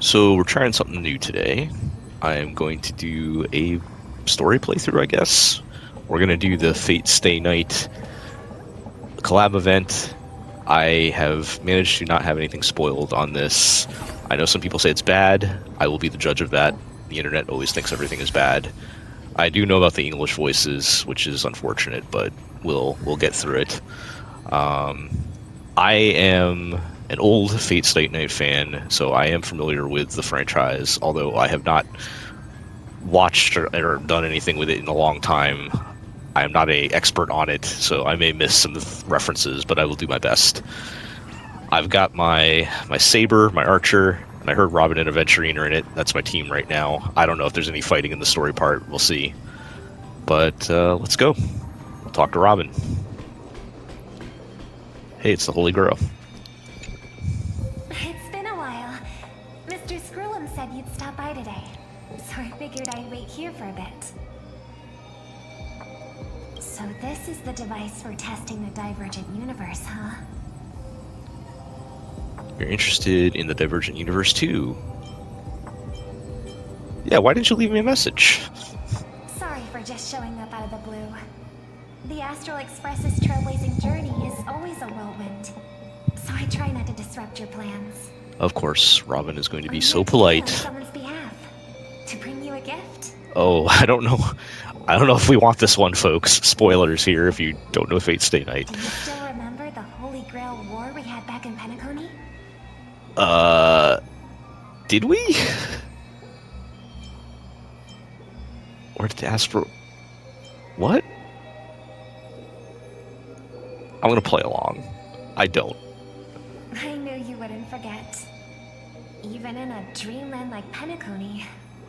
So we're trying something new today. I am going to do a story playthrough, I guess. We're going to do the Fate Stay Night collab event. I have managed to not have anything spoiled on this. I know some people say it's bad. I will be the judge of that. The internet always thinks everything is bad. I do know about the English voices, which is unfortunate, but we'll get through it. I am an old Fate Stay Night fan, so I am familiar with the franchise, although I have not watched or done anything with it in a long time. I am not an expert on it, so I may miss some references, but I will do my best. I've got my saber, my archer, and I heard Robin and Aventurine are in it. That's my team right now. I don't know if there's any fighting in the story part. We'll see. But let's go. We'll talk to Robin. Hey, it's the Holy Grail. It's been a while. Mr. Scrollum said you'd stop by today, so I figured I'd wait here for a bit. So this is the device for testing the Divergent Universe, huh? You're interested in the Divergent Universe too? Yeah, why didn't you leave me a message? Sorry for just showing up out of the blue. The Astral Express's trailblazing journey is always a whirlwind, so I try not to disrupt your plans. Of course, Robin is going to be I'm so here today polite. on someone's behalf, to bring you a gift. Oh, I don't know if we want this one, folks. Spoilers here if you don't know Fate Stay Night. Do you still remember the Holy Grail War we had back in Penacony? Did we? Or did Astro... What? I'm gonna play along. I don't. I knew you wouldn't forget. Even in a dreamland like Penacony,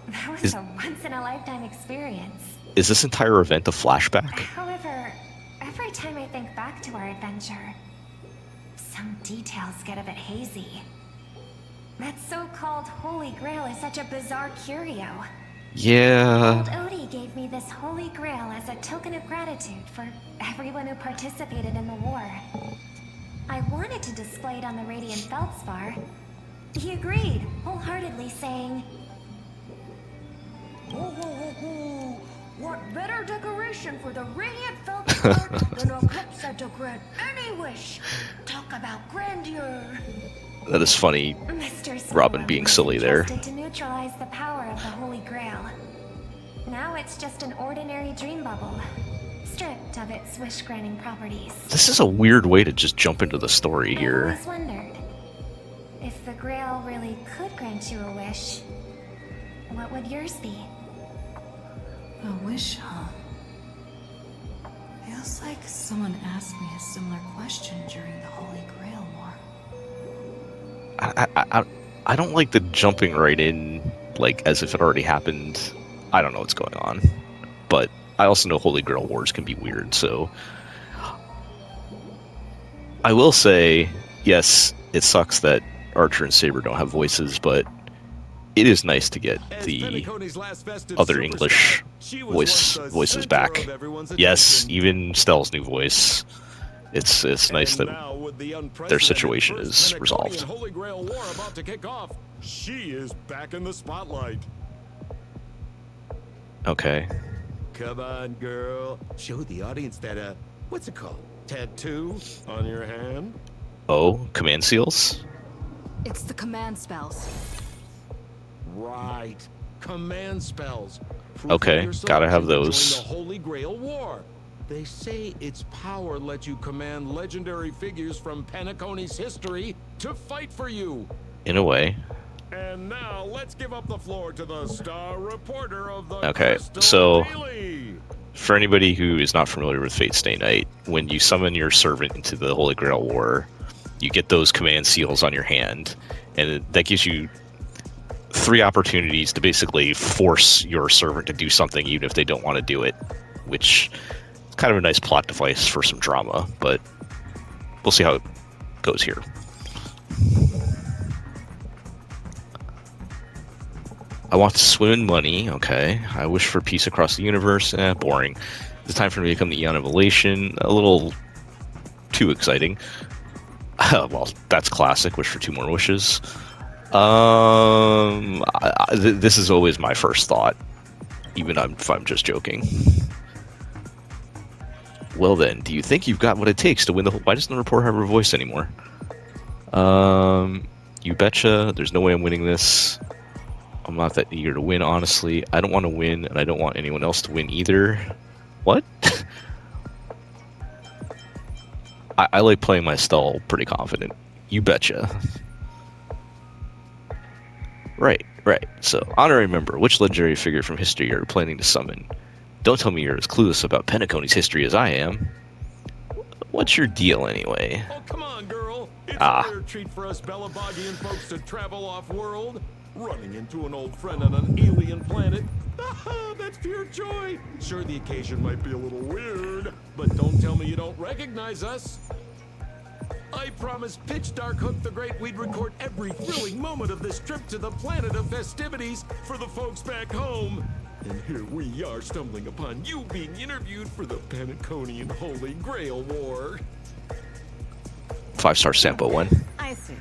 that was a once-in-a-lifetime experience. Is this entire event a flashback? However, every time I think back to our adventure, some details get a bit hazy. That so-called Holy Grail is such a bizarre curio. Yeah. Old Odie gave me this Holy Grail as a token of gratitude for everyone who participated in the war. I wanted to display it on the Radiant Feldspar. He agreed, wholeheartedly saying, "Ho, ho, ho, ho. What better decoration for the Radiant Feldspar than a cup set to grant any wish? Talk about grandeur." That is funny. Mr. Robin being silly there. To neutralize the power of the Holy Grail. Now it's just an ordinary dream bubble, stripped of its wish-granting properties. This is a weird way to just jump into the story I here. always wondered, if the Grail really could grant you a wish, what would yours be? A wish, huh? Feels like someone asked me a similar question during the Holy Grail War. I don't like the jumping right in, like, as if it already happened. I don't know what's going on. But I also know Holy Grail Wars can be weird, so... I will say, yes, it sucks that Archer and Saber don't have voices, but it is nice to get the other English voices back. Yes, even Stell's new voice. It's nice that their situation is resolved. Holy Grail War about to kick off. She is back in the spotlight. Okay. Come on, girl. Show the audience that what's it called? Tattoo on your hand? Oh, command seals? It's the command spells. Right. Command spells. Proof Okay, of your gotta have selection to those. join the Holy Grail War. They say its power lets you command legendary figures from Penacony's history to fight for you. In a way. And now let's give up the floor to the star reporter of the Okay, Crystal so Daily. for anybody who is not familiar with Fate Stay Night, when you summon your servant into the Holy Grail War, you get those command seals on your hand, and that gives you 3 opportunities to basically force your servant to do something even if they don't want to do it, which is kind of a nice plot device for some drama, but we'll see how it goes here. I want to swim in money. Okay. I wish for peace across the universe. Boring. It's time for me to become the Eon of Elation. A little too exciting. Well, that's classic. Wish for 2 more wishes. This is always my first thought, even if I'm just joking. Well then, do you think you've got what it takes to win the whole... Why doesn't the reporter have her voice anymore? You betcha. There's no way I'm winning this. I'm not that eager to win, honestly. I don't want to win, and I don't want anyone else to win either. What? I like playing my style pretty confident. You betcha. Right. So, honorary member, which legendary figure from history are you planning to summon? Don't tell me you're as clueless about Penacony's history as I am. What's your deal, anyway? Oh, come on, girl. It's a rare treat for us Belabogian folks to travel off-world. Running into an old friend on an alien planet. That's pure joy. Sure, the occasion might be a little weird, but don't tell me you don't recognize us. I promised Pitch Dark Hook the Great we'd record every thrilling moment of this trip to the planet of festivities for the folks back home. And here we are stumbling upon you being interviewed for the Penaconian Holy Grail War. 5-star Sampo one. I see.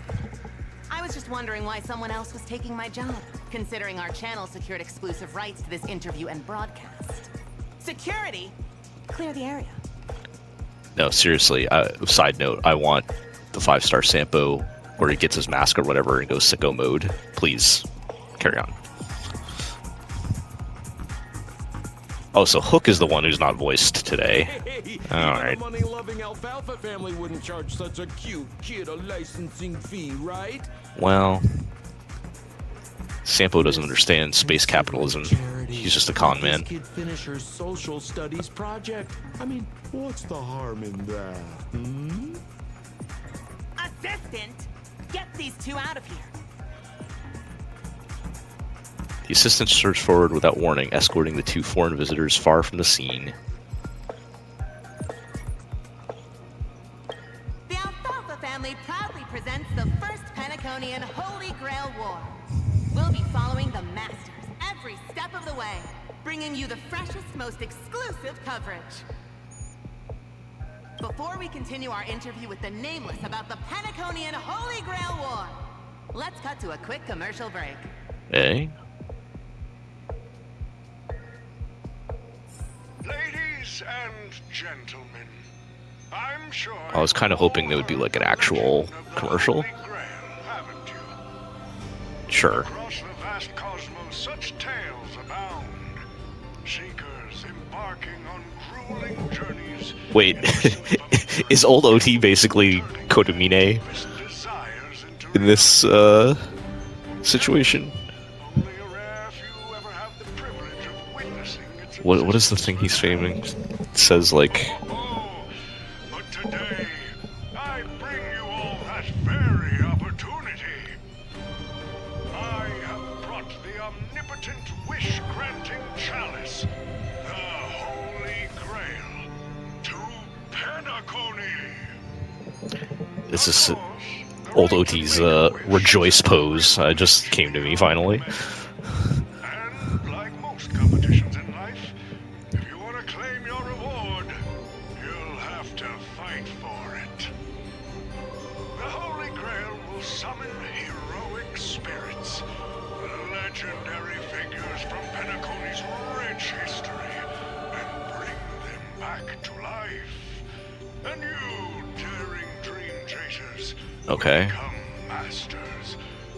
I was just wondering why someone else was taking my job, considering our channel secured exclusive rights to this interview and broadcast. Security? Clear the area. No, seriously, side note, I want the 5-star Sampo where he gets his mask or whatever and goes sicko mode. Please, carry on. Oh, so Hook is the one who's not voiced today. Hey, alright. the money-loving alfalfa family wouldn't charge such a cute kid a licensing fee, right? Well, Sampo doesn't understand space capitalism. He's just a con man. This kid finish her social studies project. I mean, what's the harm in that? Hmm? Assistant! Get these two out of here. The assistant surged forward without warning, escorting the two foreign visitors far from the scene. The Alfalfa family proudly presents the first Penaconian Holy Grail War. We'll be following the masters every step of the way, bringing you the freshest, most exclusive coverage. Before we continue our interview with the Nameless about the Penaconian Holy Grail War, let's cut to a quick commercial break. Eh? Ladies and gentlemen, I'm sure I was kind of hoping there would be like an actual commercial. Sure. Across the vast cosmos, such tales abound. Seekers embarking on grueling journeys. Wait, is old OT basically Kodamine in this situation? Only a rare few ever have the privilege of witnessing its What is the thing he's faming? It says like... Oh, but today, I bring you all that very opportunity. I have brought the omnipotent wish-granting chalice, the Holy Grail, to Penacony. This is old OT's rejoice pose. Just came to me finally. And like most competitions in life, if you want to claim your reward, you'll have to fight for it. The Holy Grail will summon heroic spirits, legendary figures from Penacony's rich history, and bring them back to life. And you, daring dream chasers, Okay. become masters,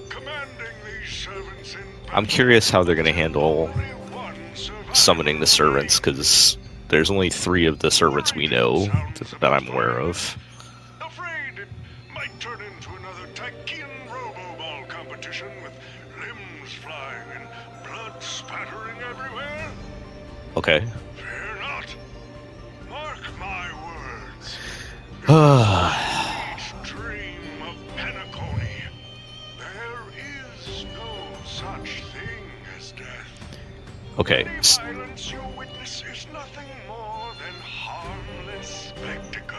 commanding these servants in I'm curious how they're going to handle only one survivor. summoning the servants, because there's only 3 of the servants we know that I'm aware of. Afraid it might turn into another Tychean Robo-Ball competition with limbs flying and blood spattering everywhere? Okay. Fear not. Mark my words. Each dream of Penacony. There is no such thing as death. Okay. The violence you witness is nothing more than harmless spectacle.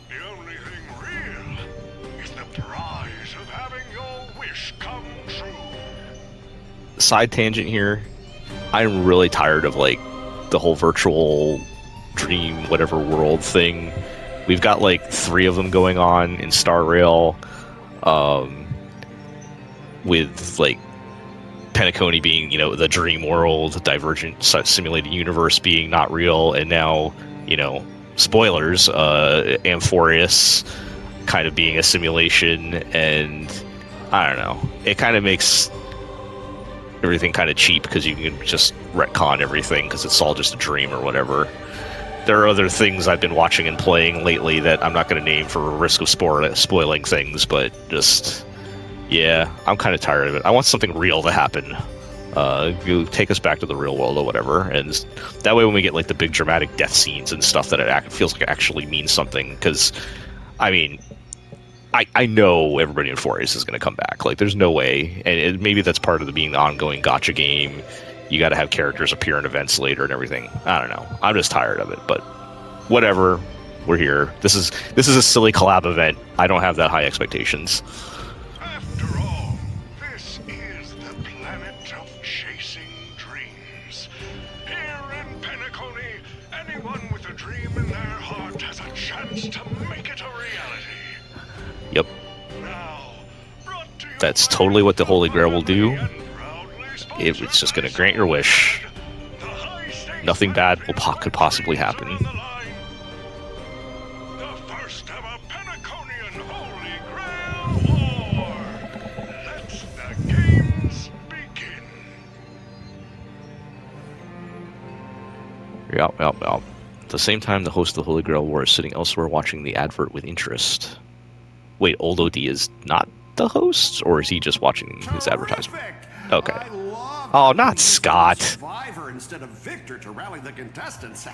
The only thing real is the prize of having your wish come true. Side tangent here. I'm really tired of like the whole virtual dream whatever world thing. We've got like 3 of them going on in Star Rail. with like Penacony being, you know, the dream world, the divergent simulated universe being not real, and now, you know, spoilers, Amphorius kind of being a simulation, and I don't know, it kind of makes everything kind of cheap because you can just retcon everything because it's all just a dream or whatever. There are other things I've been watching and playing lately that I'm not going to name for risk of spoiling things, but just, yeah, I'm kind of tired of it. I want something real to happen. You take us back to the real world or whatever, and that way when we get like the big dramatic death scenes and stuff, that it feels like it actually means something. Because, I mean, I know everybody in 4Ace is going to come back. Like, there's no way, and maybe that's part of the being the ongoing gacha game. You got to have characters appear in events later and everything. I don't know. I'm just tired of it, but whatever. We're here. This is a silly collab event. I don't have that high expectations. After all, this is the planet of chasing dreams. Here in Penacony, anyone with a dream in their heart has a chance to make it a reality. Yep. Now, brought to you That's by totally what the Holy Grail will do. and proudly It's just going to grant your wish. the high-stakes Nothing bad match could possibly dreams are happen. on the line. The first ever Penaconian Holy Grail War. Let the games begin. Yep. At the same time, the host of the Holy Grail War is sitting elsewhere watching the advert with interest. Wait, Old OD is not the host, or is he just watching his advertisement? Okay. Oh, not Scott. Survivor instead of victor to rally the contestants.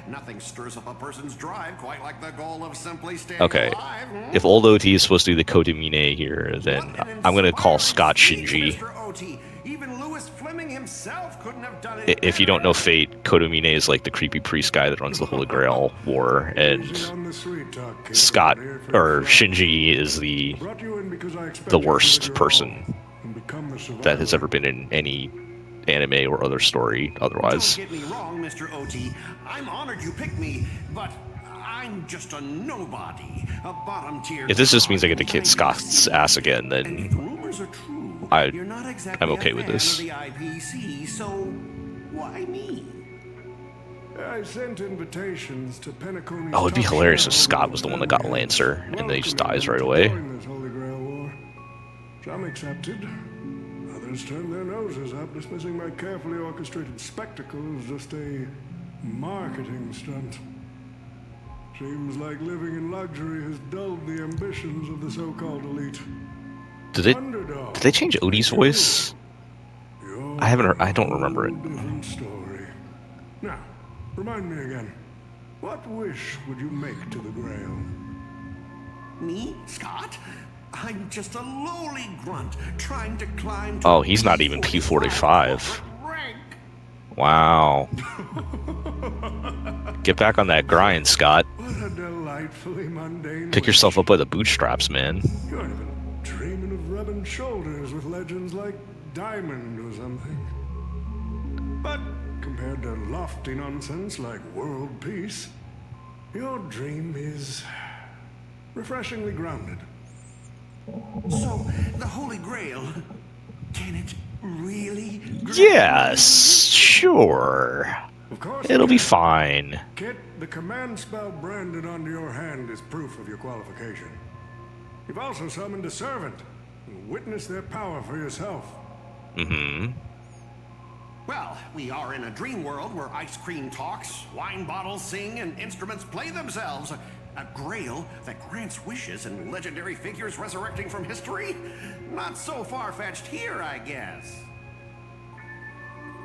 Nothing stirs up a person's drive quite like the goal of simply staying Okay. alive. If Old OT is supposed to be the Kodamine here, then I'm going to call Scott Shinji. Mr. OT. Even Louis Fleming himself couldn't have done it. If you don't know Fate, Kodamine is like the creepy priest guy that runs the Holy Grail War, and Scott, or Shinji, is the worst person that has ever been in any anime or other story otherwise. Don't get me wrong, Mr. OT. I'm honored you picked me, but I'm just a nobody, a bottom tier. If this just means I get to kick Scott's ass again, And if then rumors are true, I- you're not exactly I'm okay a with fan this. of the IPC, so why me? I sent invitations to Penacony's Oh, it'd be top hilarious if shareholder Scott was the one that got Lancer, and then he just dies right away. welcoming them to join this Holy Grail War. Some accepted. Others turned their noses up, dismissing my carefully orchestrated spectacle as just a marketing stunt. Seems like living in luxury has dulled the ambitions of the so-called elite. Did Underdog. they change Odie's voice? You're I haven't heard, I don't remember it. a different story. Now, remind me again. What wish would you make to the Grail? Me, Scott? I'm just a lowly grunt trying to climb to Oh, he's not even P45. rank. Wow. Get back on that grind, Scott. What a delightfully mundane Pick wish. yourself up by the bootstraps, man. You aren't even dreaming of rubbing shoulders with legends like Diamond or something. But compared to lofty nonsense like world peace, your dream is refreshingly grounded. So, the Holy Grail, can it really? Yes, sure. Of course, It'll be fine. Kit, the command spell branded onto your hand is proof of your qualification. You've also summoned a servant and witnessed their power for yourself. Mm-hmm. Well, we are in a dream world where ice cream talks, wine bottles sing, and instruments play themselves. A grail that grants wishes and legendary figures resurrecting from history? Not so far-fetched here, I guess.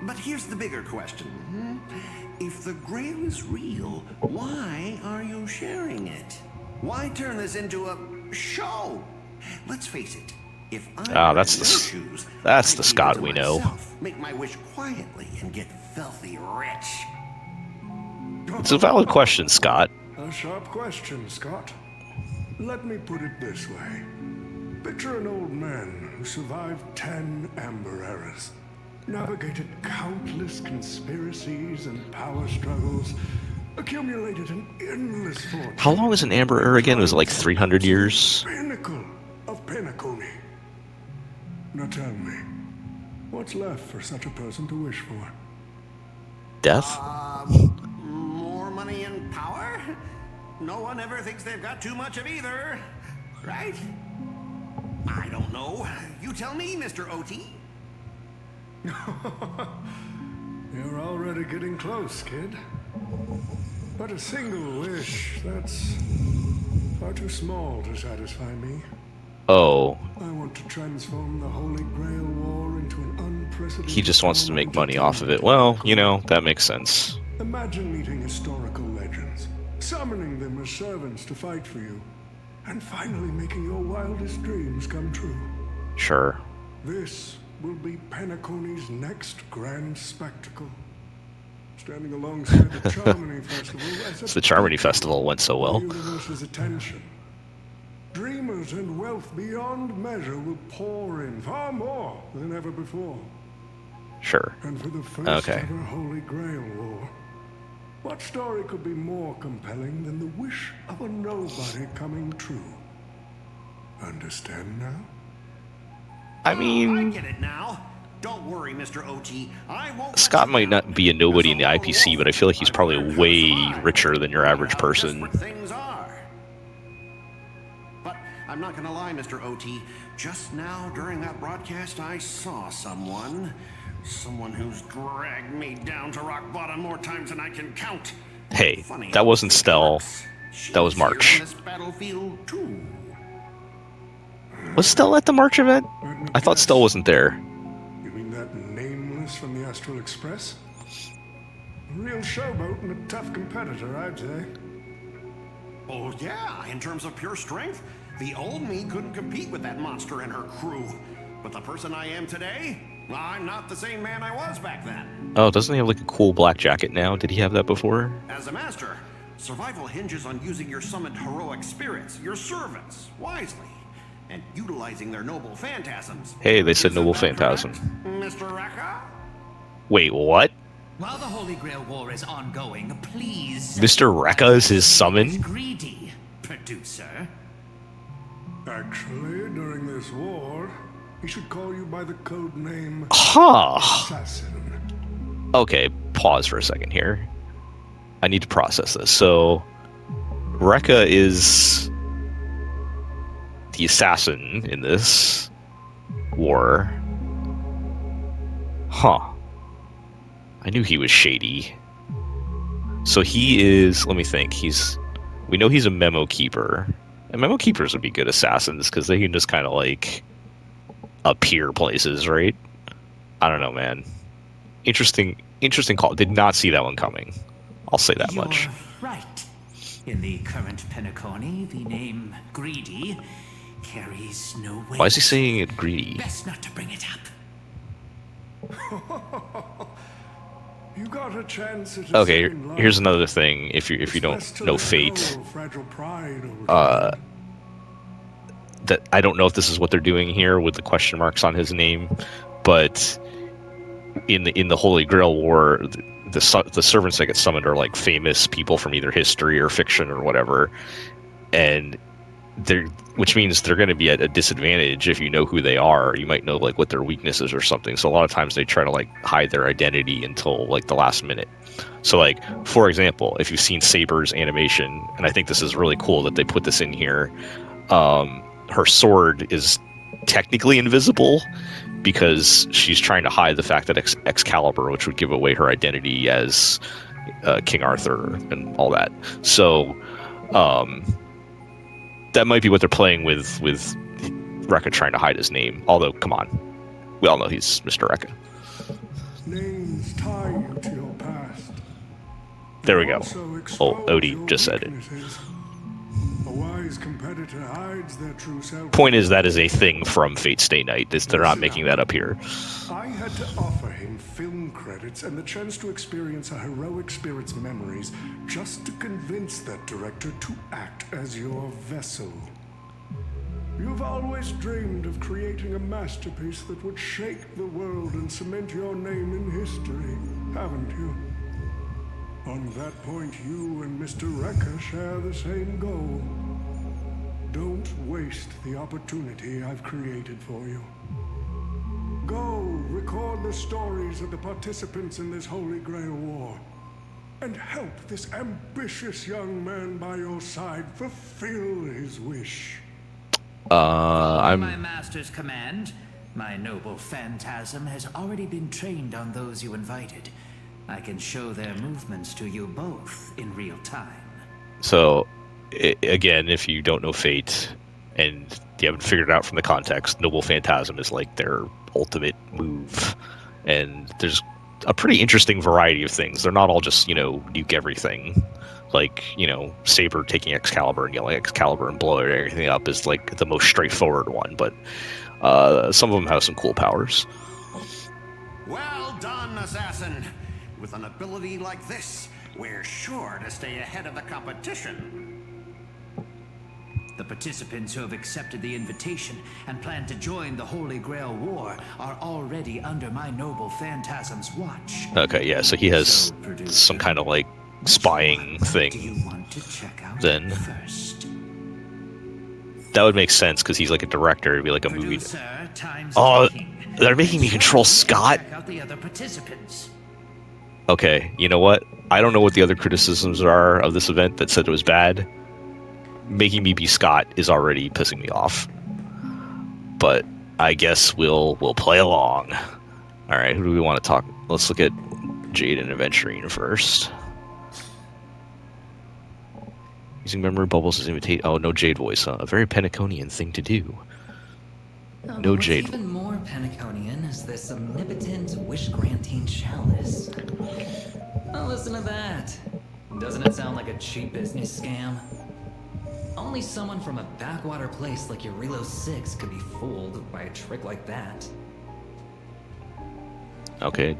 But here's the bigger question. If the grail is real, why are you sharing it? Why turn this into a show? Let's face it. If I that's were the in s- your shoes, that's I'd the keep it Scott to we know. myself, make my wish quietly and get filthy rich. It's a valid question, Scott. A sharp question, Scott. Let me put it this way. Picture an old man who survived 10 Amber Eras, navigated countless conspiracies and power struggles, accumulated an endless fortune. How long was an Amber Era again? Was it like 300 years? Pinnacle of Penacony. Now tell me, what's left for such a person to wish for? Death? More money and power? No one ever thinks they've got too much of either, right? I don't know. You tell me, Mr. OT. You're already getting close, kid. But a single wish, that's far too small to satisfy me. Oh, I want to transform the Holy Grail War into an unprecedented... he just wants to make money off of it. Well, you know, that makes sense. Imagine meeting historical legends, summoning them as servants to fight for you, and finally making your wildest dreams come true. Sure. This will be Penacony's next grand spectacle. Standing alongside the Charmony Festival as The Charmony Festival went so well. the universe's attention. Dreamers and wealth beyond measure will pour in, far more than ever before. Sure. And for the first Okay. ever Holy Grail War, what story could be more compelling than the wish of a nobody coming true? Understand now? I I mean, get it now. Don't worry, Mr. OT. I won't. Scott might not be a nobody in the IPC, but I feel like he's probably way richer than your average person. Things are. But I'm not gonna lie, Mr. OT. Just now, during that broadcast, I saw someone who's dragged me down to rock bottom more times than I can count. Hey, Funny that how wasn't this Stell. works. That was She's here March. on this battlefield too. Was Stell at the March event? I thought Stell wasn't there. You mean that nameless from the Astral Express? A real showboat and a tough competitor, I'd say. Oh yeah, in terms of pure strength, the old me couldn't compete with that monster and her crew. But the person I am today, I'm not the same man I was back then. Oh, doesn't he have like a cool black jacket now? Did he have that before? As a master, survival hinges on using your summoned heroic spirits, your servants, wisely, and utilizing their noble phantasms. Hey, they said Isn't noble that phantasm. correct, Mr. Rekka? Wait, what? While the Holy Grail War is ongoing, please... Mr. Rekka is his summon? Greedy, producer. Actually, during this war, he should call you by the code name Huh. Assassin. Okay, pause for a second here. I need to process this. So, Rekka is the assassin in this war. Huh. I knew he was shady. So he is, let me think, we know he's a memo keeper. And memo keepers would be good assassins because they can just kind of like appear places, right? I don't know, man. Interesting call. Did not see that one coming. I'll say that You're much. right. In the current Penacony, the name Greedy carries no weight. Why is he saying it greedy? Best not to bring it up. You got a chance at Okay, second life. here's another thing. If you It's don't best to know let Fate, go of fragile pride over time. that I don't know if this is what they're doing here with the question marks on his name, but in the Holy Grail War, the servants that get summoned are like famous people from either history or fiction or whatever, and which means they're going to be at a disadvantage if you know who they are. You might know like what their weaknesses or something. So a lot of times they try to like hide their identity until like the last minute. So like, for example, if you've seen Saber's animation, and I think this is really cool that they put this in here, her sword is technically invisible because she's trying to hide the fact that Excalibur, which would give away her identity as King Arthur and all that. So that might be what they're playing with Rekka trying to hide his name. Although, come on, we all know he's Mr. Rekka. Names tie you to your past. There we go. Also expose Oh, Odie your just said it. weaknesses. A wise competitor hides their true self. Point is, that is a thing from Fate Stay Night. They're not making that up here. I had to offer him film credits and the chance to experience a heroic spirit's memories just to convince that director to act as your vessel. You've always dreamed of creating a masterpiece that would shake the world and cement your name in history, haven't you? On that point, you and Mr. Rekka share the same goal. Don't waste the opportunity I've created for you. Go record the stories of the participants in this Holy Grail War. And help this ambitious young man by your side fulfill his wish. Following my master's command, my noble phantasm has already been trained on those you invited. I can show their movements to you both in real time. So, again, if you don't know Fate and you haven't figured it out from the context, Noble Phantasm is like their ultimate move. And there's a pretty interesting variety of things. They're not all just, nuke everything. Like, Saber taking Excalibur and yelling Excalibur and blowing everything up is like the most straightforward one, but some of them have some cool powers. Well done, assassin. With an ability like this, we're sure to stay ahead of the competition. The participants who have accepted the invitation and plan to join the Holy Grail War are already under my noble phantasm's watch. Okay, yeah, so he has some kind of like spying thing. Do you want to check out then first? That would make sense because he's like a director. It'd be like a movie. Time's Oh, ticking. they're making me control Scott. Check out the other participants. Okay, you know what? I don't know what the other criticisms are of this event that said it was bad. Making me be Scott is already pissing me off. But I guess we'll play along. All right, who do we want to talk? Let's look at Jade and Aventurine first. Using memory bubbles as imitate. Oh, no Jade voice, huh? A very Penaconian thing to do. No what's Jade. Even more Penaconian is this omnipotent wish-granting chalice. Oh, listen to that. Doesn't it sound like a cheap business scam? Only someone from a backwater place like Eurilo 6 could be fooled by a trick like that. Okay.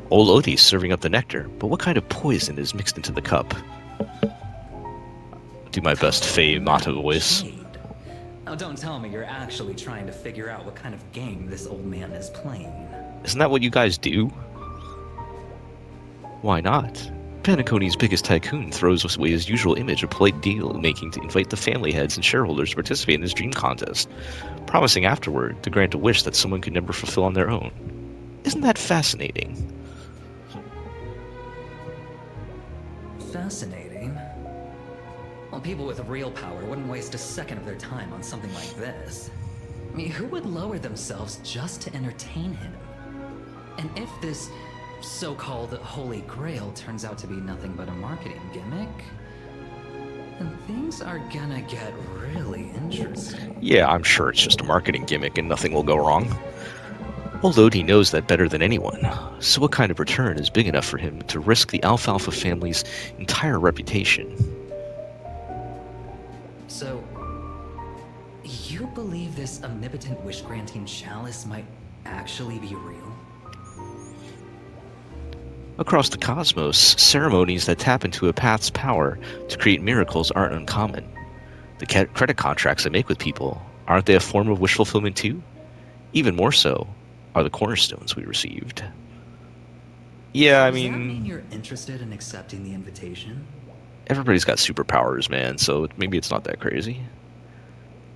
Old Odie's serving up the nectar, but what kind of poison is mixed into the cup? Do my best Faye Mata voice. Jade. Oh, don't tell me you're actually trying to figure out what kind of game this old man is playing. Isn't that what you guys do? Why not? Penaconi's biggest tycoon throws away his usual image of polite deal-making to invite the family heads and shareholders to participate in his dream contest, promising afterward to grant a wish that someone could never fulfill on their own. Isn't that fascinating? Fascinating. Well, people with real power wouldn't waste a second of their time on something like this. I mean, who would lower themselves just to entertain him? And if this so-called Holy Grail turns out to be nothing but a marketing gimmick, then things are gonna get really interesting. Yeah, I'm sure it's just a marketing gimmick and nothing will go wrong. Old Odie knows that better than anyone, so what kind of return is big enough for him to risk the Alfalfa family's entire reputation? So, you believe this omnipotent wish-granting chalice might actually be real? Across the cosmos, ceremonies that tap into a path's power to create miracles aren't uncommon. The credit contracts I make with people, aren't they a form of wish fulfillment too? Even more so are the cornerstones we received. Yeah, Does that mean you're interested in accepting the invitation? Everybody's got superpowers, man, so maybe it's not that crazy.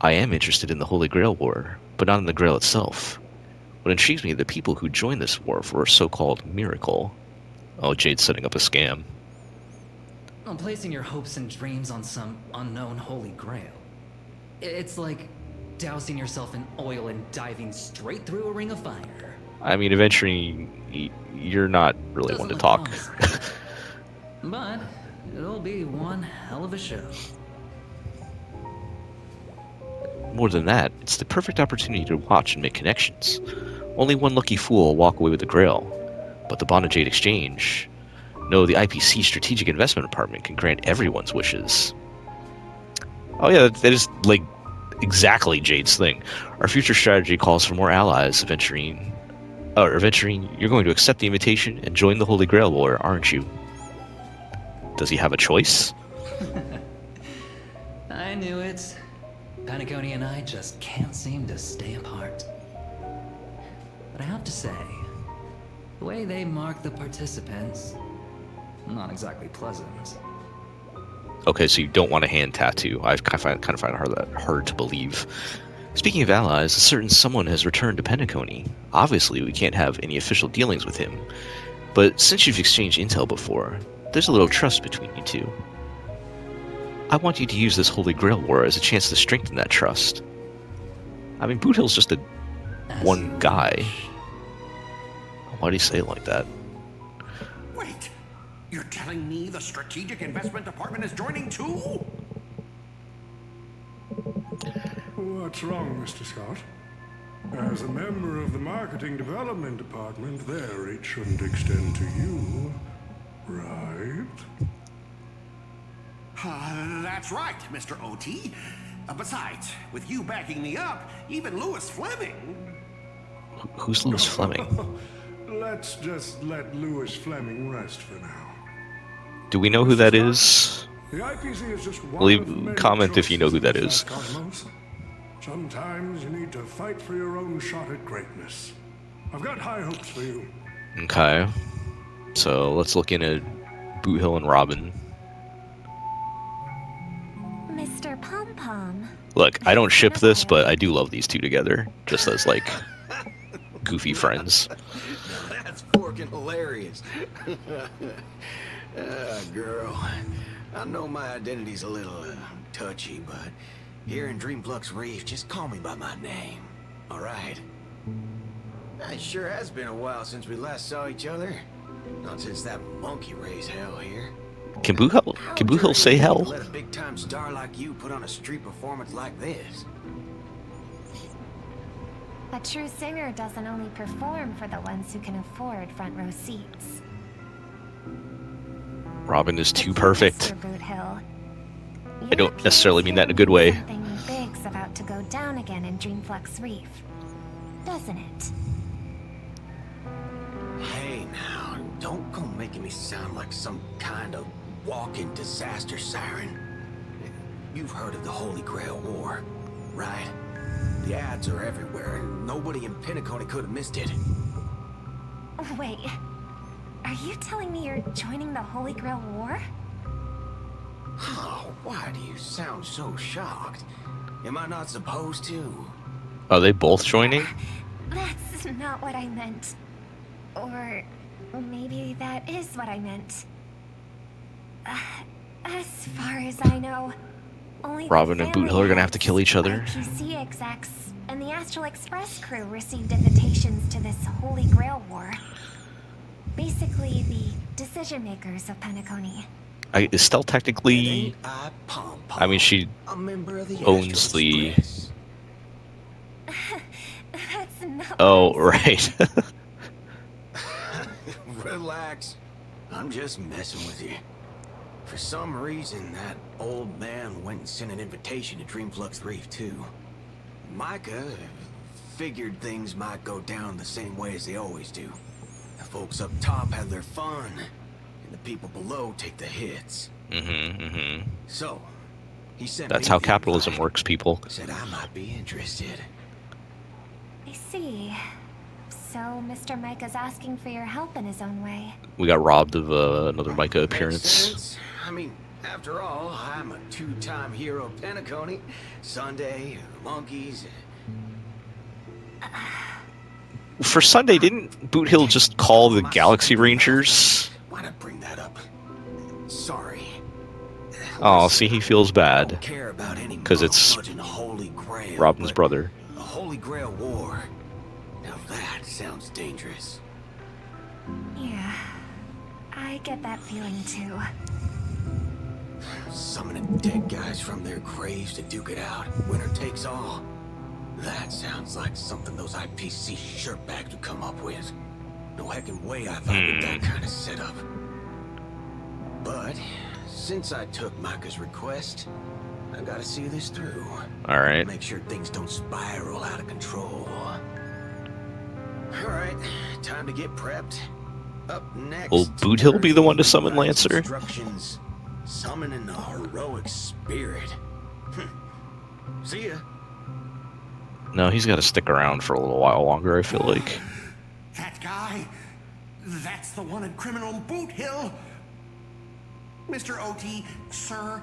I am interested in the Holy Grail War, but not in the Grail itself. What intrigues me are the people who joined this war for a so-called miracle. Oh, Jade's setting up a scam. Well, placing your hopes and dreams on some unknown Holy Grail. It's like dousing yourself in oil and diving straight through a ring of fire. I mean, eventually, you're not really one to talk. But it'll be one hell of a show. More than that, it's the perfect opportunity to watch and make connections. Only one lucky fool will walk away with the Grail. But the Bond of Jade Exchange... No, the IPC Strategic Investment Department can grant everyone's wishes. Oh yeah, that is, like, exactly Jade's thing. Our future strategy calls for more allies, Aventurine. Aventurine, you're going to accept the invitation and join the Holy Grail War, aren't you? Does he have a choice? I knew it. Penacony and I just can't seem to stay apart. But I have to say, the way they mark the participants, not exactly pleasant. Okay, so you don't want a hand tattoo. I kind of find that hard to believe. Speaking of allies, a certain someone has returned to Penacony. Obviously, we can't have any official dealings with him. But since you've exchanged intel before, there's a little trust between you two. I want you to use this Holy Grail War as a chance to strengthen that trust. I mean, Boot Hill's just a one guy. Why do you say it like that? Wait, you're telling me the Strategic Investment Department is joining too? What's wrong, Mr. Scott? As a member of the Marketing Development Department, their reach shouldn't extend to you, right? That's right, Mr. OT. Besides, with you backing me up, even Louis Fleming... Who's Louis Fleming? Let's just let Louis Fleming rest for now. Do we know who that is? The IPC is just one Leave of many comment if you know who that choices is. in this cosmos. Sometimes you need to fight for your own shot at greatness. I've got high hopes for you. Okay. So let's look in at Boot Hill and Robin. Mr. Pom Pom. Look, I don't ship this, but I do love these two together, just as like goofy friends. That's forking hilarious. Girl, I know my identity's a little touchy, but here in Dreamflux Reef, just call me by my name, all right? It sure has been a while since we last saw each other. Not since that monkey raised hell here. Can Boot Hill say hell? Let a big-time star like you put on a street performance like this. A true singer doesn't only perform for the ones who can afford front row seats. Robin is too perfect. Mr. Boot Hill, I don't necessarily mean that in a good way. Something big's about to go down again in Dreamflux Reef, doesn't it? Hey now, don't go making me sound like some kind of walking disaster siren. You've heard of the Holy Grail War, right? The ads are everywhere, and nobody in Penacony could have missed it. Wait, are you telling me you're joining the Holy Grail War? Oh, why do you sound so shocked? Am I not supposed to? Are they both joining? That's not what I meant. Or maybe that is what I meant. As far as I know, only Robin the and Boot Hill are gonna have to kill each other. IPC execs and the Astral Express crew received invitations to this Holy Grail War. Basically, the decision makers of Penacony. Is Stell technically... I mean, she owns the... That's not. Oh, right. Relax. I'm just messing with you. For some reason, that old man went and sent an invitation to Dreamflux Reef, too. Micah figured things might go down the same way as they always do. The folks up top have their fun, and the people below take the hits. So, he sent That's me how the capitalism invite. works, people. Said I might be interested. I see. So, Mr. Micah's asking for your help in his own way. We got robbed of another Micah Makes appearance. sense. I mean, after all, I'm a two-time hero of Penacony. Sunday, monkeys. For Sunday, didn't Boot Hill just call the Galaxy Rangers? Why not bring that up? Sorry. Oh, see, he feels bad. Care about any because it's Holy Grail, Robin's but brother. The Holy Grail War. Now that sounds dangerous. Yeah, I get that feeling too. Summoning dead guys from their graves to duke it out. Winner takes all. That sounds like something those IPC shirtbags would come up with. No heckin' way I thought with that kind of setup. But since I took Micah's request, I gotta see this through. All right. Make sure things don't spiral out of control. All right, time to get prepped. Up next, Will Boot Hill be the one to summon Lancer? Instructions. Summoning a heroic spirit. See ya. No, he's got to stick around for a little while longer, I feel like. That guy? That's the one at Criminal Boot Hill? Mr. OT, sir,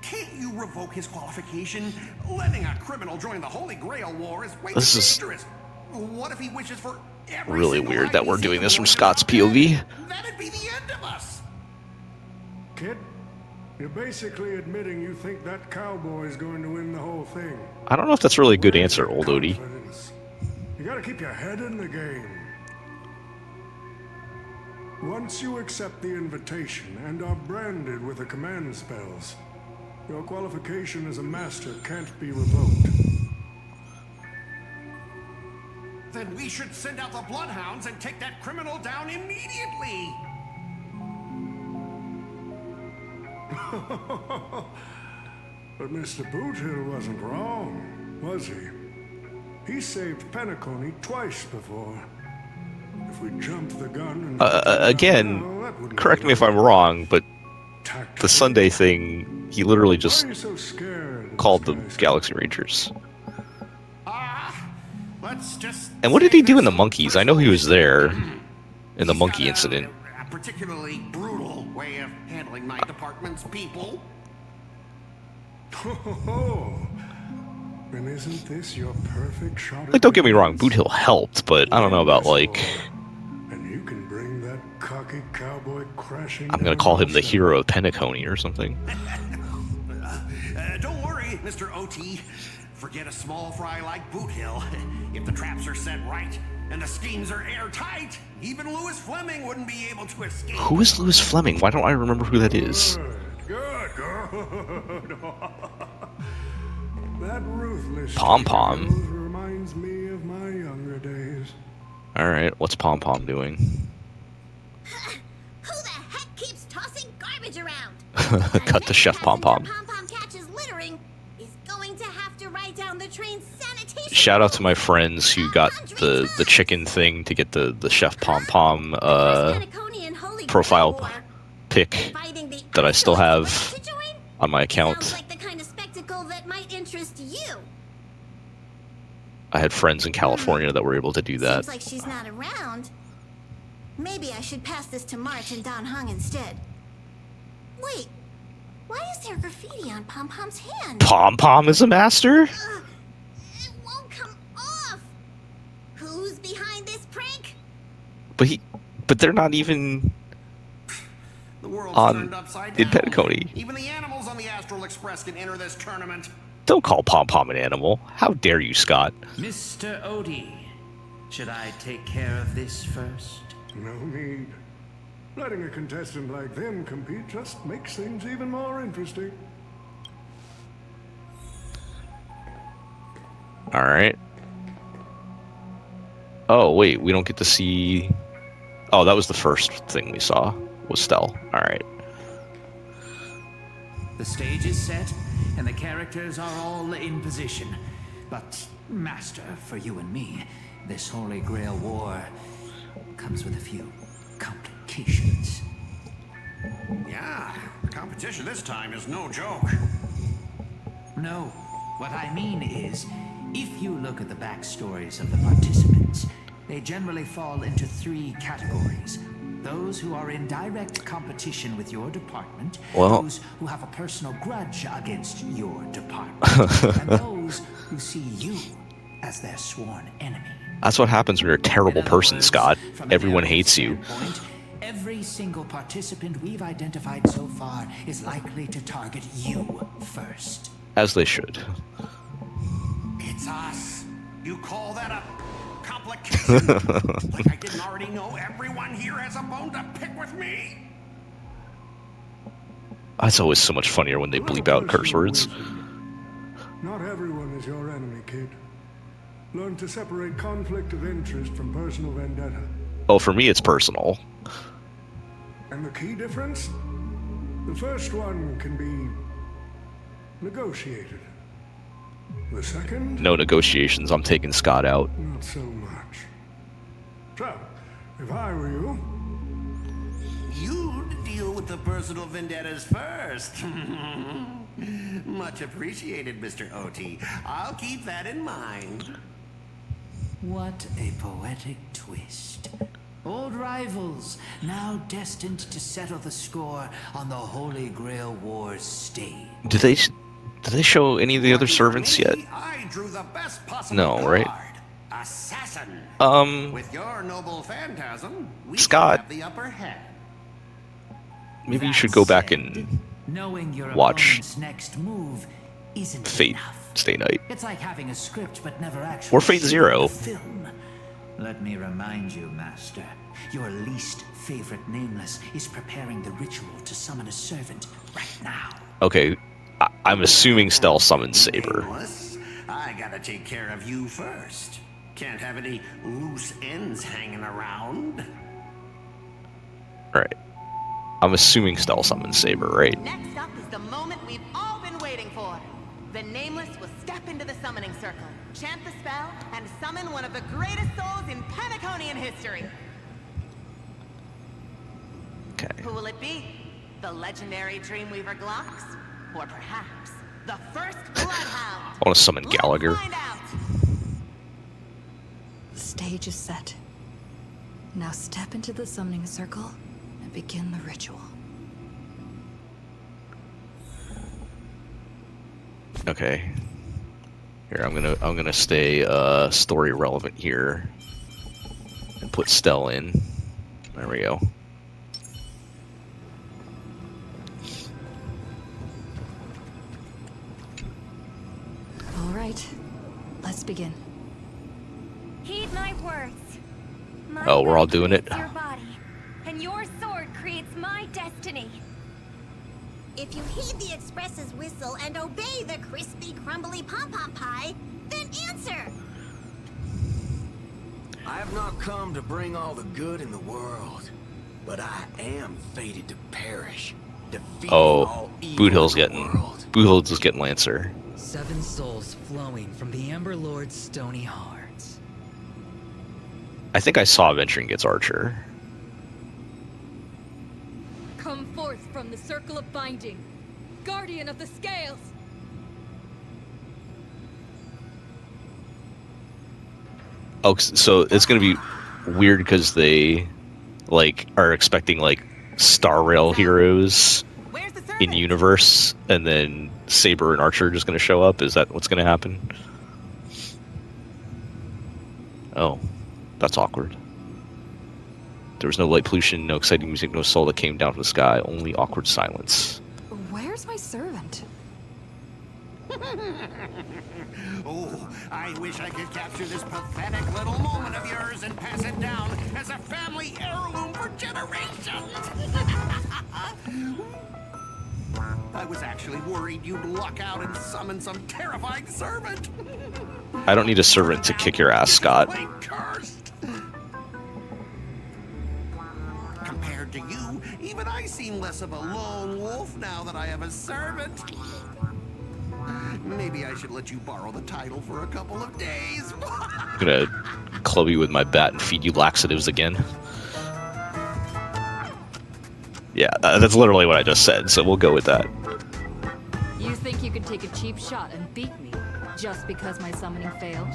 can't you revoke his qualification? Letting a criminal join the Holy Grail War is way too dangerous. What if he wishes for every Really single weird that we're IPC doing this from award Scott's out there? POV. That'd be the end of us. Kid, you're basically admitting you think that cowboy is going to win the whole thing. I don't know if that's really a good answer, old Odie. Confidence. You gotta keep your head in the game. Once you accept the invitation and are branded with the command spells, your qualification as a master can't be revoked. Then we should send out the Bloodhounds and take that criminal down immediately. But Mr. Boothill wasn't wrong, was he? He saved Penacony twice before. If we jumped the gun and again, correct me if I'm wrong, but the Sunday thing, he literally just called the Galaxy Rangers. Let's just And what did he do in the Monkeys? I know he was there in the monkey incident. a particularly brutal way of handling my department's people. And isn't this your perfect shot? Like, don't get me wrong, Boothill helped, but I don't know about, like... And you can bring that cocky cowboy crashing. I'm gonna call him the hero of Penacony or something. Don't worry, Mr. OT. Forget a small fry like Boothill. If the traps are set right and the schemes are airtight, even Louis Fleming wouldn't be able to escape. Who is Louis Fleming? Why don't I remember who that is? Good. That ruthless Pom Pom. reminds me of my younger days. Alright, what's Pom Pom doing? Who the heck keeps tossing garbage around? Cut to Chef Pom Pom. Pom-Pom catches littering is going to have to write down the train's sanitation. Shout out to my friends who got the chicken thing to get the Chef Pom Pom profile pic that I still have on my account. Sounds like the kind of spectacle that might interest you. I had friends in California that were able to do that. Seems like she's not around. Maybe I should pass this to March and Don Hung instead. Wait, why is there graffiti on Pom Pom's hand? Pom Pom is a master? It won't come off. Who's behind this prank? But they're not even The world's on turned upside in down. Penacony. Even the animals on the Astral Express can enter this tournament. Don't call Pom Pom an animal. How dare you, Scott? Mr. Odie, should I take care of this first? No need. Letting a contestant like them compete just makes things even more interesting. Alright. Oh, wait, we don't get to see... Oh, that was the first thing we saw, was Stell. Alright. The stage is set, and the characters are all in position. But, Master, for you and me, this Holy Grail War comes with a few complications. Yeah, the competition this time is no joke. No, what I mean is, if you look at the backstories of the participants, they generally fall into 3 categories. Those who are in direct competition with your department, Well, those who have a personal grudge against your department, and those who see you as their sworn enemy. that's what happens when you're a terrible person, Scott. Everyone hates you. Every single participant we've identified so far is likely to target you first. As they should. It's us. You call that a complication? Like I didn't already know everyone here has a bone to pick with me? That's always so much funnier when they bleep out curse words. Not everyone is your enemy, kid. Learn to separate conflict of interest from personal vendetta. Oh, for me it's personal. And the key difference? The first one can be negotiated. The second? No negotiations, I'm taking Scott out. Not so much. So, if I were you... You'd deal with the personal vendettas first. Much appreciated, Mr. OT. I'll keep that in mind. What a poetic twist. Old rivals, now destined to settle the score on the Holy Grail Wars stage. Do they show any of the other servants yet? I drew the best possible No, right? card. Assassin. With your noble phantasm, we Scott. have the upper hand. Maybe you should go back and Knowing your watch opponent's next move isn't Fate enough. Stay Night. It's like having a script but never actually Or Fate shooting Zero. the film. Let me remind you, Master. Your least favorite nameless is preparing the ritual to summon a servant right now. Okay, I'm assuming Stell summons Saber. Nameless, I gotta take care of you first. Can't have any loose ends hanging around. Alright. I'm assuming Stell summons Saber, right? Next up is the moment we've all been waiting for. The Nameless will step into the summoning circle, chant the spell, and summon one of the greatest souls in Penaconian history. Okay. Who will it be? The legendary Dreamweaver Glocks? Or perhaps the first Bloodhound? I want to summon Gallagher. Let's find out. The stage is set. Now step into the summoning circle and begin the ritual. Okay. Here, I'm gonna stay story relevant here and put Stell in. There we go. All right, let's begin. Heed my words. My Oh, we're all will doing it? creates your body, and your sword creates my destiny. If you heed the express's whistle and obey the crispy, crumbly pom-pom pie, then answer. I have not come to bring all the good in the world, but I am fated to perish. Defeating all evil Boot Hill's in the getting world. Boot Hill's just getting Lancer. 7 souls flowing from the Ember Lord's stony hearts. I think I saw Venturing gets Archer. Come forth from the circle of binding, guardian of the scales. Oh, so it's gonna be weird because they like are expecting like Star Rail heroes in universe, and then Saber and Archer are just gonna show up. Is that what's gonna happen? Oh, that's awkward. There was no light pollution, no exciting music, no soul that came down from the sky, only awkward silence. Where's my servant? Oh, I wish I could capture this pathetic little moment of yours and pass it down as a family heirloom for generations. I was actually worried you'd luck out and summon some terrifying servant. I don't need a servant to kick your ass, Scott. Cursed. Compared to you, even I seem less of a lone wolf now that I have a servant. Maybe I should let you borrow the title for a couple of days. I'm gonna club you with my bat and feed you laxatives again. Yeah, that's literally what I just said, so we'll go with that. You think you can take a cheap shot and beat me just because my summoning failed?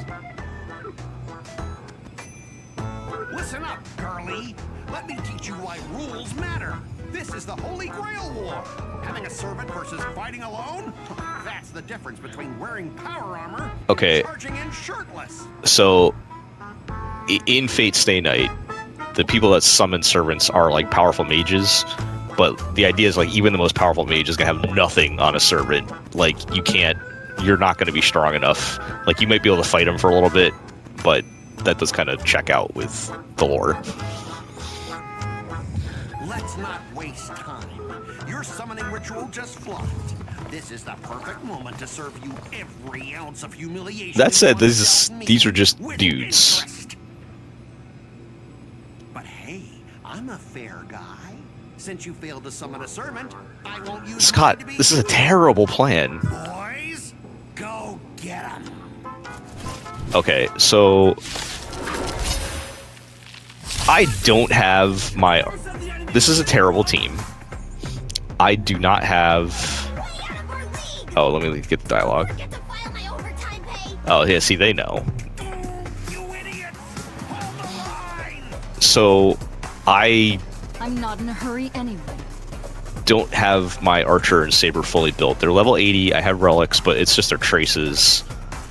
Listen up, girlie. Let me teach you why rules matter. This is the Holy Grail War. Having a servant versus fighting alone? That's the difference between wearing power armor Okay. and charging in shirtless. So, in Fate Stay Night, the people that summon servants are like powerful mages, but the idea is like even the most powerful mage is gonna have nothing on a servant. Like you're not gonna be strong enough. Like you might be able to fight him for a little bit, but that does kind of check out with the lore. Let's not waste time. Your summoning ritual just flopped. This is the perfect moment to serve you every ounce of humiliation. That said, you want me these are just with dudes. interest. But hey, I'm a fair guy. Since you failed to summon a servant, I won't use Scott, mine to be this is a terrible plan. Boys, go get 'em. Okay, so I don't have my... This is a terrible team. I do not have... Oh, let me get the dialogue. Oh, yeah, see, they know. So, I I'm not in a hurry anyway. don't have my Archer and Saber fully built. They're level 80. I have relics, but it's just their traces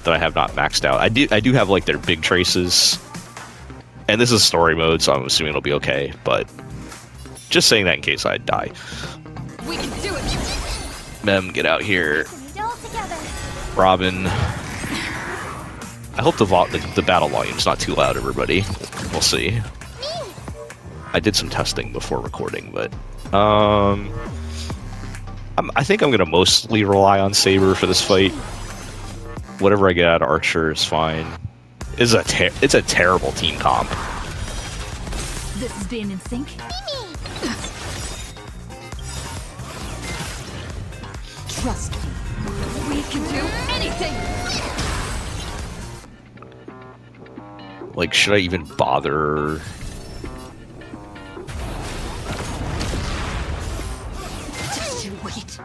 that I have not maxed out. I do have like their big traces, and this is story mode, so I'm assuming it'll be okay. But just saying that in case I die. We can do it. Mem, get out here. Need it all together. Robin. I hope the battle volume's not too loud, everybody. We'll see. I did some testing before recording, but I think I'm gonna mostly rely on Saber for this fight. Whatever I get out of Archer is fine. It's a terrible team comp. This is being in sync. Trust me. We can do anything. Like, should I even bother? Just you wait.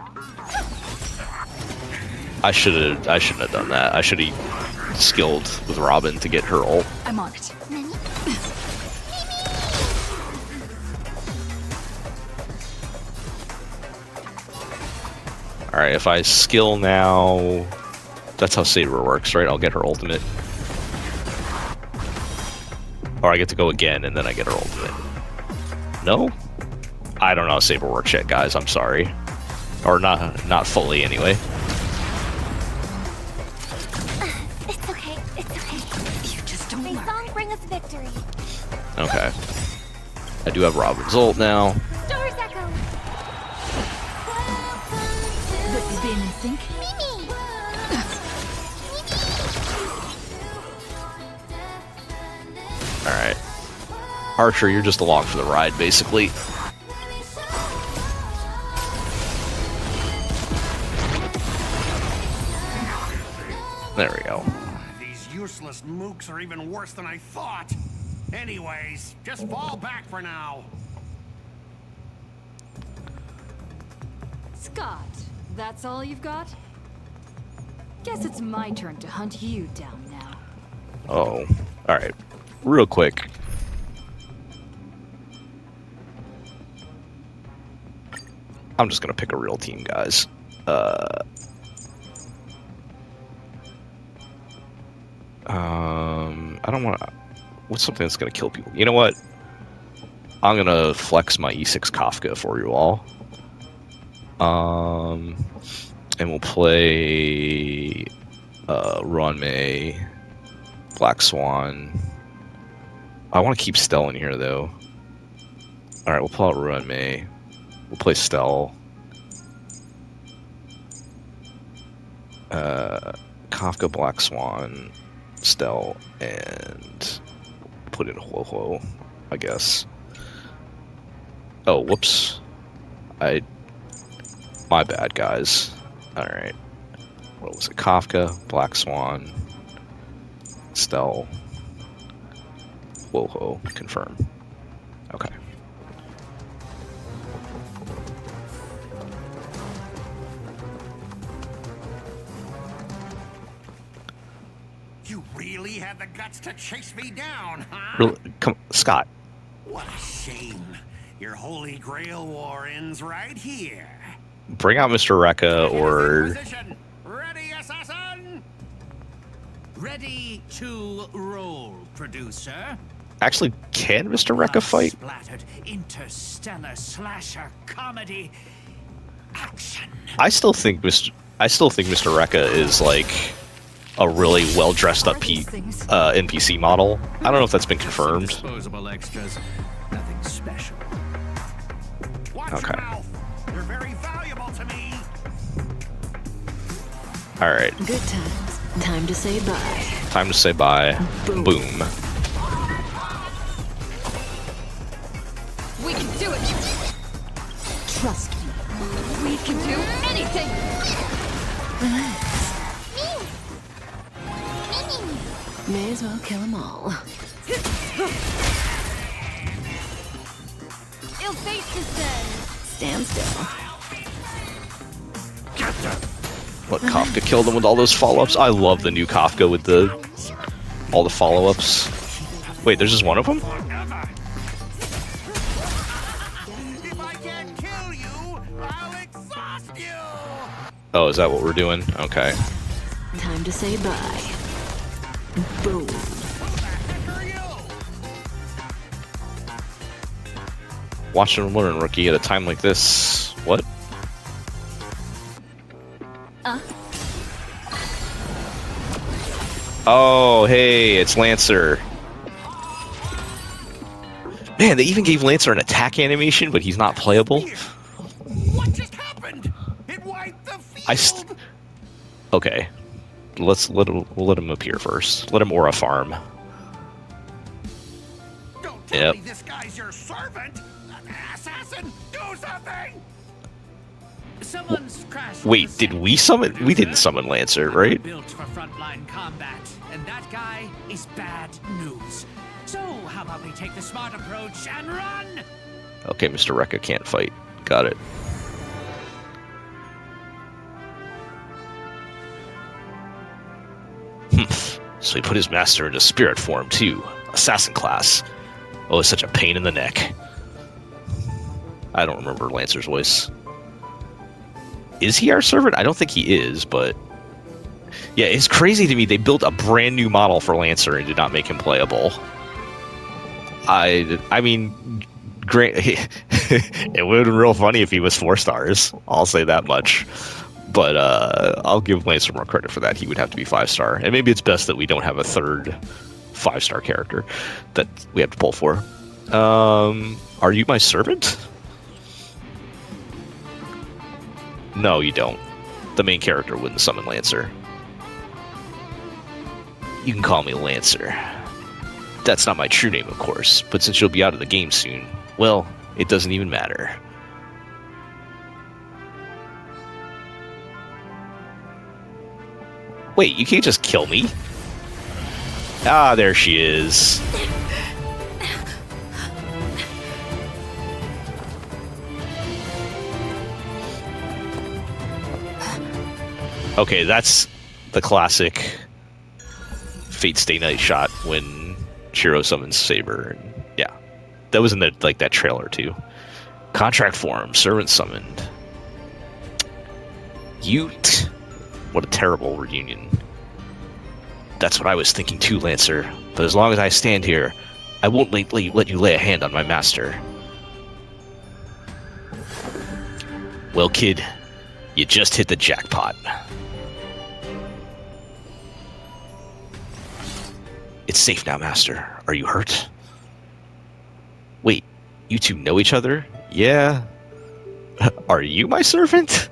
I shouldn't have done that. I should have skilled with Robin to get her ult. I'm on it. Alright, if I skill now... That's how Saber works, right? I'll get her ultimate. Or I get to go again, and then I get her ultimate. No? I don't know how Saber works yet, guys. I'm sorry. Or not fully, anyway. It's okay. It's okay. You just don't May learn. song bring us victory. Okay. I do have Robin's ult now. Stars echo. This is being in sync. Mimi. Alright. Archer, you're just along for the ride, basically. There we go. These useless mooks are even worse than I thought. Anyways, just fall back for now. Scott, that's all you've got? Guess it's my turn to hunt you down now. Oh. Alright. Real quick. I'm just gonna pick a real team, guys. I don't want to... What's something that's gonna kill people? You know what? I'm gonna flex my E6 Kafka for you all. And we'll play... Ron May... Black Swan... I want to keep Stell in here, though. Alright, we'll pull out Ruin May. We'll play Stell. Kafka, Black Swan, Stell, and put in Huo, I guess. Oh, whoops. My bad, guys. Alright. What was it? Kafka, Black Swan, Stell, Woho, confirm. Okay. You really had the guts to chase me down, huh? Really? Come, Scott. What a shame. Your Holy Grail war ends right here. Bring out Mr. Rekka or... Ready, assassin? Ready to roll, producer. Actually, can Mr. Rekka fight? Splattered interstellar slasher comedy action. I still think Mr. Rekka is like a really well dressed up NPC model. I don't know if that's been confirmed. Disposable extras, nothing special. Okay. You're very valuable to me. All right. Good times. Time to say bye. Time to say bye. Boom. We can do it. Trust me. We can do anything. May as well kill them all. Ill fate is dead. Stand still. What, Kafka killed him with all those follow-ups? I love the new Kafka with all the follow-ups. Wait, there's just one of them? Oh, is that what we're doing? Okay. Time to say bye. Boom. Watch and learn, rookie, at a time like this. What? Oh, hey, it's Lancer. Man, they even gave Lancer an attack animation, but he's not playable. What just happened? It wiped the field. Okay, we'll let him appear first. Let him aura farm. Don't tell me this guy's your servant. Assassin, do something. Someone's crashed. Wait, did we summon? We didn't summon Lancer, right? Built for frontline combat, and that guy is bad news. So how about we take the smart approach and run? Okay, Mr. Rekka can't fight. Got it. So he put his master into spirit form too. Assassin class. Oh, it's such a pain in the neck. I don't remember Lancer's voice. Is he our servant? I don't think he is, but... Yeah, it's crazy to me. They built a brand new model for Lancer and did not make him playable. I mean, great. It would have been real funny if he was 4 stars. I'll say that much. But I'll give Lancer more credit for that. He would have to be 5-star. And maybe it's best that we don't have a third 5-star character that we have to pull for. Are you my servant? No, you don't. The main character wouldn't summon Lancer. You can call me Lancer. That's not my true name, of course, but since you'll be out of the game soon, well, it doesn't even matter. Wait, you can't just kill me? Ah, there she is. Okay, that's the classic Fate Stay Night shot when Shiro summons Saber. And yeah, that was in the that trailer too. Contract form, servant summoned. Ute. What a terrible reunion. That's what I was thinking too, Lancer. But as long as I stand here, I won't let you lay a hand on my master. Well, kid, you just hit the jackpot. It's safe now, Master. Are you hurt? Wait, you two know each other? Yeah. Are you my servant?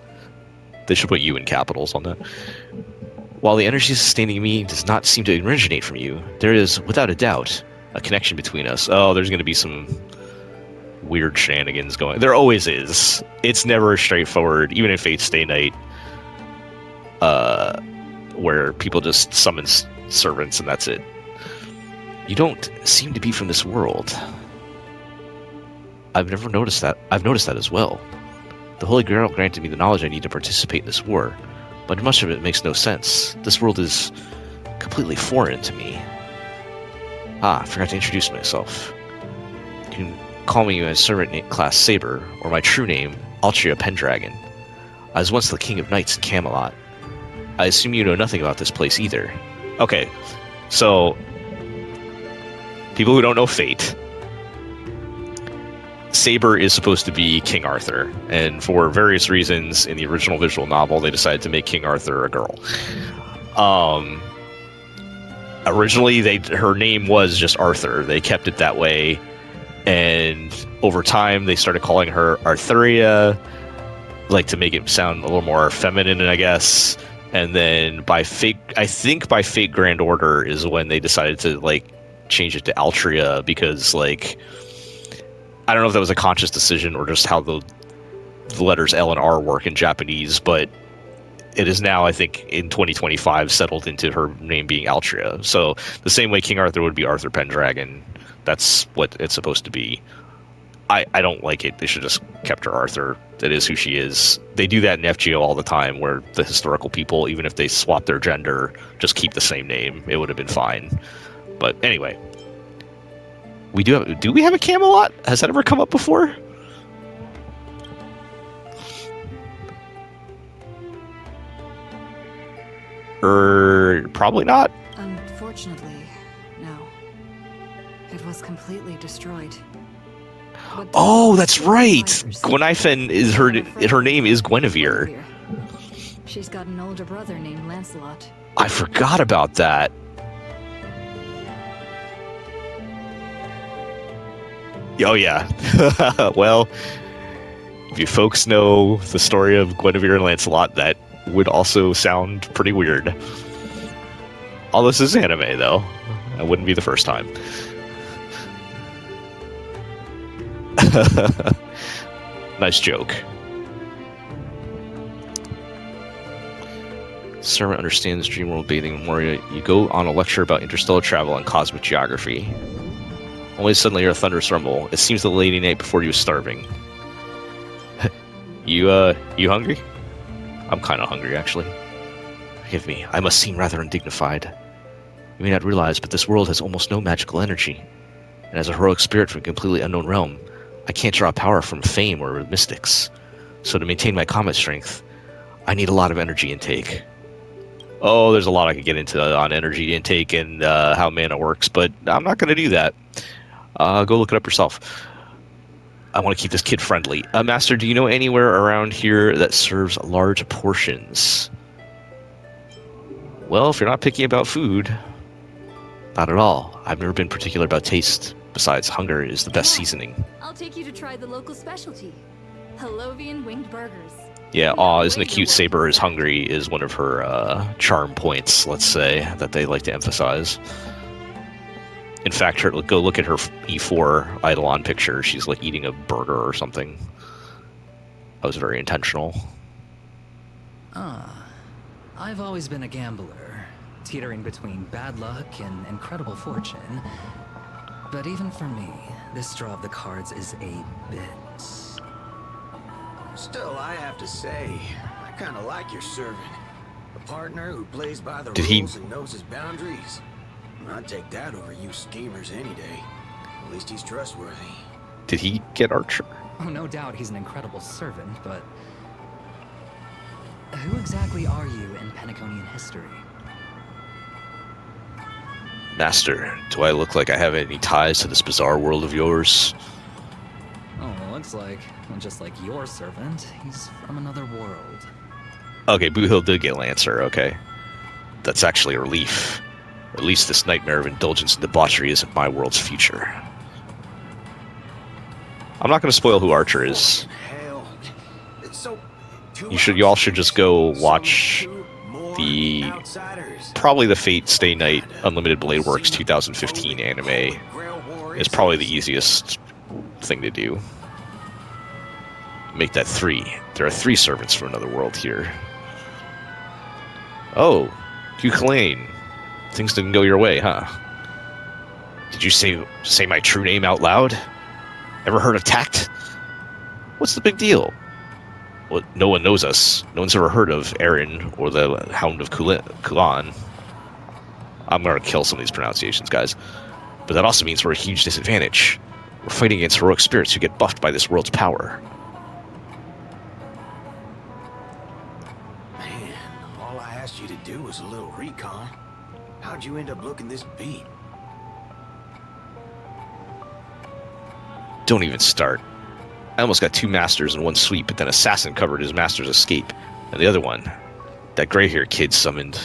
They should put you in capitals on that. While the energy sustaining me does not seem to originate from you, there is, without a doubt, a connection between us. Oh, there's going to be some weird shenanigans going. There always is. It's never straightforward, even in Fate Stay Night, where people just summon servants and that's it. You don't seem to be from this world. I've never noticed that. I've noticed that as well. The Holy Grail granted me the knowledge I need to participate in this war, but much of it makes no sense. This world is completely foreign to me. Ah, I forgot to introduce myself. You can call me my servant class Saber, or my true name, Altria Pendragon. I was once the king of knights in Camelot. I assume you know nothing about this place either. Okay, so... people who don't know Fate, Saber is supposed to be King Arthur, and for various reasons in the original visual novel, they decided to make King Arthur a girl. Originally, her name was just Arthur. They kept it that way, and over time, they started calling her Arthuria, like to make it sound a little more feminine, I guess. And then by Fate Grand Order is when they decided to change it to Altria, because I don't know if that was a conscious decision or just how the letters L and R work in Japanese, but it is now, I think, in 2025 settled into her name being Altria. So the same way King Arthur would be Arthur Pendragon, that's what it's supposed to be. I don't like it. They should just kept her Arthur. That is who she is. They do that in FGO all the time, where the historical people, even if they swap their gender, just keep the same name. It would have been fine. But anyway, do we have a Camelot? Has that ever come up before? Probably not. Unfortunately, no. It was completely destroyed. Oh, that's right. Gwenhyfen is her name is Guinevere. She's got an older brother named Lancelot. I forgot about that. Oh yeah. Well, if you folks know the story of Guinevere and Lancelot, that would also sound pretty weird. All this is anime, though. That wouldn't be the first time. Nice joke. Servant understands dream world bathing in Moria. You go on a lecture about interstellar travel and cosmic geography. Only suddenly hear a thunderous rumble. It seems the lady night before you was starving. You hungry? I'm kind of hungry, actually. Forgive me, I must seem rather undignified. You may not realize, but this world has almost no magical energy. And as a heroic spirit from a completely unknown realm, I can't draw power from fame or mystics. So to maintain my combat strength, I need a lot of energy intake. Oh, there's a lot I could get into on energy intake and how mana works, but I'm not going to do that. Go look it up yourself. I want to keep this kid friendly. Master, do you know anywhere around here that serves large portions? Well, if you're not picky about food, not at all. I've never been particular about taste. Besides, hunger is the best seasoning. I'll take you to try the local specialty, Halovian winged burgers. Yeah, isn't it cute? Saber is hungry is one of her charm points, let's say, that they like to emphasize. In fact, go look at her E4 Eidolon picture. She's like eating a burger or something. That was very intentional. I've always been a gambler, teetering between bad luck and incredible fortune. But even for me, this draw of the cards is a bit... Still, I have to say, I kind of like your servant. A partner who plays by the Did he- rules and knows his boundaries. I'd take that over you schemers any day. At least he's trustworthy. Did he get Archer? Oh, no doubt he's an incredible servant, but... Who exactly are you in Penaconian history? Master, do I look like I have any ties to this bizarre world of yours? Oh, looks like, well, just like your servant, he's from another world. Okay, Boohill did get Lancer, okay. That's actually a relief. At least this nightmare of indulgence and debauchery isn't my world's future. I'm not going to spoil who Archer is. Hell, it's so... You all should just go watch the probably the Fate Stay Night Unlimited Blade Works 2015 anime. Is probably the easiest thing to do. Make that 3. There are 3 servants from another world here. Oh, Cuchulainn. Things didn't go your way, huh? Did you say my true name out loud? Ever heard of tact? What's the big deal? Well, no one knows us. No one's ever heard of Aaron or the Hound of Kulan. I'm gonna kill some of these pronunciations, guys. But that also means we're at a huge disadvantage. We're fighting against heroic spirits who get buffed by this world's power. Man, all I asked you to do was a little recon. How'd you end up looking this beat? Don't even start. I almost got 2 masters in one sweep, but then Assassin covered his master's escape. And the other one, that gray-haired kid summoned... ...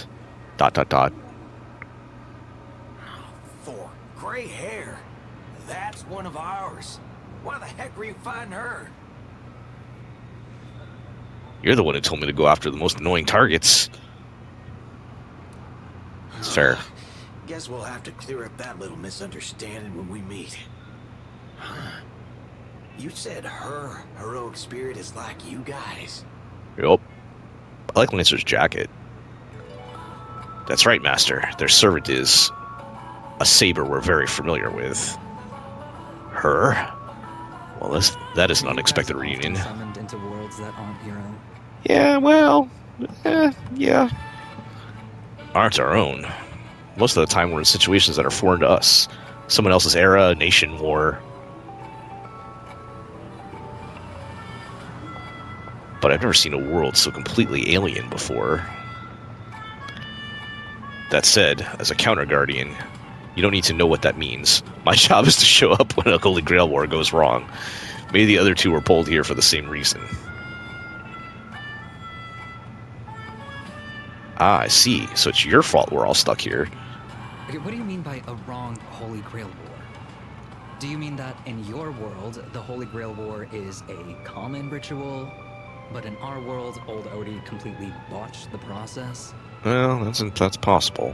For gray hair? That's one of ours. Why the heck were you fighting her? You're the one who told me to go after the most annoying targets. It's fair. Guess we'll have to clear up that little misunderstanding when we meet. Huh? You said her heroic spirit is like you guys. Yup. I like Lancer's jacket. That's right, Master. Their servant is a saber we're very familiar with. Her? Well, that is an unexpected reunion. Summoned into worlds that aren't your own. Yeah, well, yeah. Aren't our own. Most of the time we're in situations that are foreign to us. Someone else's era, nation, war. But I've never seen a world so completely alien before. That said, as a counter guardian, you don't need to know what that means. My job is to show up when a Holy Grail war goes wrong. Maybe the other two were pulled here for the same reason. Ah, I see. So it's your fault we're all stuck here. Okay, what do you mean by a wrong Holy Grail war? Do you mean that in your world, the Holy Grail war is a common ritual, but in our world, old Odie completely botched the process? Well, that's possible.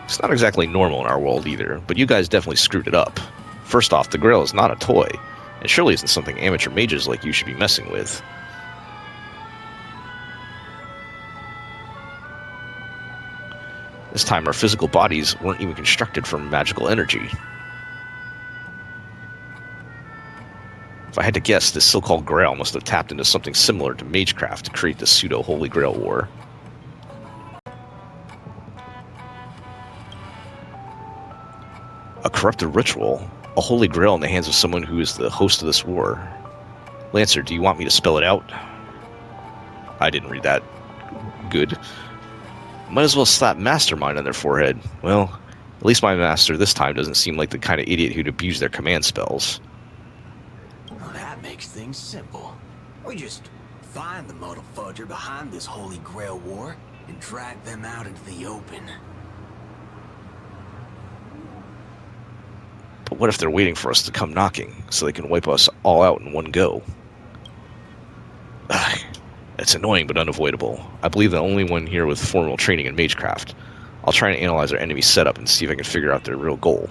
It's not exactly normal in our world either, but you guys definitely screwed it up. First off, the Grail is not a toy, and surely isn't something amateur mages like you should be messing with. This time our physical bodies weren't even constructed from magical energy. If I had to guess, this so-called Grail must have tapped into something similar to magecraft to create this pseudo-Holy Grail war. A corrupted ritual, a Holy Grail in the hands of someone who is the host of this war. Lancer, do you want me to spell it out? I didn't read that. Good. Might as well slap Mastermind on their forehead. Well, at least my master this time doesn't seem like the kind of idiot who'd abuse their command spells. Well, that makes things simple. We just find the modal fudger behind this Holy Grail war and drag them out into the open. But what if they're waiting for us to come knocking, so they can wipe us all out in one go? Ugh, it's annoying but unavoidable. I believe the only one here with formal training in magecraft. I'll try and analyze our enemy's setup and see if I can figure out their real goal.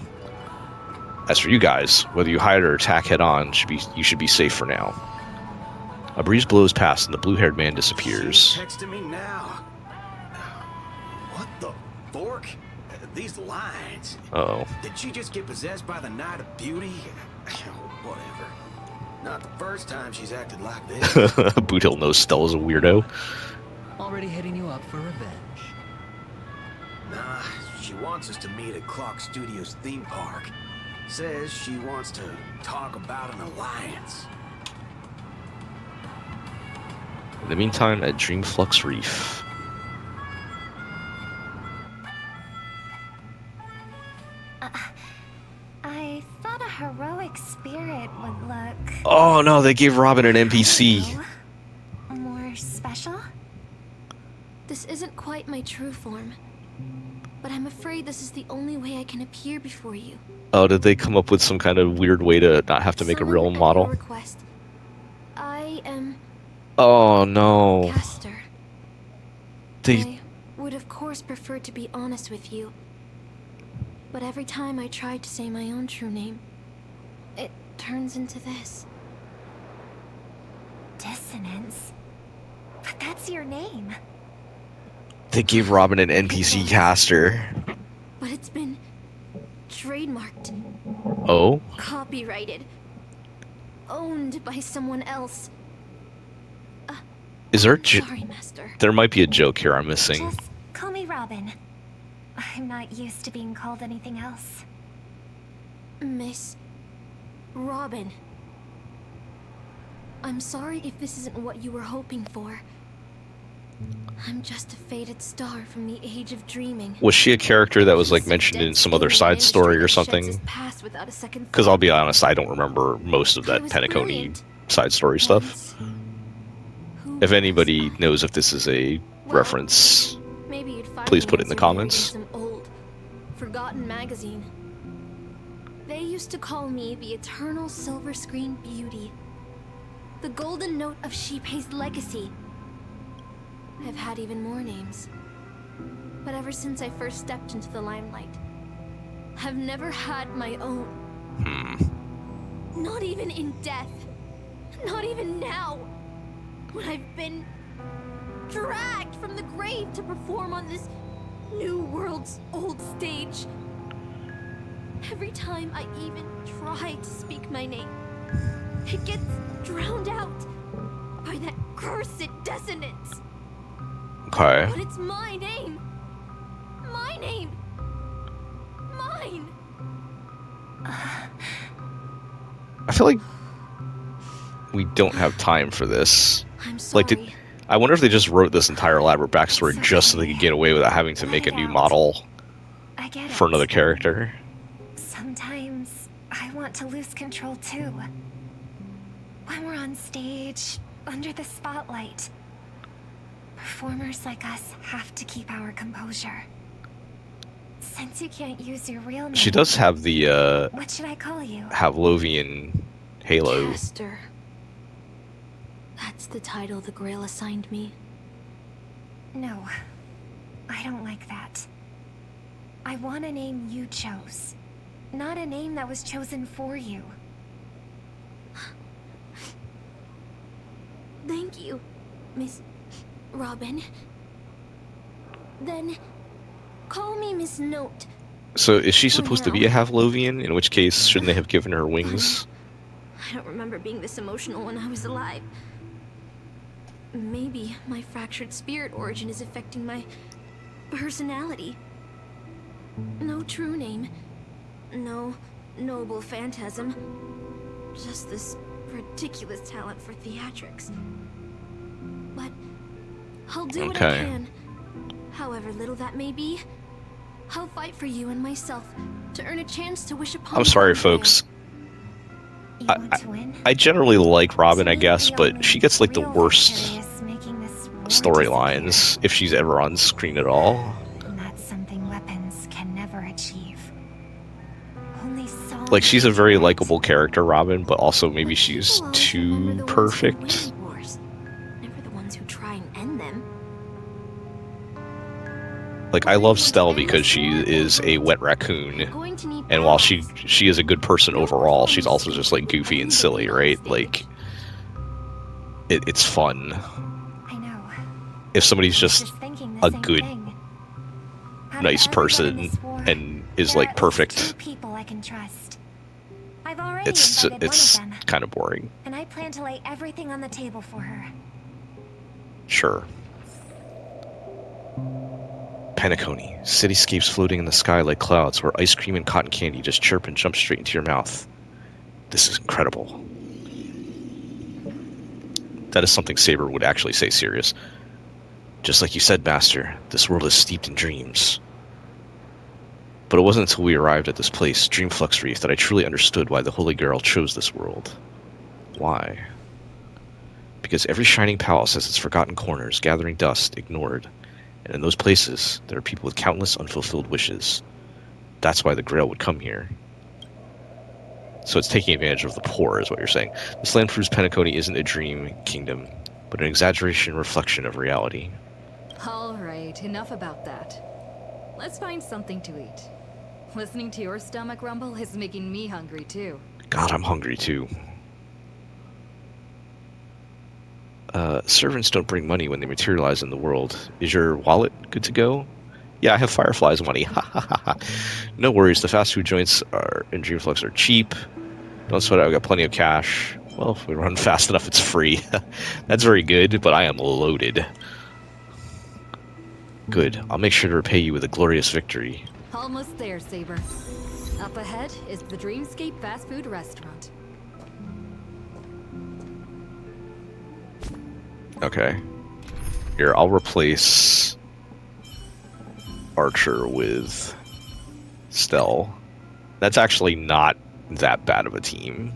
As for you guys, whether you hide or attack head-on, you should be safe for now. A breeze blows past and the blue-haired man disappears. She's texting me now. What the fork? These lines. Uh-oh. Did she just get possessed by the Night of Beauty? Whatever. Not the first time she's acted like this. Boot Hill knows Stella's a weirdo. Already hitting you up for revenge. Nah, she wants us to meet at Clock Studios theme park. Says she wants to talk about an alliance. In the meantime, at Dreamflux Reef. I thought a heroic spirit would look... Oh no, they gave Robin an NPC. more special? This isn't quite my true form, but I'm afraid this is the only way I can appear before you. Oh, did they come up with some kind of weird way to not have to make a real model? Request. I am... Oh no. Caster. They... I would of course prefer to be honest with you, but every time I try to say my own true name, it turns into this. Dissonance? But that's your name. They gave Robin an NPC caster. But it's been trademarked. Oh? Copyrighted. Owned by someone else. Is there Sorry, Master. There might be a joke here I'm missing. Just call me Robin. I'm not used to being called anything else. Miss Robin. I'm sorry if this isn't what you were hoping for. I'm just a faded star from the age of dreaming. Was she a character that was like mentioned in some other side story or something? Because I'll be honest, I don't remember most of that Penacony side story stuff. If anybody knows if this is a reference, please put it in the comments. Some old, forgotten magazine. They used to call me the Eternal Silver Screen Beauty. The Golden Note of Shipei's legacy. I've had even more names. But ever since I first stepped into the limelight, I've never had my own. Not even in death. Not even now. When I've been dragged from the grave to perform on this new world's old stage. Every time I even try to speak my name, it gets drowned out by that cursed dissonance. Okay. But it's my name. My name. Mine. I feel like we don't have time for this. I'm sorry. Like, I wonder if they just wrote this entire elaborate backstory just so they could get away without having to make a new model for another character. Sometimes I want to lose control too. When we're on stage, under the spotlight, performers like us have to keep our composure. Since you can't use your real name, She does have the what should I call you? Havlovian halo. Caster. That's the title the Grail assigned me. No, I don't like that. I want a name you chose, not a name that was chosen for you. Thank you, Miss Robin. Then call me Miss Note. So is she supposed to be a Havlovian? In which case, shouldn't they have given her wings? I don't remember being this emotional when I was alive. Maybe my fractured spirit origin is affecting my personality. No true name. No noble phantasm. Just this ridiculous talent for theatrics. But I'll do what I can. However little that may be, I'll fight for you and myself to earn a chance to wish upon. I'm sorry, folks. I generally like Robin, I guess, but she gets like the worst storylines if she's ever on screen at all. And that's something weapons can never achieve. Only songs. Like, she's a very likable character, Robin, but also maybe she's too perfect. Never the ones who try and end them. Like, I love Stell because she is a wet raccoon, and while she is a good person overall, she's also just like goofy and silly, right? Like, it's fun. I know. If somebody's just a good, nice person and is like perfect, People I can trust. I've already it's invited one of them, kind of boring. and I plan to lay everything on the table for her. Sure. Penacony. Cityscapes floating in the sky like clouds where ice cream and cotton candy just chirp and jump straight into your mouth. This is incredible. That is something Saber would actually say serious. Just like you said, Master, this world is steeped in dreams. But it wasn't until we arrived at this place, Dreamflux Reef, that I truly understood why the Holy Grail chose this world. Why? Because every shining palace has its forgotten corners, gathering dust, ignored. And in those places, there are people with countless unfulfilled wishes. That's why the Grail would come here. So it's taking advantage of the poor, is what you're saying. This land proves Penacony isn't a dream kingdom, but an exaggeration and reflection of reality. Alright, enough about that. Let's find something to eat. Listening to your stomach rumble is making me hungry too. God, I'm hungry too. Servants don't bring money when they materialize in the world. Is your wallet good to go? Yeah, I have Firefly's money. No worries, the fast food joints in Dreamflux are cheap. Don't sweat it, I've got plenty of cash. Well, if we run fast enough, it's free. That's very good, but I am loaded. Good, I'll make sure to repay you with a glorious victory. Almost there, Saber. Up ahead is the Dreamscape fast food restaurant. Okay. Here, I'll replace Archer with Stell. That's actually not that bad of a team.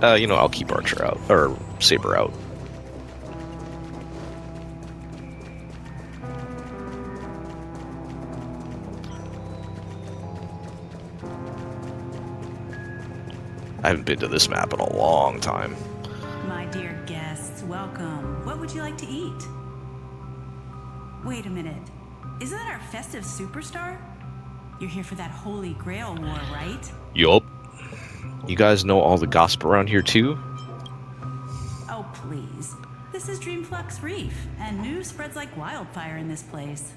You know, I'll keep Archer out, or Saber out. I haven't been to this map in a long time. My dear guests, welcome. What would you like to eat? Wait a minute. Isn't that our festive superstar? You're here for that Holy Grail war, right? Yup. You guys know all the gossip around here too? Oh, please. This is Dreamflux Reef, and news spreads like wildfire in this place.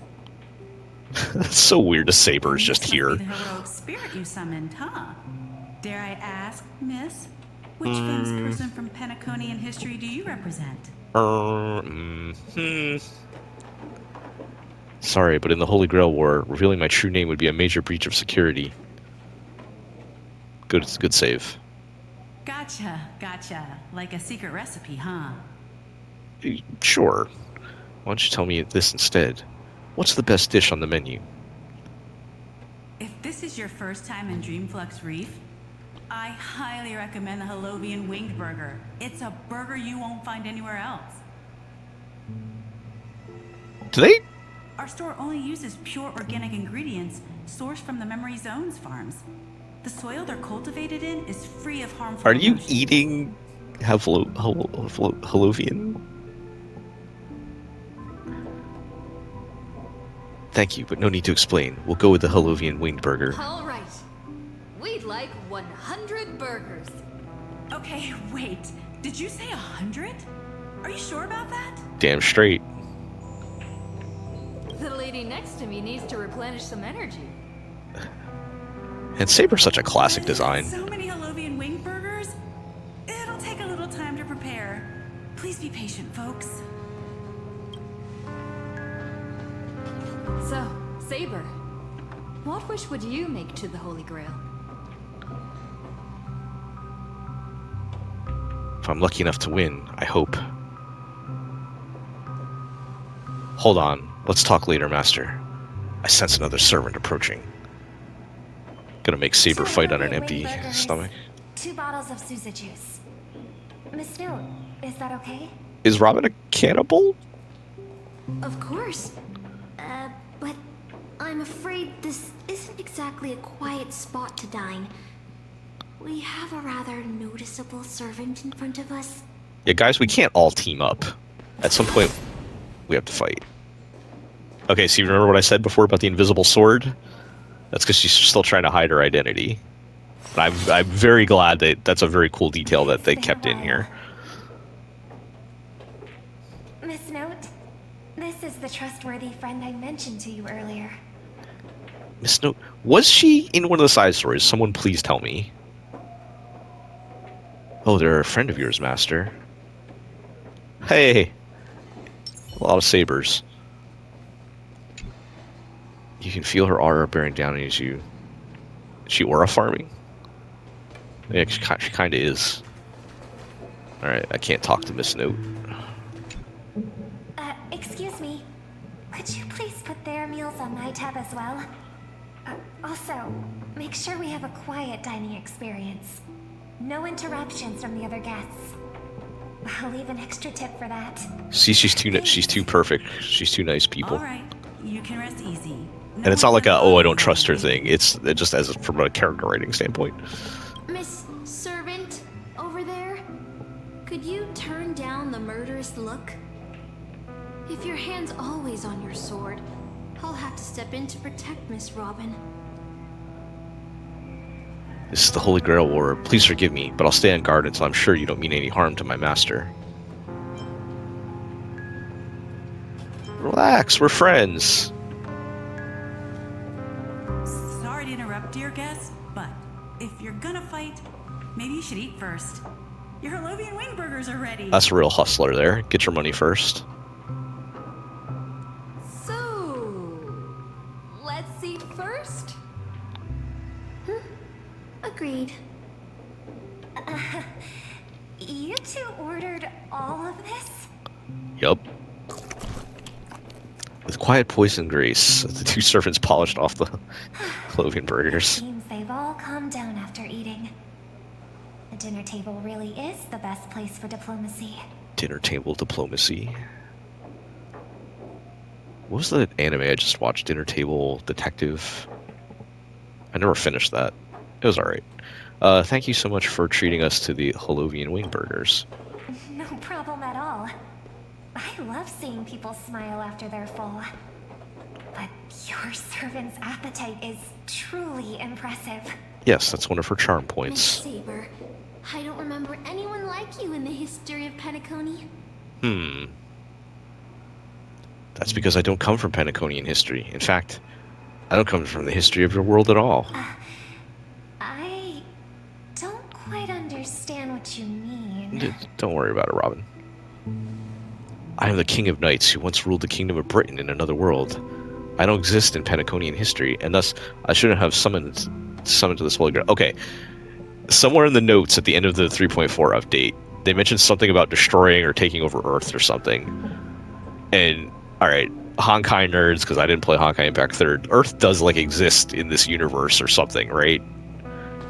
That's so weird. A Saber is just This here. must be the heroic spirit you summoned, huh? Dare I ask, miss, which famous person from Penaconian history do you represent? Sorry, but in the Holy Grail War, revealing my true name would be a major breach of security. Good save. Gotcha. Like a secret recipe, huh? Sure. Why don't you tell me this instead? What's the best dish on the menu? If this is your first time in Dreamflux Reef, I highly recommend the Holovian Winged Burger. It's a burger you won't find anywhere else. Do they? Our store only uses pure organic ingredients sourced from the Memory Zones farms. The soil they're cultivated in is free of harmful Are you emotions. eating Holovian? Thank you, but no need to explain. We'll go with the Holovian Winged Burger. All right. We'd like 100 burgers. Okay, wait. Did you say 100? Are you sure about that? Damn straight. The lady next to me needs to replenish some energy. And Saber's such a classic design. So many Holovian Winged Burgers? It'll take a little time to prepare. Please be patient, folks. So, Saber, what wish would you make to the Holy Grail? If I'm lucky enough to win, I hope. Hold on. Let's talk later, Master. I sense another servant approaching. Gonna make Saber fight on an empty stomach. 2 bottles of Suza juice. Miss Snoot, is that okay? Is Robin a cannibal? Of course. But I'm afraid this isn't exactly a quiet spot to dine. We have a rather noticeable servant in front of us. Yeah, guys, we can't all team up. At some point, we have to fight. Okay, so you remember what I said before about the invisible sword? That's because she's still trying to hide her identity. And I'm very glad that that's a very cool detail that they kept in here. Miss Note, this is the trustworthy friend I mentioned to you earlier. Miss Note, was she in one of the side stories? Someone please tell me. Oh, they're a friend of yours, Master. Hey! A lot of sabers. You can feel her aura bearing down on you. Is she aura farming? Yeah, she kind of is. Alright, I can't talk to Miss Note. Excuse me. Could you please put their meals on my tab as well? Also, make sure we have a quiet dining experience. No interruptions from the other guests. I'll leave an extra tip for that. See, she's too perfect. She's too nice people. All right, you can rest easy. And it's not like a, oh, I don't trust her thing. It's just as from a character writing standpoint. Miss Servant, over there? Could you turn down the murderous look? If your hand's always on your sword, I'll have to step in to protect Miss Robin. This is the Holy Grail War. Please forgive me, but I'll stay on guard until I'm sure you don't mean any harm to my master. Relax, we're friends. Sorry to interrupt, dear guest, but if you're gonna fight, maybe you should eat first. Your Holovian Wing Burgers are ready. That's a real hustler there. Get your money first. So, let's eat first? Agreed. You two ordered all of this? Yup. With quiet poise and grace, the two servants polished off the Holovian burgers. Seems they've all calmed down after eating. The dinner table really is the best place for diplomacy. Dinner table diplomacy. What was the anime I just watched? Dinner Table Detective? I never finished that. It was alright. Thank you so much for treating us to the Holovian wing burgers. No problem at all. I love seeing people smile after they're full. But your servant's appetite is truly impressive. Yes, that's one of her charm Miss points. Saber, I don't remember anyone like you in the history of Penacony. That's because I don't come from Penaconian history. In fact, I don't come from the history of your world at all. I don't quite understand what you mean. Don't worry about it, Robin. I am the King of Knights who once ruled the Kingdom of Britain in another world. I don't exist in Penaconian history, and thus I shouldn't have summoned to this Holy Grail. Okay, somewhere in the notes at the end of the 3.4 update, they mentioned something about destroying or taking over Earth or something. And all right, Honkai nerds, because I didn't play Honkai Impact 3rd, Earth does like exist in this universe or something, right?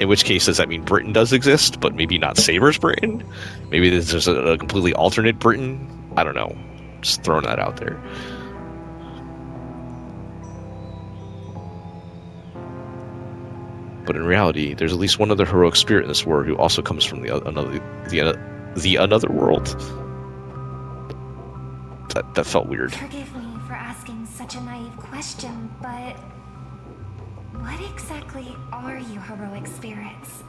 In which case, does that mean Britain does exist, but maybe not Saber's Britain? Maybe there's just a completely alternate Britain? I don't know. Just throwing that out there. But in reality, there's at least one other heroic spirit in this war who also comes from the another world. That felt weird. Forgive me for asking such a naive question, but what exactly are you heroic spirits?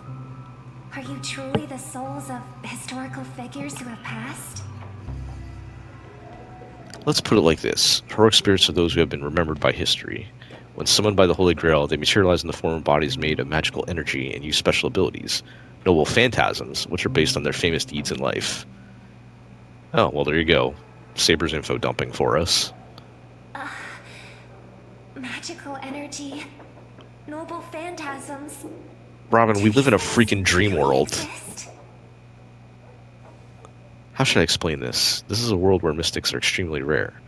Are you truly the souls of historical figures who have passed? Let's put it like this. Heroic spirits are those who have been remembered by history. When summoned by the Holy Grail, they materialize in the form of bodies made of magical energy and use special abilities. Noble phantasms, which are based on their famous deeds in life. Oh, well, there you go. Saber's info dumping for us. Magical energy. Noble phantasms. Robin, we live in a freaking dream world. How should I explain this? This is a world where mystics are extremely rare.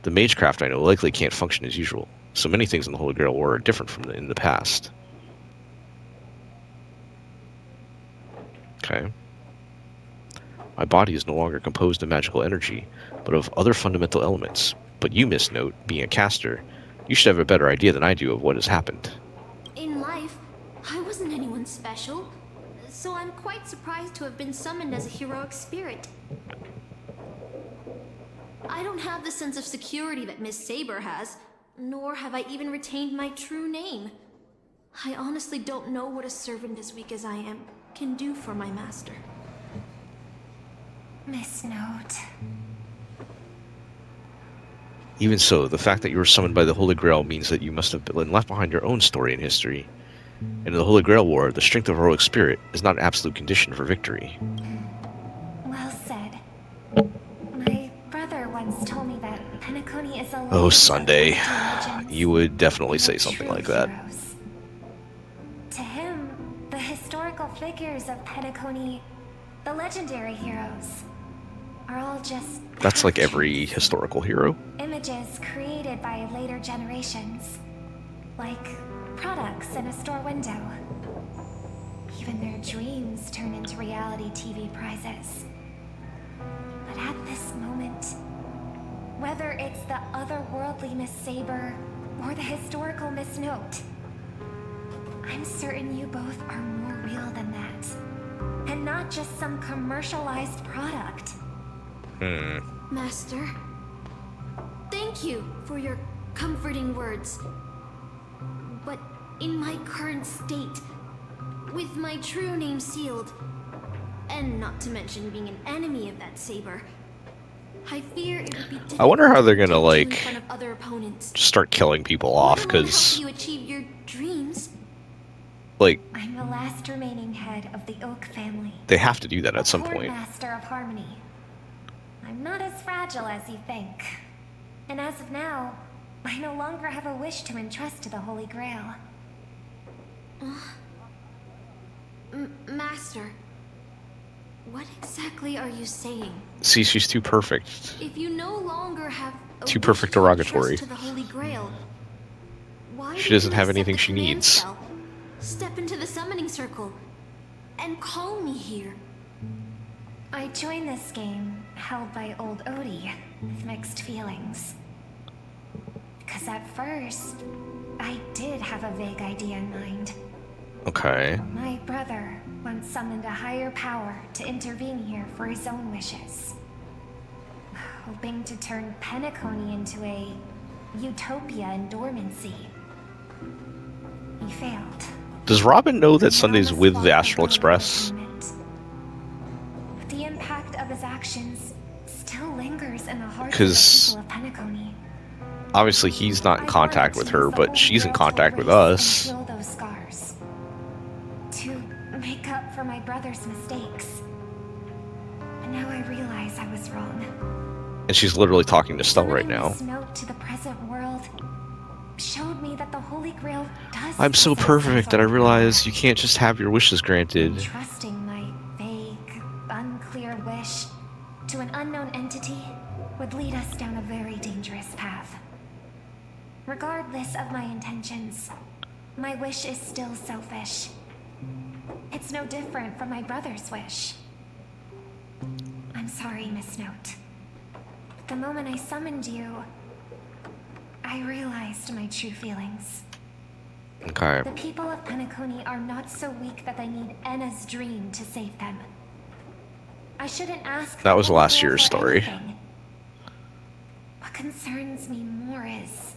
The magecraft I know likely can't function as usual, so many things in the Holy Grail War are different from in the past. Okay. My body is no longer composed of magical energy, but of other fundamental elements. But you, Miss Note, being a caster, you should have a better idea than I do of what has happened. In life, I wasn't anyone special, so I'm quite surprised to have been summoned as a heroic spirit. I don't have the sense of security that Miss Saber has, nor have I even retained my true name. I honestly don't know what a servant as weak as I am can do for my master. Miss Note. Even so, the fact that you were summoned by the Holy Grail means that you must have been left behind your own story and history. And in the Holy Grail War, the strength of heroic spirit is not an absolute condition for victory. Well said. My brother once told me that Penacony is a Oh, Sunday. You would definitely say something like that. Heroes. To him, the historical figures of Penacony, the legendary heroes, are all just That's like every historical hero. images created by later generations, like products in a store window. Even their dreams turn into reality TV prizes. But at this moment, whether it's the otherworldly Miss Saber or the historical Miss Note, I'm certain you both are more real than that, and not just some commercialized product. Master, thank you for your comforting words. But in my current state, with my true name sealed, and not to mention being an enemy of that Saber, I fear it would be difficult. I wonder how they're gonna, like, in front of other opponents. just start killing people off, Let alone because, help you achieve your dreams. like, I'm the last remaining head of the Oak family. they have to do that at some point. Master of Harmony. I'm not as fragile as you think. And as of now, I no longer have a wish to entrust to the Holy Grail. Master, what exactly are you saying? See, she's too perfect. If you no longer have a Too wish perfect to derogatory. entrust to the Holy Grail, why She did doesn't you have accept anything the she command needs. spell, step into the summoning circle, and call me here? I joined this game, held by old Odie, with mixed feelings. Because at first, I did have a vague idea in mind. Okay. My brother once summoned a higher power to intervene here for his own wishes. Hoping to turn Penacony into a utopia in dormancy. He failed. Does Robin know that Sunday's with the Astral Express? The impact of his actions still lingers in the hearts of 'Cause the people of Penacony. obviously he's not in contact with her, but she's in contact with us. Heal those scars. To make up for my brother's mistakes. And now I realize I was wrong. And she's literally talking to Stell right now. This note to the present world showed me that the Holy Grail does. I'm so possess some perfect sort that I of realize you can't just have your wishes granted. Trusting my vague, unclear wish to an unknown entity would lead us down a very dangerous path. Regardless of my intentions, my wish is still selfish. It's no different from my brother's wish. I'm sorry, Miss Note. The moment I summoned you, I realized my true feelings. Okay. The people of Penacony are not so weak that they need Enna's dream to save them. I shouldn't ask. That was the last Holy Grail year's for story. anything. What concerns me more is...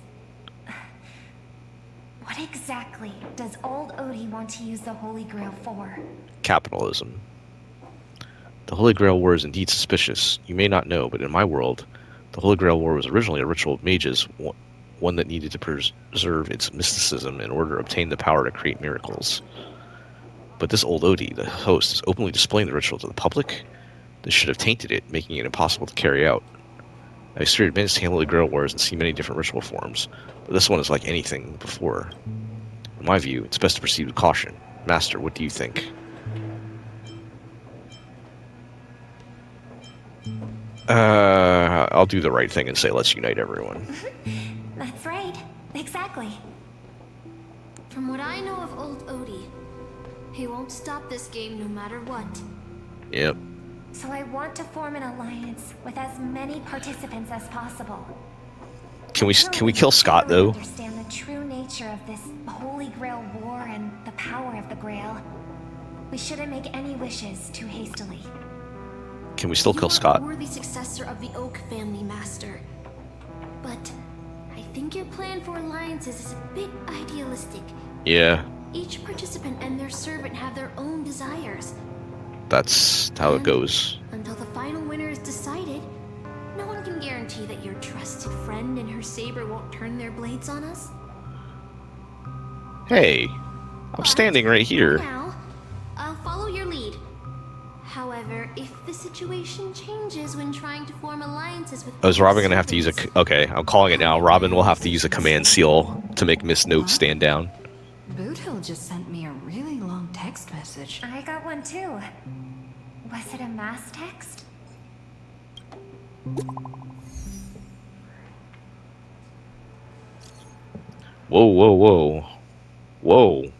what exactly does old Odie want to use the Holy Grail for? Capitalism. The Holy Grail War is indeed suspicious. You may not know, but in my world, the Holy Grail War was originally a ritual of mages, one that needed to preserve its mysticism in order to obtain the power to create miracles. But this old Odie, the host, is openly displaying the ritual to the public. This should have tainted it, making it impossible to carry out. I've experienced Holy Grail Wars and seen many different ritual forms, but this one is like anything before. In my view, it's best to proceed with caution. Master, what do you think? I'll do the right thing and say let's unite everyone. That's right. Exactly. From what I know of old Odie, he won't stop this game no matter what. Yep. So I want to form an alliance with as many participants as possible. Can we kill Scott though? Understand the true nature of this Holy Grail War and the power of the Grail. We shouldn't make any wishes too hastily. Can we still kill Scott? You are a worthy successor of the Oak family, Master. But I think your plan for alliances is a bit idealistic. Yeah. Each participant and their servant have their own desires. That's how it goes. Until the final winner is decided, no one can guarantee that your trusted friend and her saber won't turn their blades on us. Hey, I'm standing right here. Now, I'll follow your lead. However, if the situation changes when trying to form alliances with... Oh, is Robin gonna have to use a... Okay, I'm calling it now. Robin will have to use a command seal to make Miss Note stand down. Boothill just sent me a really long text message. I got one too. Was it a mass text? Whoa, whoa, whoa. Whoa.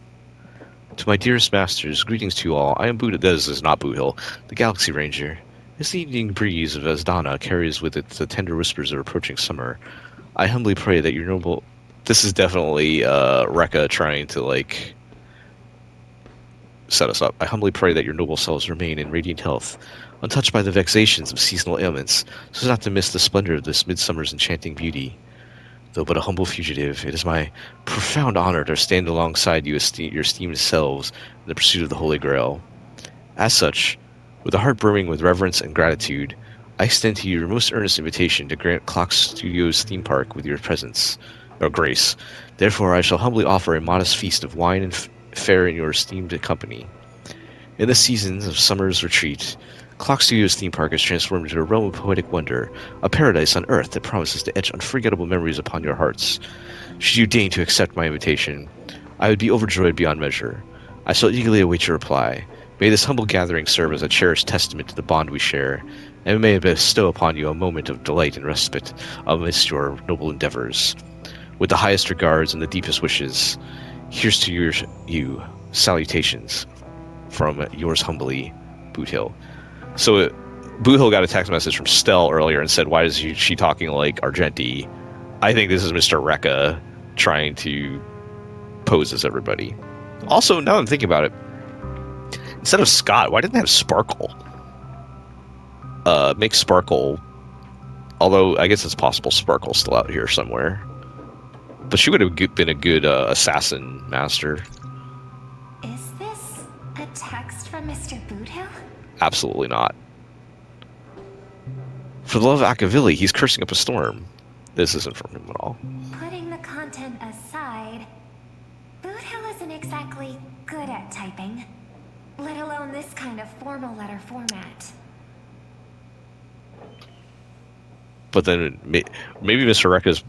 To my dearest masters, greetings to you all. I am this is not Boothill, the Galaxy Ranger. As the evening breeze of Asdana carries with it the tender whispers of approaching summer, I humbly pray that your noble... This is definitely Rekka trying to, like, set us up. I humbly pray that your noble selves remain in radiant health, untouched by the vexations of seasonal ailments, so as not to miss the splendor of this midsummer's enchanting beauty. Though but a humble fugitive, it is my profound honor to stand alongside you, your esteemed selves, in the pursuit of the Holy Grail. As such, with a heart brimming with reverence and gratitude, I extend to you your most earnest invitation to grant Clock Studios theme park with your presence, or grace. Therefore, I shall humbly offer a modest feast of wine and fare in your esteemed company. In the seasons of summer's retreat, Clock Studios theme park is transformed into a realm of poetic wonder, a paradise on Earth that promises to etch unforgettable memories upon your hearts. Should you deign to accept my invitation, I would be overjoyed beyond measure. I shall eagerly await your reply. May this humble gathering serve as a cherished testament to the bond we share, and may it bestow upon you a moment of delight and respite amidst your noble endeavors. With the highest regards and the deepest wishes, here's to you. Salutations from yours humbly, Boothill. So Boothill got a text message from Stell earlier and said, why is she talking like Argenti? I think this is Mr. Rekka trying to pose as everybody. Also, now I'm thinking about it, instead of Scott, why didn't they have Sparkle? Make Sparkle... Although, I guess it's possible Sparkle's still out here somewhere. But she would have been a good assassin master. Is this a text from Mr. Boothill? Absolutely not. For the love of Akavili, he's cursing up a storm. This isn't from him at all. Putting the content aside, Boothill isn't exactly good at typing, let alone this kind of formal letter format. But then maybe Mr. Rekka's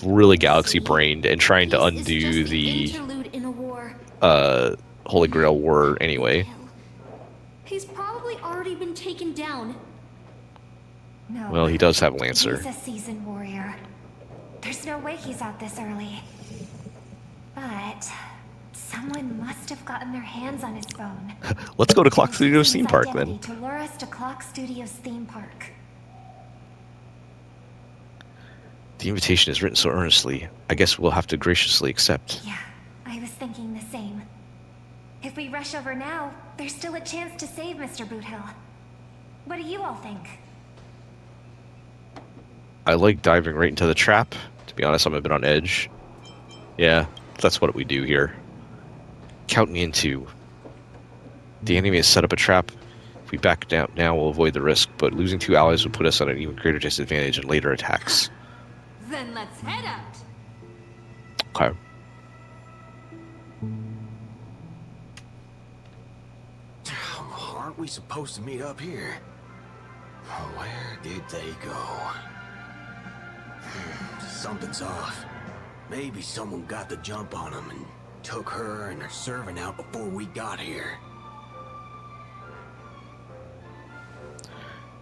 really galaxy brained and trying to undo the Interlude in a war. Holy Grail war anyway. He's probably already been taken down. No. Well, he does have Lancer. He's a seasoned warrior. There's no way he's out this early. But someone must have gotten their hands on his phone. Let's go to Clock Studios theme park then. To lure us to Clock Studios theme park. The invitation is written so earnestly. I guess we'll have to graciously accept. Yeah, I was thinking the same. If we rush over now, there's still a chance to save Mr. Boothill. What do you all think? I like diving right into the trap. To be honest, I'm a bit on edge. Yeah, that's what we do here. Count me into. The enemy has set up a trap. If we back down now, we'll avoid the risk, but losing 2 allies would put us at an even greater disadvantage in later attacks. Then let's head out. Okay. Aren't we supposed to meet up here? Where did they go? Something's off. Maybe someone got the jump on them and took her and her servant out before we got here.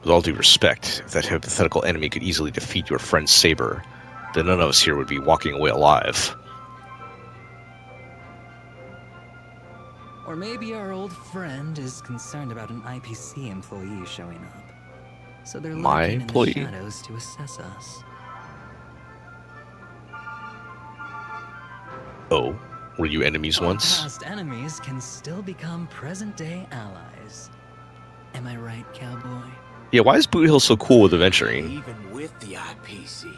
With all due respect, if that hypothetical enemy could easily defeat your friend Saber, then none of us here would be walking away alive. Or maybe our old friend is concerned about an IPC employee showing up. So they're My lurking employee? in the shadows to assess us. Oh, were you enemies once? Past enemies can still become present-day allies. Am I right, cowboy? Yeah, why is Boothill so cool with adventuring? Even with the IPC,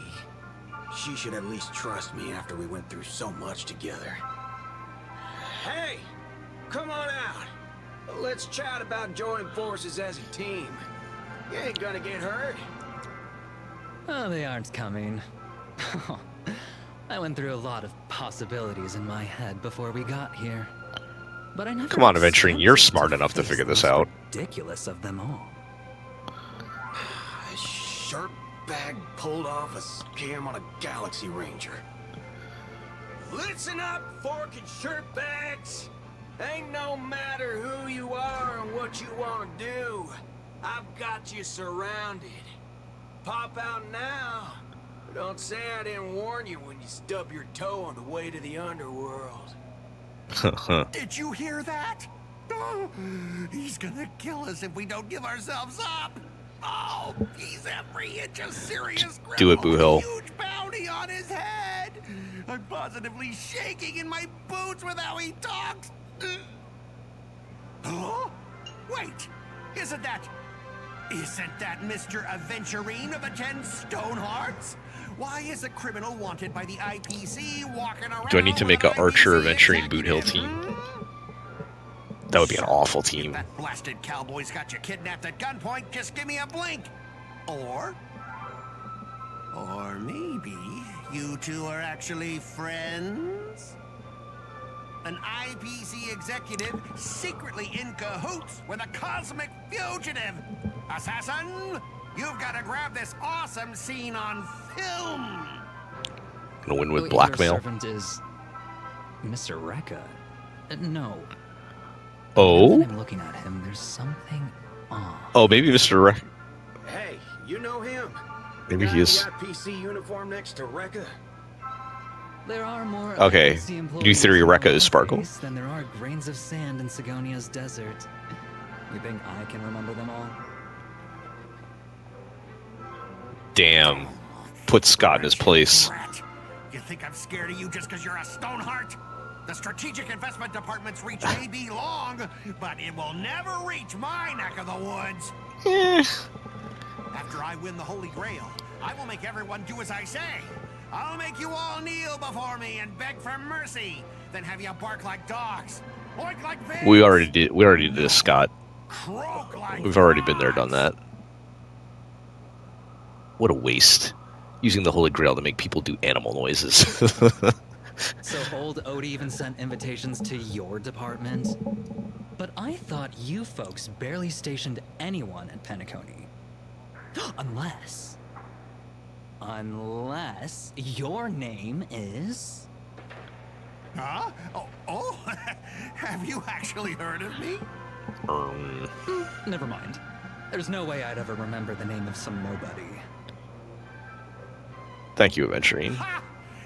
she should at least trust me after we went through so much together. Hey, come on out. Let's chat about joining forces as a team. You ain't gonna get hurt. Oh, they aren't coming. I went through a lot of possibilities in my head before we got here. But I never Come on, adventuring, you're expected smart to enough to face figure the this most out. Ridiculous of them all. A shirt bag pulled off a scam on a Galaxy Ranger. Listen up, fork and shirt bags. Ain't no matter who you are and what you want to do. I've got you surrounded. Pop out now. Don't say I didn't warn you when you stub your toe on the way to the underworld. Did you hear that? Oh, he's gonna kill us if we don't give ourselves up. Oh, he's every inch of serious Do it, Boothill. Huge bounty on his head. I'm positively shaking in my boots with how he talks. Huh? Wait, isn't that Mr. Aventurine of the 10 Stonehearts? Why is a criminal wanted by the IPC walking around? Do I need to make an with Archer IPC adventuring executive? Boothill team? That would be an awful team. That blasted cowboy's got you kidnapped at gunpoint. Just give me a blink. Or maybe you two are actually friends? An IPC executive secretly in cahoots with a cosmic fugitive. Assassin, you've got to grab this awesome scene on film. Gonna win with Your blackmail. servant is Mr. Rekka. No. Oh? Now that I'm looking at him, there's something off. Oh, maybe Mr. Rek. Hey, you know him? Maybe Guy he in is. the IPC uniform next to Rekka. There are more Okay. IPC New employees theory, in Rekka one is Sparkle. place than there are grains of sand in Sigonia's desert. You think I can remember them all? Damn. Put Scott in his place. Rat. You think I'm scared of you just because you're a Stoneheart? The Strategic Investment Department's reach may be long, but it will never reach my neck of the woods. After I win the Holy Grail, I will make everyone do as I say. I'll make you all kneel before me and beg for mercy, then have you bark like dogs, oink like pigs, We already did this, Scott. croak like We've already been there, done that. What a waste. Using the Holy Grail to make people do animal noises. So old Odie even sent invitations to your department? But I thought you folks barely stationed anyone at Penacony. Unless your name is... Huh? Oh, have you actually heard of me? Never mind. There's no way I'd ever remember the name of some nobody. Thank you, Aventurine. Ha!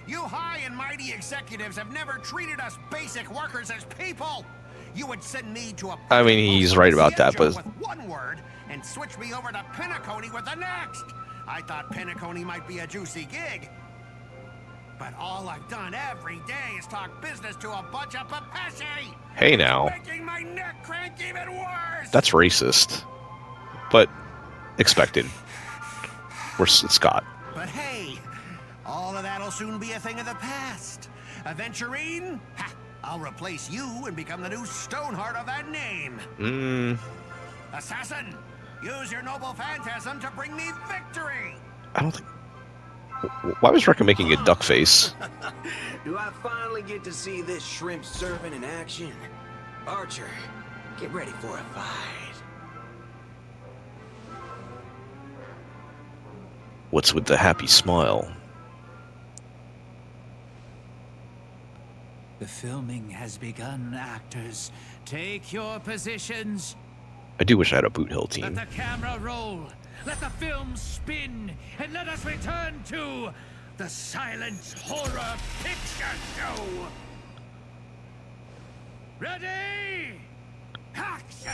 You high and mighty executives have never treated us basic workers as people. You would send me to a... I mean, he's right about that, but... with one word and switch me over to Penacony with the next. I thought Penacony might be a juicy gig. But all I've done every day is talk business to a bunch of papashi. Hey now. Making my neck crank even worse. That's racist. But expected. We're Scott. But hey, all of that'll soon be a thing of the past. Aventurine, ha, I'll replace you and become the new Stoneheart of that name. Assassin, use your noble phantasm to bring me victory. I don't think... Why was Rekka making a duck face? Do I finally get to see this shrimp servant in action? Archer, get ready for a fight. What's with the happy smile? The filming has begun, actors. Take your positions. I do wish I had a Boot Hill Let team. the camera roll. Let the film spin. And let us return to the silent horror picture show. Ready? Action!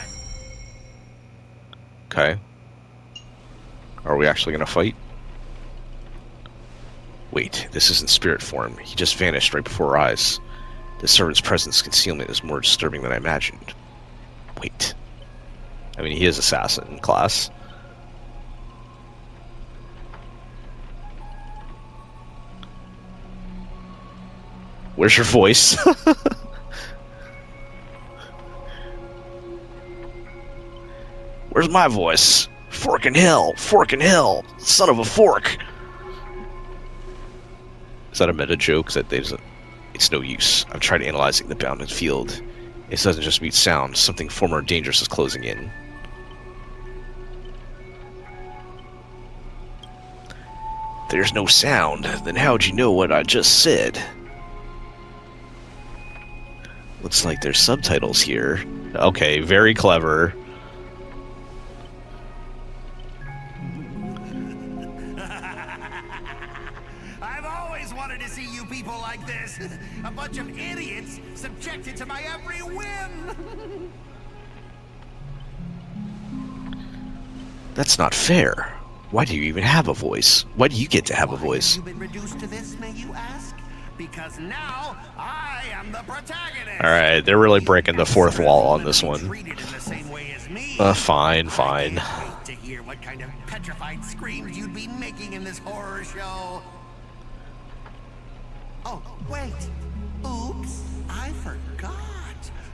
Okay. Are we actually gonna fight? Wait, this isn't spirit form. He just vanished right before our eyes. The servant's presence concealment is more disturbing than I imagined. Wait. I mean, he is assassin class. Where's your voice? Where's my voice? Fork in hell! Fork in hell! Son of a fork! Is that a meta joke that they just... It's no use. I'm trying to analyzing the bounded field. It doesn't just meet sound. Something far more dangerous is closing in. There's no sound. Then how'd you know what I just said? Looks like there's subtitles here. Okay, very clever. I've always wanted to see you people like this. A bunch of idiots subjected to my every whim. That's not fair. Why do you even have a voice? Why do you get to have a voice? You've been reduced to this, may you ask? Because now I am the protagonist. Alright, they're really breaking the fourth wall on this one. Treated in the same way as me. Fine. I can't wait to hear what kind of petrified screams you'd be making in this horror show. Oh, wait. Oops, I forgot.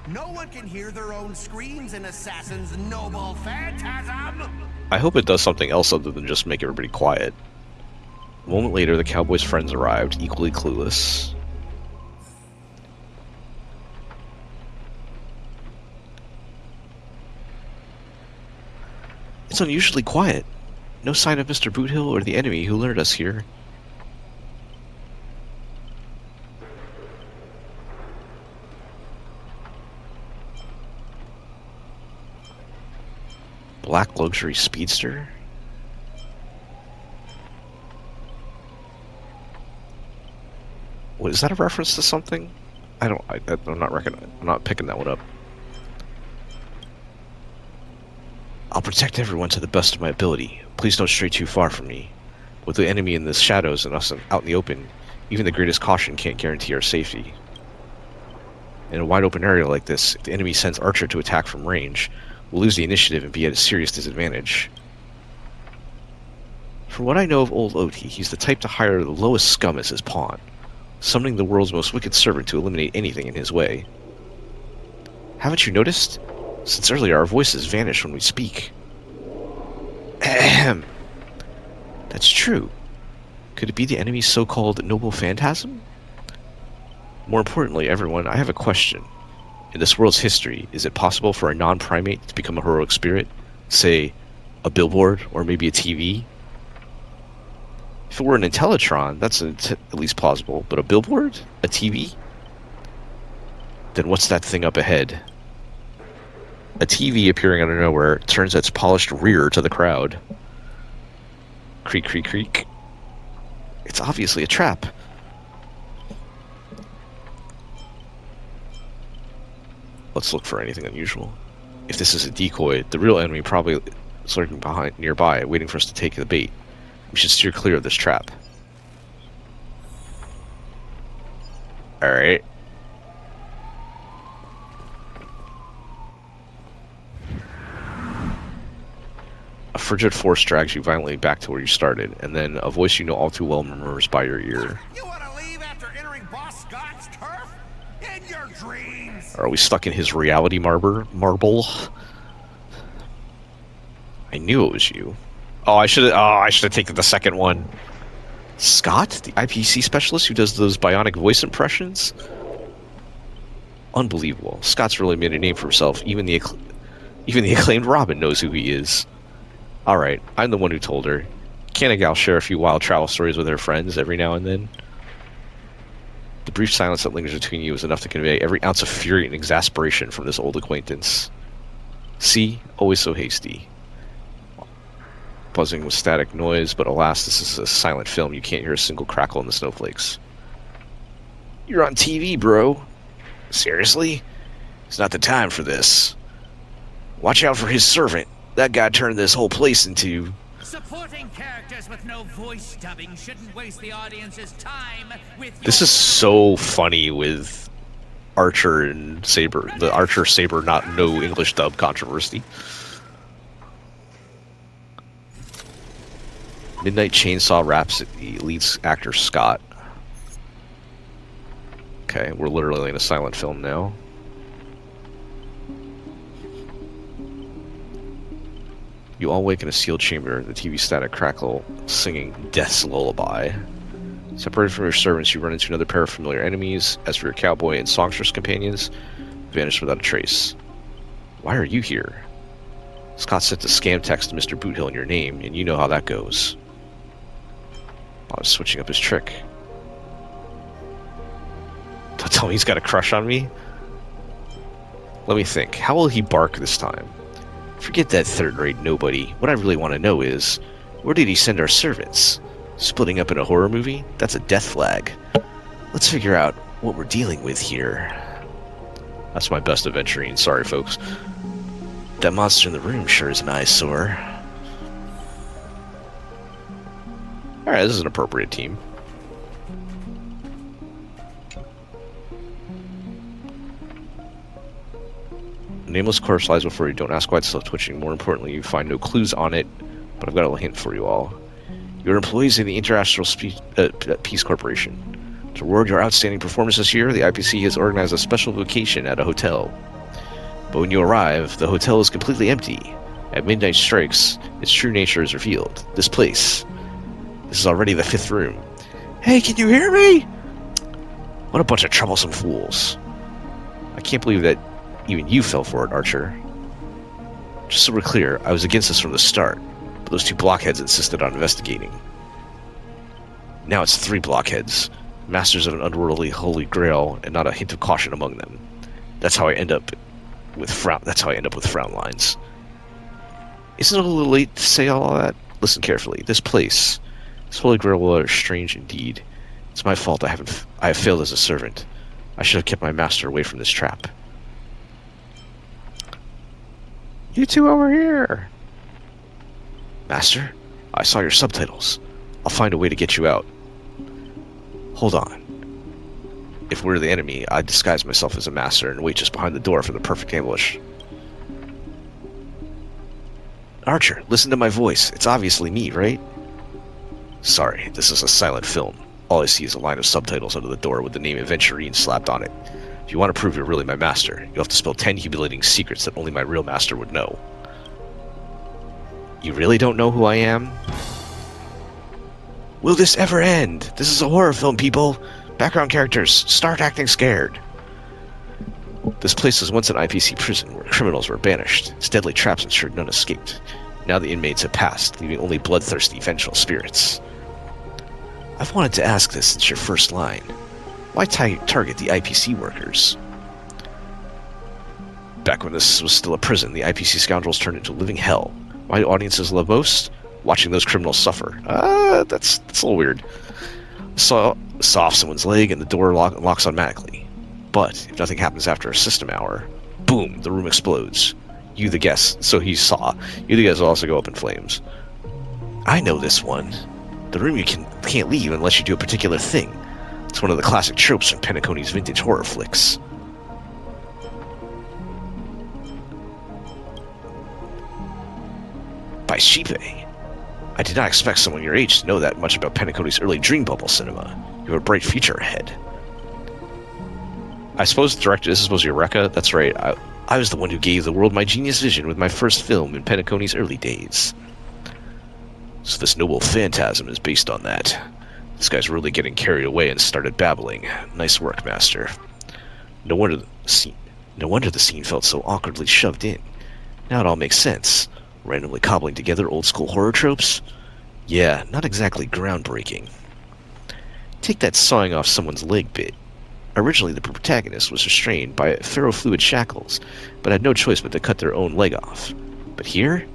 No one can hear their own screams in Assassin's Noble Phantasm. I hope it does something else other than just make everybody quiet. A moment later, the cowboy's friends arrived, equally clueless. It's unusually quiet. No sign of Mr. Boothill or the enemy who lured us here. Black luxury speedster? What, is that a reference to something? I'm not picking that one up. I'll protect everyone to the best of my ability. Please don't stray too far from me. With the enemy in the shadows and us out in the open, even the greatest caution can't guarantee our safety. In a wide open area like this, if the enemy sends Archer to attack from range, we'll lose the initiative and be at a serious disadvantage. From what I know of old Oti, he's the type to hire the lowest scum as his pawn, summoning the world's most wicked servant to eliminate anything in his way. Haven't you noticed? Since earlier, our voices vanish when we speak. Ahem. That's true. Could it be the enemy's so-called noble phantasm? More importantly, everyone, I have a question. In this world's history, is it possible for a non-primate to become a heroic spirit? Say, a billboard, or maybe a TV? If it were an Intellitron, that's at least plausible. But a billboard? A TV? Then what's that thing up ahead? A TV appearing out of nowhere turns its polished rear to the crowd. Creak, creak, creak. It's obviously a trap. Let's look for anything unusual. If this is a decoy, the real enemy probably is lurking nearby, waiting for us to take the bait. We should steer clear of this trap. Alright. A frigid force drags you violently back to where you started, and then a voice you know all too well murmurs by your ear. You want to leave after entering Boss Scott's turf? In your dreams! Are we stuck in his reality marble? I knew it was you. Oh, I should have taken the second one. Scott, the IPC specialist who does those bionic voice impressions? Unbelievable. Scott's really made a name for himself. Even the acclaimed Robin knows who he is. Alright, I'm the one who told her. Can't a gal share a few wild travel stories with her friends every now and then? The brief silence that lingers between you is enough to convey every ounce of fury and exasperation from this old acquaintance. See? Always so hasty. Buzzing with static noise, but alas, this is a silent film. You can't hear a single crackle in the snowflakes. You're on TV, bro. Seriously? It's not the time for this. Watch out for his servant. That guy turned this whole place into... Supporting characters with no voice dubbing shouldn't waste the audience's time with... This is so funny with Archer and Saber. The Archer-Saber no English dub controversy. Midnight Chainsaw Rhapsody leads actor Scott. Okay, we're literally in a silent film now. You all wake in a sealed chamber, the TV static crackle singing Death's Lullaby. Separated from your servants, you run into another pair of familiar enemies. As for your cowboy and songstress companions, vanish without a trace. Why are you here? Scott sent a scam text to Mr. Boothill in your name, and you know how that goes. I was switching up his trick. Don't tell me he's got a crush on me. Let me think. How will he bark this time? Forget that third-rate nobody. What I really want to know is, where did he send our servants? Splitting up in a horror movie? That's a death flag. Let's figure out what we're dealing with here. That's my best adventuring. Sorry, folks. That monster in the room sure is an eyesore. Alright, this is an appropriate team. A nameless corpse lies before you. Don't ask why it's still twitching. More importantly, you find no clues on it, but I've got a little hint for you all. You're employees of the Interastral Peace Corporation. To reward your outstanding performance this year, the IPC has organized a special vacation at a hotel. But when you arrive, the hotel is completely empty. At midnight strikes, its true nature is revealed. This place. This is already the 5th room. Hey, can you hear me? What a bunch of troublesome fools. I can't believe that even you fell for it, Archer. Just so we're clear, I was against this from the start, but those 2 blockheads insisted on investigating. Now it's 3 blockheads, masters of an unworldly holy grail, and not a hint of caution among them. That's how I end up with frown lines. Isn't it a little late to say all that? Listen carefully. This place, this holy grail water is strange indeed. It's my fault. I have failed as a servant. I should have kept my master away from this trap. You 2 over here. Master, I saw your subtitles. I'll find a way to get you out. Hold on. If we're the enemy, I'd disguise myself as a master and wait just behind the door for the perfect ambush. Archer, listen to my voice. It's obviously me, right? Sorry, this is a silent film. All I see is a line of subtitles under the door with the name Aventurine slapped on it. If you want to prove you're really my master, you'll have to spill 10 humiliating secrets that only my real master would know. You really don't know who I am? Will this ever end? This is a horror film, people. Background characters, start acting scared. This place was once an IPC prison where criminals were banished. Its deadly traps ensured none escaped. Now the inmates have passed, leaving only bloodthirsty, vengeful spirits. I've wanted to ask this since your first line. Why target the IPC workers? Back when this was still a prison, the IPC scoundrels turned into living hell. Why do audiences love most? Watching those criminals suffer. That's a little weird. Saw off someone's leg and the door locks automatically. But if nothing happens after a system hour, boom, the room explodes. You the guest, so he saw. You the guest will also go up in flames. I know this one. The room you can't leave unless you do a particular thing. It's one of the classic tropes from Penacony's vintage horror flicks. By Shipe. I did not expect someone your age to know that much about Penacony's early dream bubble cinema. You have a bright future ahead. I suppose the director, this is supposed to be Eureka? That's right. I was the one who gave the world my genius vision with my first film in Penacony's early days. So this noble phantasm is based on that. This guy's really getting carried away and started babbling. Nice work, Master. No wonder the scene felt so awkwardly shoved in. Now it all makes sense. Randomly cobbling together old-school horror tropes? Yeah, not exactly groundbreaking. Take that sawing off someone's leg bit. Originally, the protagonist was restrained by ferrofluid shackles, but had no choice but to cut their own leg off. But here,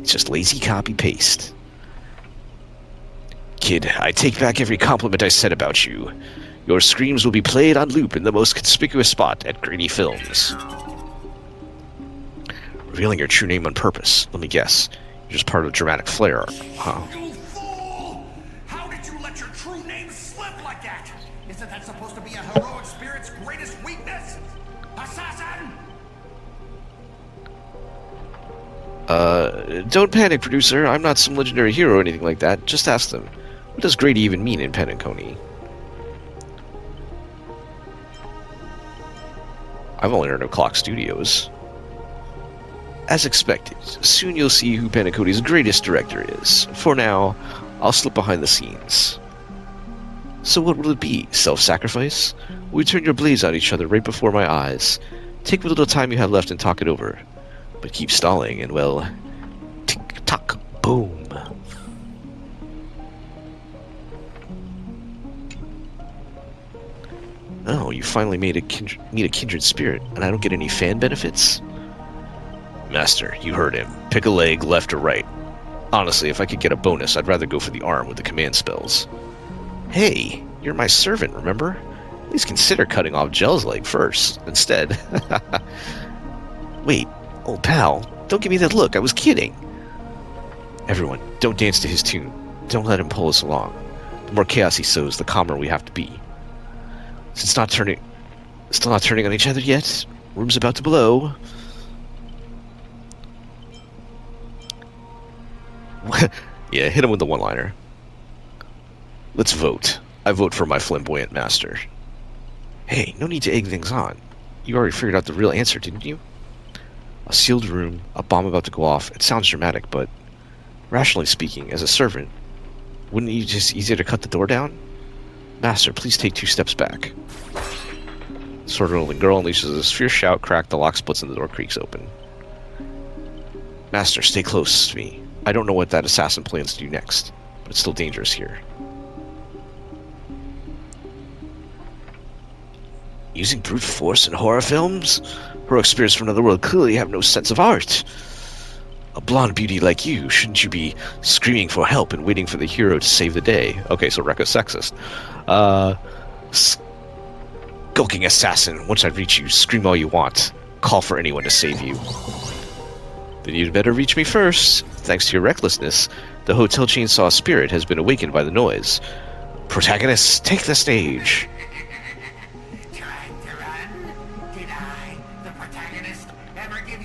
it's just lazy copy-paste. Kid, I take back every compliment I said about you. Your screams will be played on loop in the most conspicuous spot at Grady Films. Revealing your true name on purpose. Let me guess. You're just part of a dramatic flair, huh? You fool! How did you let your true name slip like that? Isn't that supposed to be a heroic spirit's greatest weakness? Assassin! Don't panic, producer. I'm not some legendary hero or anything like that. Just ask them. What does Grady even mean in Penacony? I've only heard of Clock Studios. As expected, soon you'll see who Penacony's greatest director is. For now, I'll slip behind the scenes. So what will it be? Self-sacrifice? We turn your blades on each other right before my eyes. Take what little time you have left and talk it over. But keep stalling and, well, tick-tock, boom. Oh, you finally meet a kindred spirit, and I don't get any fan benefits? Master, you heard him. Pick a leg, left or right. Honestly, if I could get a bonus, I'd rather go for the arm with the command spells. Hey, you're my servant, remember? At least consider cutting off Gel's leg first, instead. Wait, old pal, don't give me that look, I was kidding. Everyone, don't dance to his tune. Don't let him pull us along. The more chaos he sows, the calmer we have to be. Since still not turning on each other yet, room's about to blow. Yeah, hit him with the one-liner. Let's vote. I vote for my flamboyant master. Hey, no need to egg things on. You already figured out the real answer, didn't you? A sealed room, a bomb about to go off. It sounds dramatic, but rationally speaking, as a servant, wouldn't it be just easier to cut the door down? Master, please take 2 steps back. Sword-wielding girl unleashes a fierce shout, crack, the lock splits and the door creaks open. Master, stay close to me. I don't know what that assassin plans to do next, but it's still dangerous here. Using brute force in horror films? Heroic spirits from another world clearly have no sense of art. A blonde beauty like you, shouldn't you be screaming for help and waiting for the hero to save the day? Okay, so Rekka's sexist. Skulking assassin, once I reach you, scream all you want. Call for anyone to save you. Then you'd better reach me first. Thanks to your recklessness, the hotel chainsaw spirit has been awakened by the noise. Protagonists, take the stage.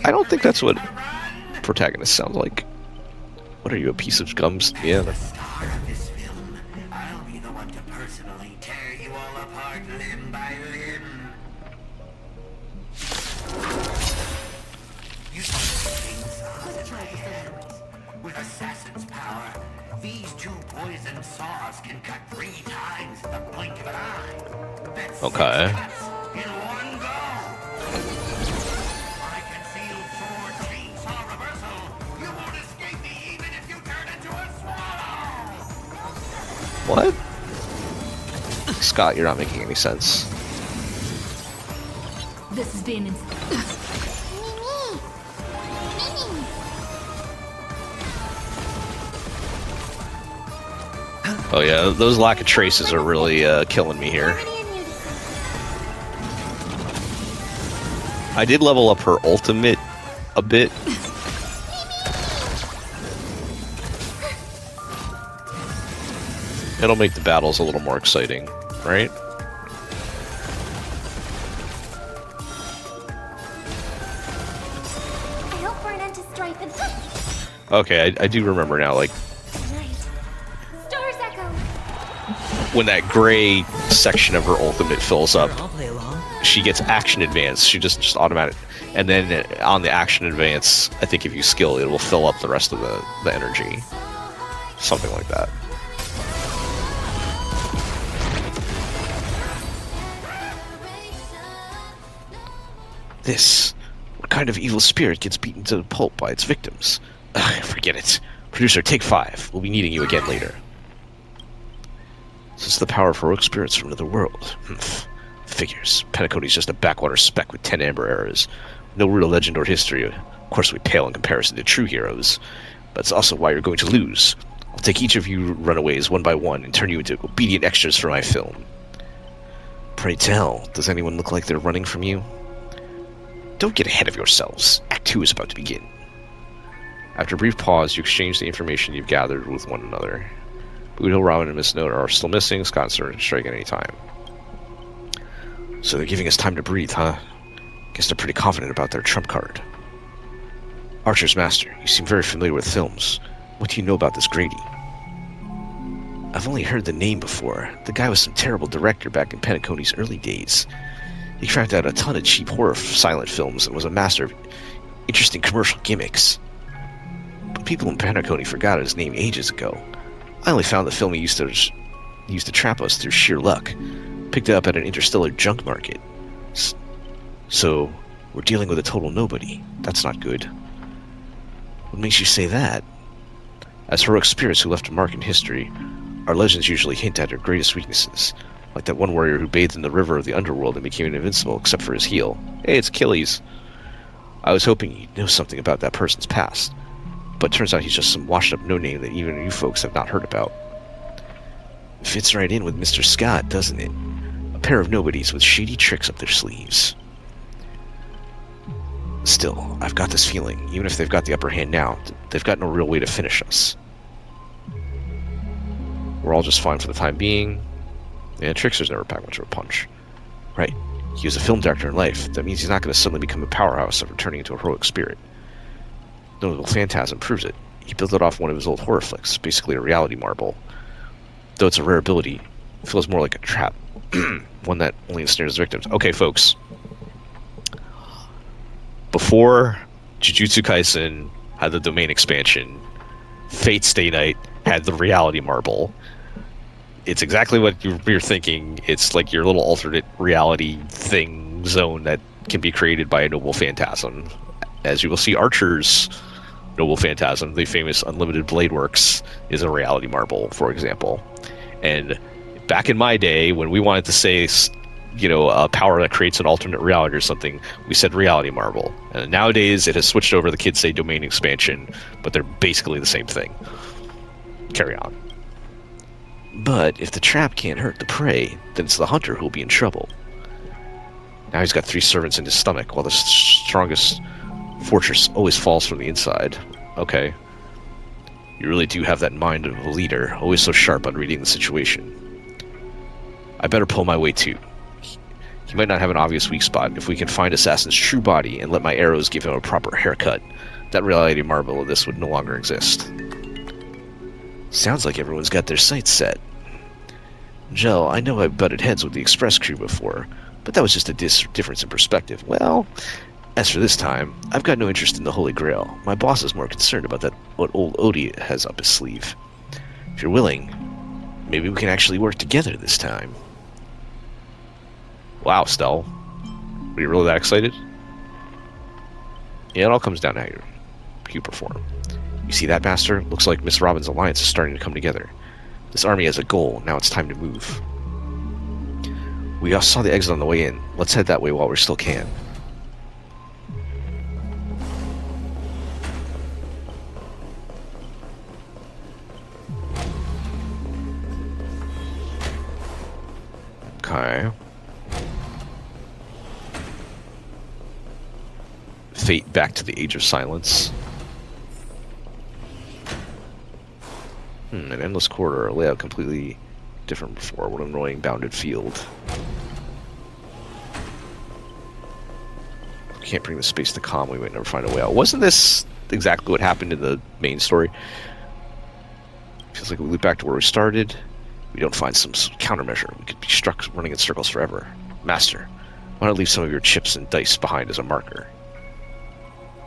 I don't think that's what protagonist sounds like. What are you, a piece of gums? Yeah. I'll be the one to personally tear you all apart limb by limb. You with assassin's power, these 2 poison saws can cut 3 times in the blink of an eye. That's 6 cuts in one go. My concealed sword chainsaw reversal. You won't escape me even if you turn into a swallow. What? Scott, you're not making any sense. This has been Oh yeah, those lack of traces are really killing me here. I did level up her ultimate a bit. It'll make the battles a little more exciting, right? I hope for an end to strife and Okay, I do remember now, like, Stars Echo. when that gray section of her ultimate fills up, she gets action advance. She just automatic, and then on the action advance, I think if you skill, it will fill up the rest of the energy, something like that. This, what kind of evil spirit gets beaten to the pulp by its victims? Ugh, forget it. Producer, take 5. We'll be needing you again later. Since the power of heroic spirits from another world. Figures. Penacony's just a backwater speck with 10 amber arrows. No real legend or history. Of course, we pale in comparison to true heroes. But it's also why you're going to lose. I'll take each of you runaways one by one and turn you into obedient extras for my film. Pray tell, does anyone look like they're running from you? Don't get ahead of yourselves. Act 2 is about to begin. After a brief pause, you exchange the information you've gathered with one another. Boot Robin, and Miss Note are still missing. Scott and Sir can strike at any time. So they're giving us time to breathe, huh? Guess they're pretty confident about their trump card. Archer's Master, you seem very familiar with films. What do you know about this Grady? I've only heard the name before. The guy was some terrible director back in Penacony's early days. He cracked out a ton of cheap horror silent films and was a master of interesting commercial gimmicks. But people in Penacony forgot his name ages ago. I only found the film he used to trap us through sheer luck. Picked it up at an interstellar junk market. So, we're dealing with a total nobody. That's not good. What makes you say that? As heroic spirits who left a mark in history, our legends usually hint at their greatest weaknesses. Like that one warrior who bathed in the river of the underworld and became invincible except for his heel. Hey, it's Achilles. I was hoping you'd know something about that person's past. But turns out he's just some washed-up no-name that even you folks have not heard about. Fits right in with Mr. Scott, doesn't it? A pair of nobodies with shady tricks up their sleeves. Still, I've got this feeling, even if they've got the upper hand now, they've got no real way to finish us. We're all just fine for the time being. Yeah, Trickster's never packed much of a punch. Right. He was a film director in life. That means he's not going to suddenly become a powerhouse after turning into a heroic spirit. Notable Phantasm proves it. He built it off one of his old horror flicks, basically a reality marble. Though it's a rare ability, it feels more like a trap. One that only ensnares victims. Okay, folks. Before Jujutsu Kaisen had the domain expansion, Fate Stay Night had the reality marble. It's exactly what you're thinking. It's like your little alternate reality thing zone that can be created by a noble phantasm. As you will see, Archer's noble phantasm, the famous Unlimited Blade Works, is a reality marble, for example. And back in my day, when we wanted to say, you know, a power that creates an alternate reality or something, we said reality marble. And nowadays, it has switched over. The kids say domain expansion, but they're basically the same thing. Carry on. But if the trap can't hurt the prey, then it's the hunter who'll be in trouble. Now he's got 3 servants in his stomach, while the strongest fortress always falls from the inside. Okay. You really do have that mind of a leader, always so sharp on reading the situation. I better pull my weight too. He might not have an obvious weak spot. If we can find Assassin's true body and let my arrows give him a proper haircut, that reality marble of this would no longer exist. Sounds like everyone's got their sights set. Jell, I know I've butted heads with the Express crew before, but that was just a difference in perspective. Well, as for this time, I've got no interest in the Holy Grail. My boss is more concerned about what old Odie has up his sleeve. If you're willing, maybe we can actually work together this time. Wow, Stell. Are you really that excited? Yeah, it all comes down to how you perform. You see that, Master? Looks like Miss Robin's alliance is starting to come together. This army has a goal. Now it's time to move. We all saw the exit on the way in. Let's head that way while we still can. Okay. Fate back to the Age of Silence. An endless corridor, a layout completely different before. What an annoying bounded field. Can't bring the space to calm. We might never find a way out. Wasn't this exactly what happened in the main story? Feels like we loop back to where we started. We don't find some countermeasure. We could be stuck running in circles forever. Master, why not leave some of your chips and dice behind as a marker?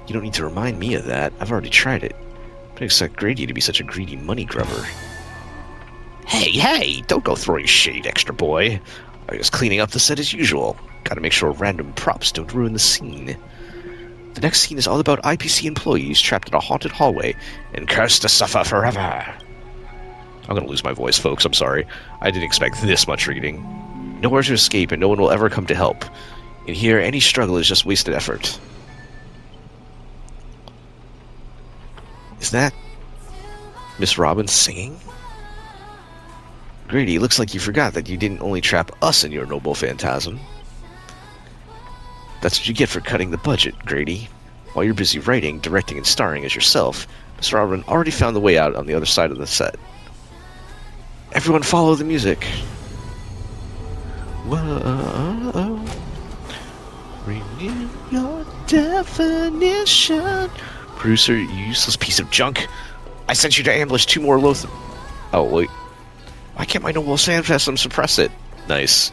You don't need to remind me of that. I've already tried it. I didn't expect Grady to be such a greedy money grubber. Hey, don't go throwing shade, extra boy. I was cleaning up the set as usual. Gotta make sure random props don't ruin the scene. The next scene is all about IPC employees trapped in a haunted hallway and cursed to suffer forever. I'm gonna lose my voice, folks. I'm sorry. I didn't expect this much reading. Nowhere to escape and no one will ever come to help. In here, any struggle is just wasted effort. Is that Miss Robin singing? Grady, looks like you forgot that you didn't only trap us in your noble phantasm. That's what you get for cutting the budget, Grady. While you're busy writing, directing, and starring as yourself, Miss Robin already found the way out on the other side of the set. Everyone follow the music. Whoa. Renew your definition. Producer, you useless piece of junk. I sent you to ambush 2 more Lothar. Oh, wait. Why can't my noble phantasm suppress it? Nice.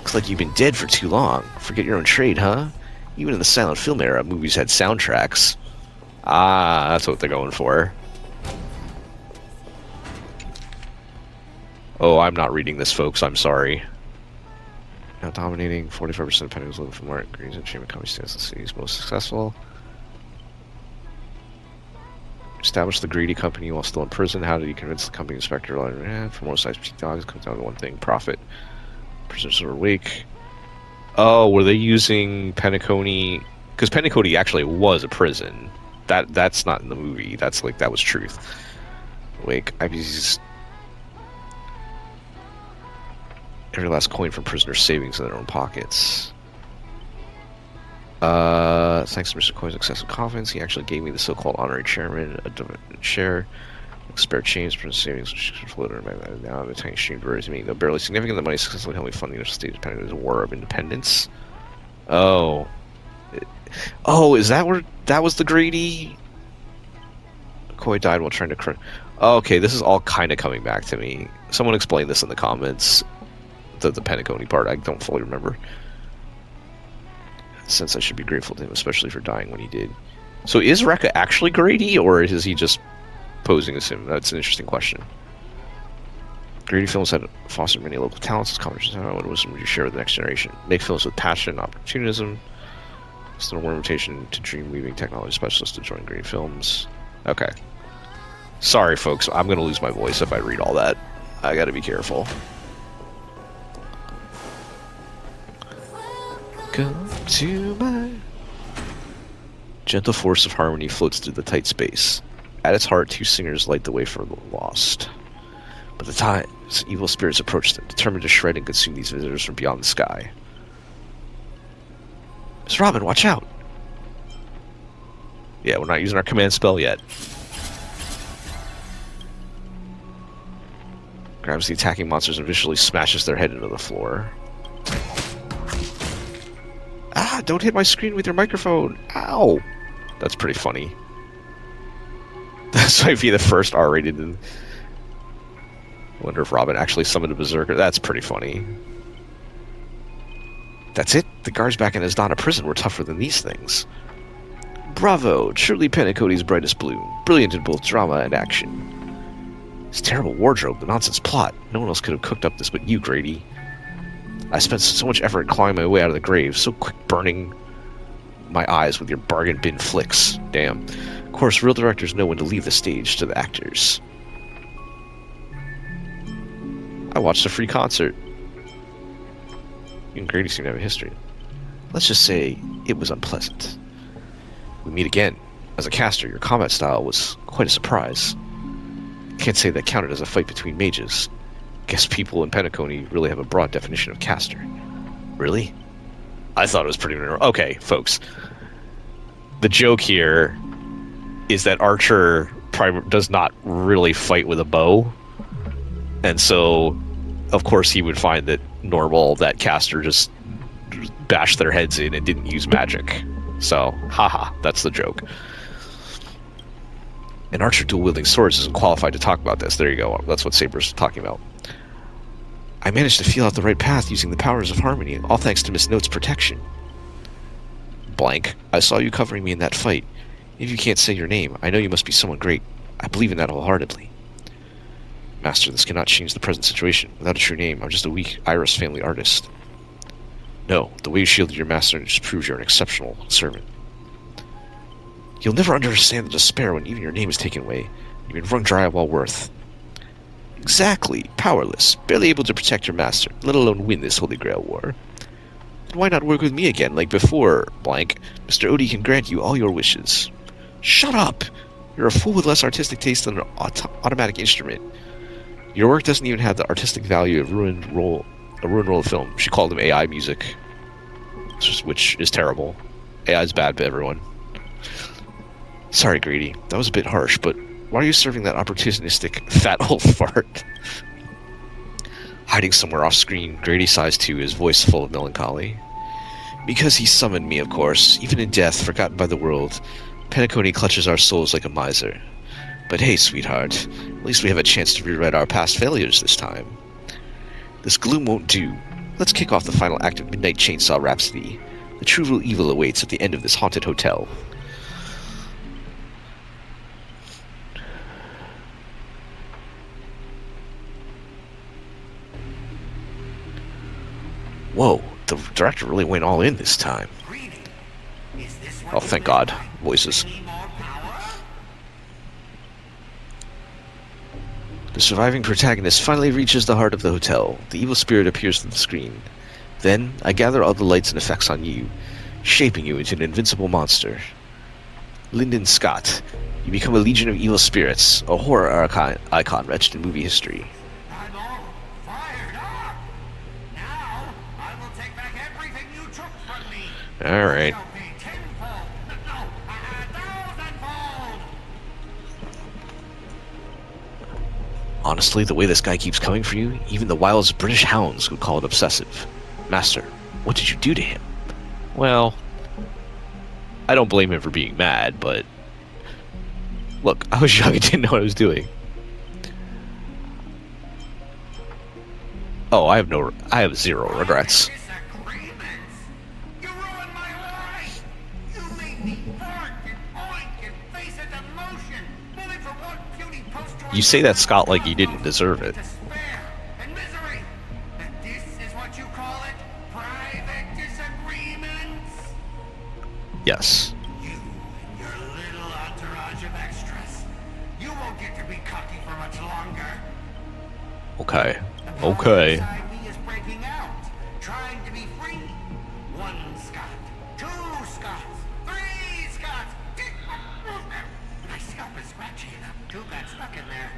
Looks like you've been dead for too long. Forget your own trade, huh? Even in the silent film era, movies had soundtracks. Ah, that's what they're going for. Oh, I'm not reading this, folks. I'm sorry. Now dominating 45% of pennies living from Mark Green's achievement company stands the city's most successful. Establish the greedy company while still in prison. How did he convince the company inspector? For most size petite dogs, it comes down to one thing: profit. Prisoners are awake. Oh, were they using Penacony? Because Penacony actually was a prison. That's not in the movie. That's like, that was truth. Awake. IPC's every last coin from prisoners' savings in their own pockets. Thanks to Mr. Coy's excessive confidence, he actually gave me the so-called honorary chairman a share. Spare change for savings, which floated now the tiny stream varies me. Though barely significant, the money successfully helped me fund the United States depending on the War of Independence. Oh. Oh, is that where that was the Grady? Coy died while trying to oh, okay, this is all kind of coming back to me. Someone explain this in the comments. The Penacony part, I don't fully remember. Since I should be grateful to him, especially for dying when he did. So is Rekka actually Grady, or is he just posing as him? That's an interesting question. Grady Films had fostered many local talents as competitions. What wisdom would you share with the next generation? Make films with passion and opportunism. It's a warm invitation to dream weaving technology specialist to join Grady Films. Okay. Sorry, folks. I'm going to lose my voice if I read all that. I got to be careful. Come to my... Gentle force of harmony floats through the tight space. At its heart, 2 singers light the way for the lost. But the times evil spirits approach them, determined to shred and consume these visitors from beyond the sky. Miss Robin, watch out! Yeah, we're not using our command spell yet. Grabs the attacking monsters and visually smashes their head into the floor. Ah, don't hit my screen with your microphone! Ow! That's pretty funny. This might be the first R-rated. I wonder if Robin actually summoned a berserker. That's pretty funny. That's it? The guards back in Asdana prison were tougher than these things. Bravo! Truly Penacony's brightest bloom. Brilliant in both drama and action. This terrible wardrobe, the nonsense plot. No one else could have cooked up this but you, Grady. I spent so much effort clawing my way out of the grave, so quick burning my eyes with your bargain bin flicks. Damn. Of course, real directors know when to leave the stage to the actors. I watched a free concert. You and Grady seem to have a history. Let's just say it was unpleasant. We meet again. As a caster, your combat style was quite a surprise. Can't say that counted as a fight between mages. Guess people in Penacony really have a broad definition of caster. Really? I thought it was pretty normal. Okay, folks. The joke here is that Archer does not really fight with a bow. And so, of course, he would find that normal that caster just bashed their heads in and didn't use magic. So, haha, that's the joke. An archer dual-wielding swords isn't qualified to talk about this. There you go. That's what Saber's talking about. I managed to feel out the right path using the powers of harmony, all thanks to Miss Note's protection. Blank, I saw you covering me in that fight. If you can't say your name, I know you must be someone great. I believe in that wholeheartedly. Master, this cannot change the present situation. Without a true name, I'm just a weak Iris family artist. No, the way you shielded your master just proves you're an exceptional servant. You'll never understand the despair when even your name is taken away. You've been wrung dry of all worth. Exactly, powerless, barely able to protect your master, let alone win this Holy Grail war. Then why not work with me again, like before, blank? Mr. Odie can grant you all your wishes. Shut up! You're a fool with less artistic taste than an automatic instrument. Your work doesn't even have the artistic value of a ruined roll film. She called them AI music, which is terrible. AI is bad to everyone. Sorry, Grady. That was a bit harsh, but why are you serving that opportunistic, fat old fart? Hiding somewhere off-screen, Grady sighs too, his voice full of melancholy. Because he summoned me, of course. Even in death, forgotten by the world, Penacony clutches our souls like a miser. But hey, sweetheart, at least we have a chance to rewrite our past failures this time. This gloom won't do. Let's kick off the final act of Midnight Chainsaw Rhapsody. The true evil awaits at the end of this haunted hotel. Whoa, the director really went all in this time. Oh, thank God. Voices. The surviving protagonist finally reaches the heart of the hotel. The evil spirit appears on the screen. Then, I gather all the lights and effects on you, shaping you into an invincible monster. Lyndon Scott, you become a legion of evil spirits, a horror icon etched in movie history. Alright. Honestly, the way this guy keeps coming for you, even the wildest British hounds would call it obsessive. Master, what did you do to him? Well, I don't blame him for being mad, but... Look, I was young and didn't know what I was doing. Oh, I have zero regrets. You say that, Scott, like you didn't deserve it. Yes. You and your little entourage of extras. You won't get to be cocky for much longer. Okay. Okay. He is breaking out, trying to be free. 1 Scott, 2 Scots, 3 Scots. My scalp is scratchy enough. 2 got stuck in there.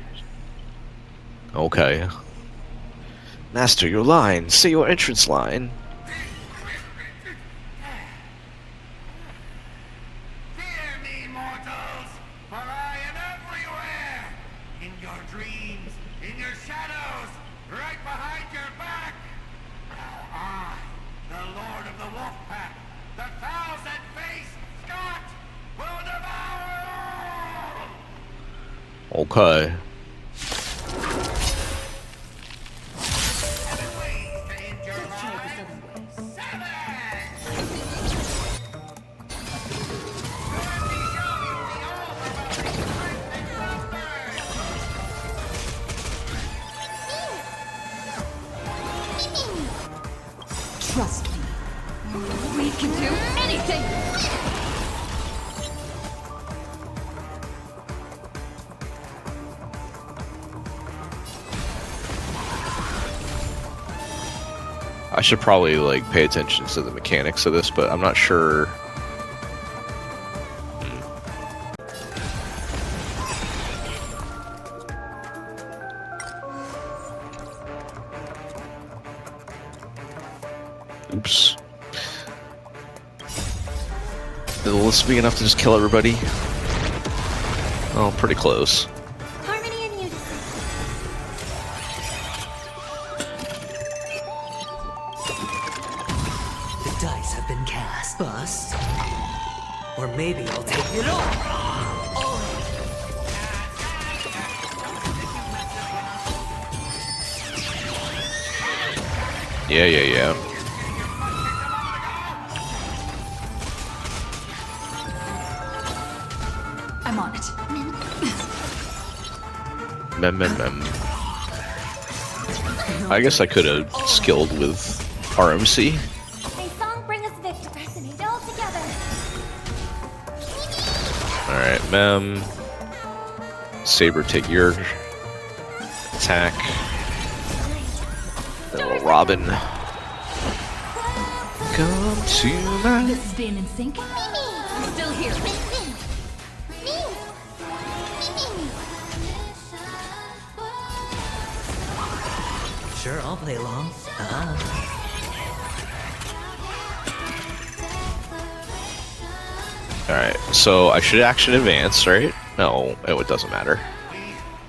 Okay. Master, your line. Say your entrance line. Fear me, mortals, for I am everywhere. In your dreams, in your shadows, right behind your back. Now I, the Lord of the Wolf Pack, the 1,000-faced Scott, will devour all. Okay. Trust me. We can do anything! I should probably like pay attention to the mechanics of this, but I'm not sure. Oops. Will this be enough to just kill everybody? Oh, pretty close. Harmony and unity. The dice have been cast. Bust. Or maybe I'll take it all. Yeah. I'm on it. Mem. I guess I could have skilled with RMC. A song bring us victory. Resonate all together. Alright, Mem. Saber, take your attack. Then we'll Robin. Come to my... This is being in sync. Still here. Sure, I'll play along. Alright, so I should action advance, right? No, it doesn't matter. We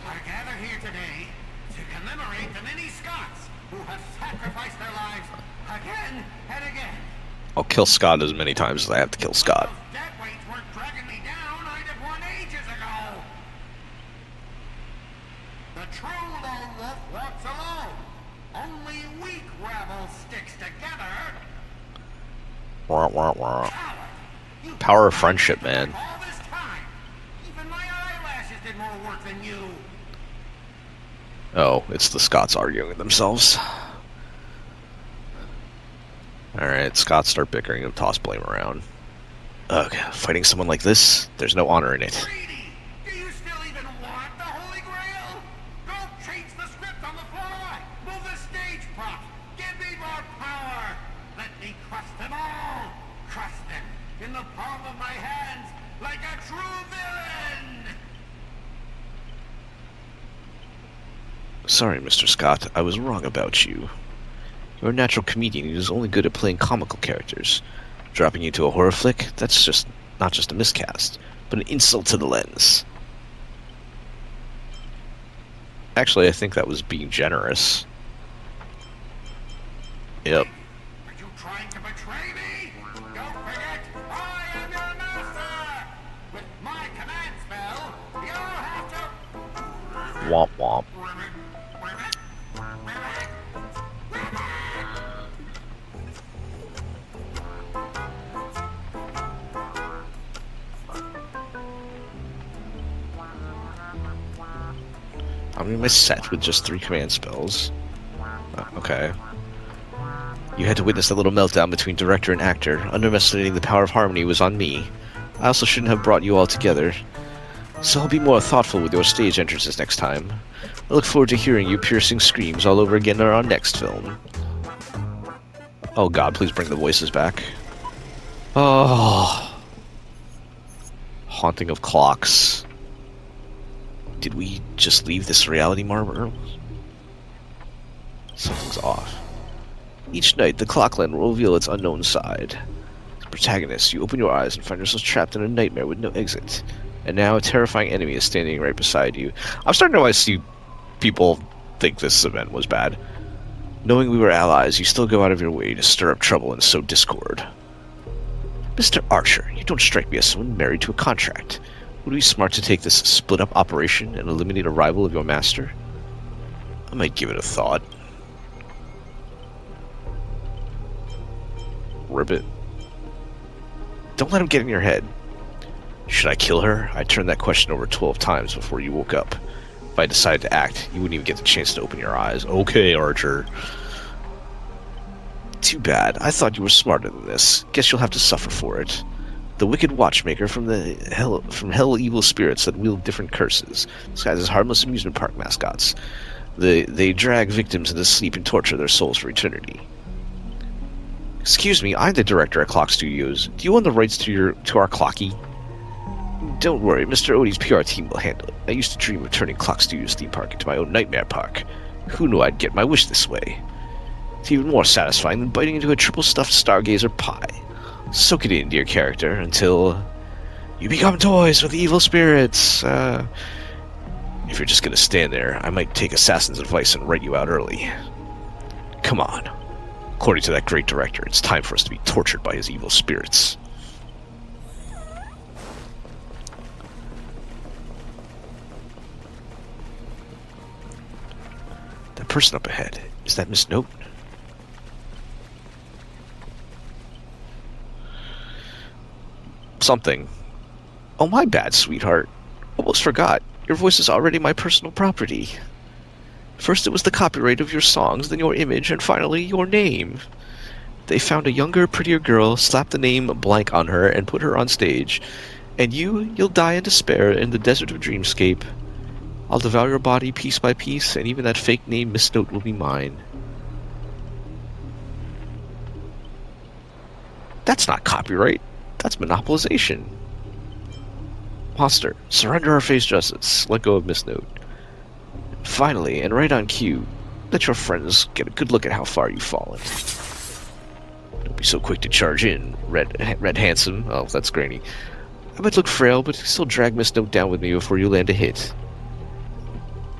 are gathered here today to commemorate the many Scots who have sacrificed their lives again and again. I'll kill Scott as many times as I have to kill Scott. Dead weights weren't dragging me down, I'd have won ages ago. The true lone wolf walks alone. Only weak rabble sticks together. Wah, wah, wah. Power of friendship, man. All this time, even my eyelashes did more work than you. Oh, it's the Scots arguing with themselves. Alright, Scots start bickering and toss blame around. Ugh, fighting someone like this, there's no honor in it. Do you still even want the Holy Grail? Go change the script on the fly. Move the stage props. Give me more power. Let me crush them all. Crush them in the palm of my hands like a true villain. Sorry, Mr. Scott, I was wrong about you. You're a natural comedian who's only good at playing comical characters. Dropping you to a horror flick, that's just not just a miscast, but an insult to the lens. Actually, I think that was being generous. Yep. Are you trying to betray me? Don't forget, I am your master. With my command spell, you have to... Womp womp. How many am I set with just 3 command spells? Okay. You had to witness a little meltdown between director and actor. Underestimating the power of harmony was on me. I also shouldn't have brought you all together. So I'll be more thoughtful with your stage entrances next time. I look forward to hearing your piercing screams all over again in our next film. Oh god, please bring the voices back. Oh. Haunting of clocks. Did we just leave this reality marble? Something's off. Each night, the clockland will reveal its unknown side. As a protagonist, you open your eyes and find yourself trapped in a nightmare with no exit. And now a terrifying enemy is standing right beside you. I'm starting to see people think this event was bad. Knowing we were allies, you still go out of your way to stir up trouble and sow discord. Mr. Archer, you don't strike me as someone married to a contract. Would it be smart to take this split-up operation and eliminate a rival of your master? I might give it a thought. Ribbit. Don't let him get in your head. Should I kill her? I turned that question over 12 times before you woke up. If I decided to act, you wouldn't even get the chance to open your eyes. Okay, Archer. Too bad. I thought you were smarter than this. Guess you'll have to suffer for it. The wicked watchmaker from hell evil spirits that wield different curses, disguised as harmless amusement park mascots. They drag victims into sleep and torture their souls for eternity. Excuse me, I'm the director at Clock Studios. Do you own the rights to our clocky? Don't worry, Mr. Odie's PR team will handle it. I used to dream of turning Clock Studios theme park into my own nightmare park. Who knew I'd get my wish this way? It's even more satisfying than biting into a triple stuffed Stargazer pie. Soak it in, dear character, until you become toys with evil spirits. If you're just gonna stand there, I might take Assassin's advice and write you out early. Come on. According to that great director, it's time for us to be tortured by his evil spirits. That person up ahead, is that Miss Note? Something. Oh, my bad, sweetheart. Almost forgot. Your voice is already my personal property. First it was the copyright of your songs, then your image, and finally your name. They found a younger, prettier girl, slapped the name blank on her, and put her on stage. And you'll die in despair in the desert of Dreamscape. I'll devour your body piece by piece, and even that fake name Miss Note will be mine. That's not copyright. That's monopolization. Monster, surrender or face justice. Let go of Miss Note. Finally, and right on cue, let your friends get a good look at how far you've fallen. Don't be so quick to charge in, Red Handsome. Oh, that's grainy. I might look frail, but still drag Miss Note down with me before you land a hit.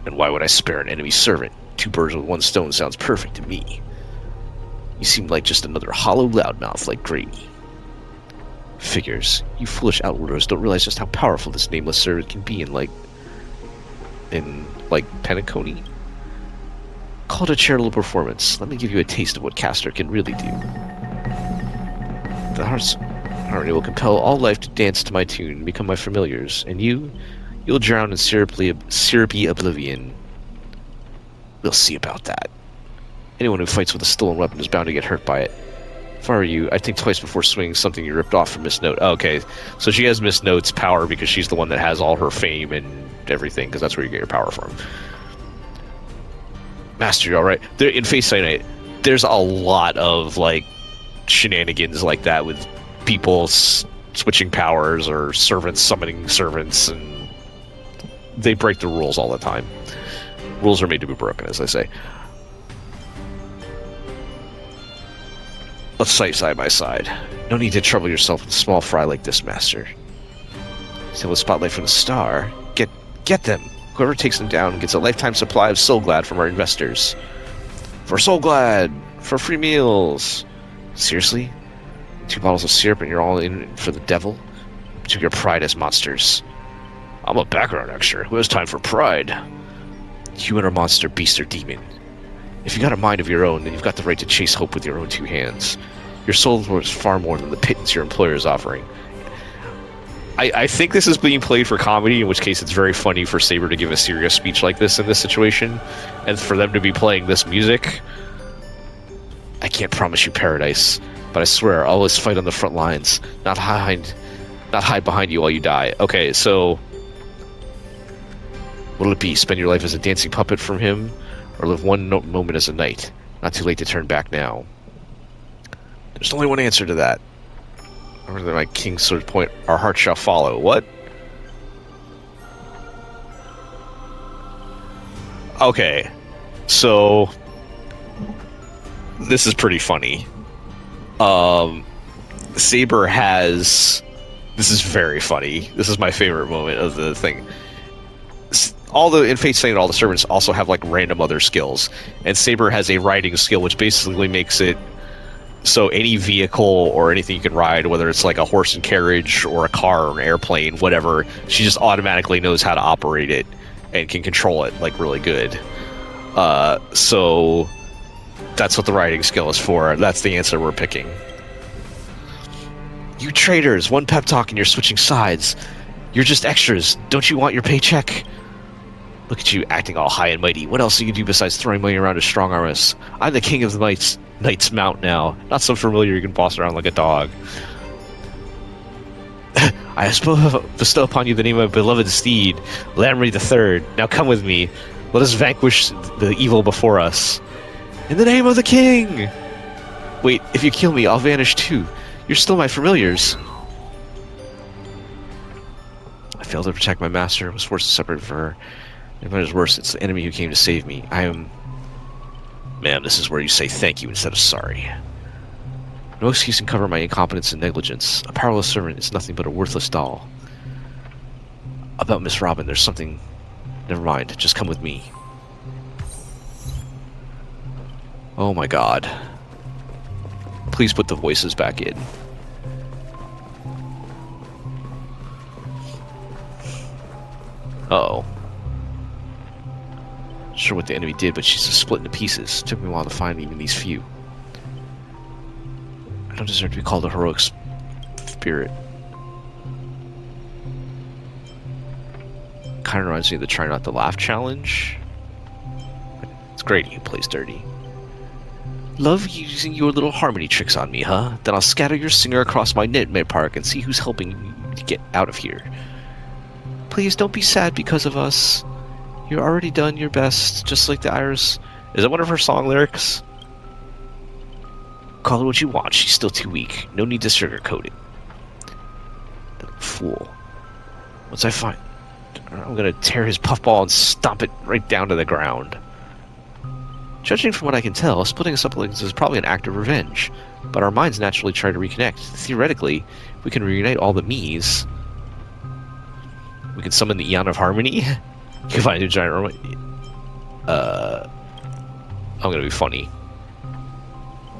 And why would I spare an enemy servant? 2 birds with 1 stone sounds perfect to me. You seem like just another hollow loudmouth like Grady. Figures. You foolish outworlders don't realize just how powerful this nameless servant can be in Penacony. Call it a charitable performance. Let me give you a taste of what Castor can really do. The harmony will compel all life to dance to my tune and become my familiars, and you'll drown in syrupy oblivion. We'll see about that. Anyone who fights with a stolen weapon is bound to get hurt by it. If I were you, I'd think twice before swinging something you ripped off from Miss Note. Oh, okay, so she has Miss Note's power because she's the one that has all her fame and everything, because that's where you get your power from. Master, you alright? In Face Night, there's a lot of, shenanigans like that with people switching powers or servants summoning servants, and they break the rules all the time. Rules are made to be broken, as they say. Let's fight side by side. No need to trouble yourself with a small fry like this, Master. Steal the spotlight from the star. Get them! Whoever takes them down gets a lifetime supply of Soul Glad from our investors. For Soul Glad! For free meals! Seriously? 2 bottles of syrup and you're all in for the devil? To your pride as monsters. I'm a background extra. Who has time for pride? Human or monster, beast or demon. If you got a mind of your own, then you've got the right to chase hope with your own 2 hands. Your soul is worth far more than the pittance your employer is offering. I think this is being played for comedy, in which case it's very funny for Saber to give a serious speech like this in this situation, and for them to be playing this music. I can't promise you paradise, but I swear I'll always fight on the front lines, not hide behind you while you die. Okay, so what'll it be? Spend your life as a dancing puppet from him, or live one moment as a knight? Not too late to turn back now. There's only one answer to that. Remember my king's sword point, our heart shall follow. What? Okay, so this is pretty funny. Saber has... This is very funny. This is my favorite moment of the thing. In Fate Stay Night, all the servants also have random other skills, and Saber has a riding skill, which basically makes it so any vehicle or anything you can ride, whether it's a horse and carriage or a car or an airplane, whatever, she just automatically knows how to operate it and can control it really good. So that's what the riding skill is for. That's the answer we're picking. You traitors, one pep talk and you're switching sides. You're just extras. Don't you want your paycheck? Look at you acting all high and mighty. What else do you do besides throwing money around to strong arm us? I'm the king of the Knight's Mount now. Not so familiar you can boss around like a dog. I bestow upon you the name of my beloved steed, Lamry III. Now come with me. Let us vanquish the evil before us. In the name of the king! Wait, if you kill me, I'll vanish too. You're still my familiars. I failed to protect my master, was forced to separate from her. And what is worse, it's the enemy who came to save me. I am... Ma'am, this is where you say thank you instead of sorry. No excuse can cover my incompetence and negligence. A powerless servant is nothing but a worthless doll. About Miss Robin, there's something... Never mind, just come with me. Oh my god. Please put the voices back in. Uh-oh. Not sure what the enemy did, but she's just split into pieces. Took me a while to find even these few. I don't deserve to be called a heroic spirit. Kind of reminds me of the Try Not to Laugh challenge. It's great you plays dirty. Love using your little harmony tricks on me, huh? Then I'll scatter your singer across my nightmare park and see who's helping you to get out of here. Please don't be sad because of us. You've already done your best, just like the Iris. Is that one of her song lyrics? Call it what you want, she's still too weak. No need to sugarcoat it. Fool. Once I find... I'm gonna tear his puffball and stomp it right down to the ground. Judging from what I can tell, splitting us up like this is probably an act of revenge. But our minds naturally try to reconnect. Theoretically, we can reunite all the me's. We can summon the Eon of Harmony. You can find a new giant robot. I'm gonna be funny.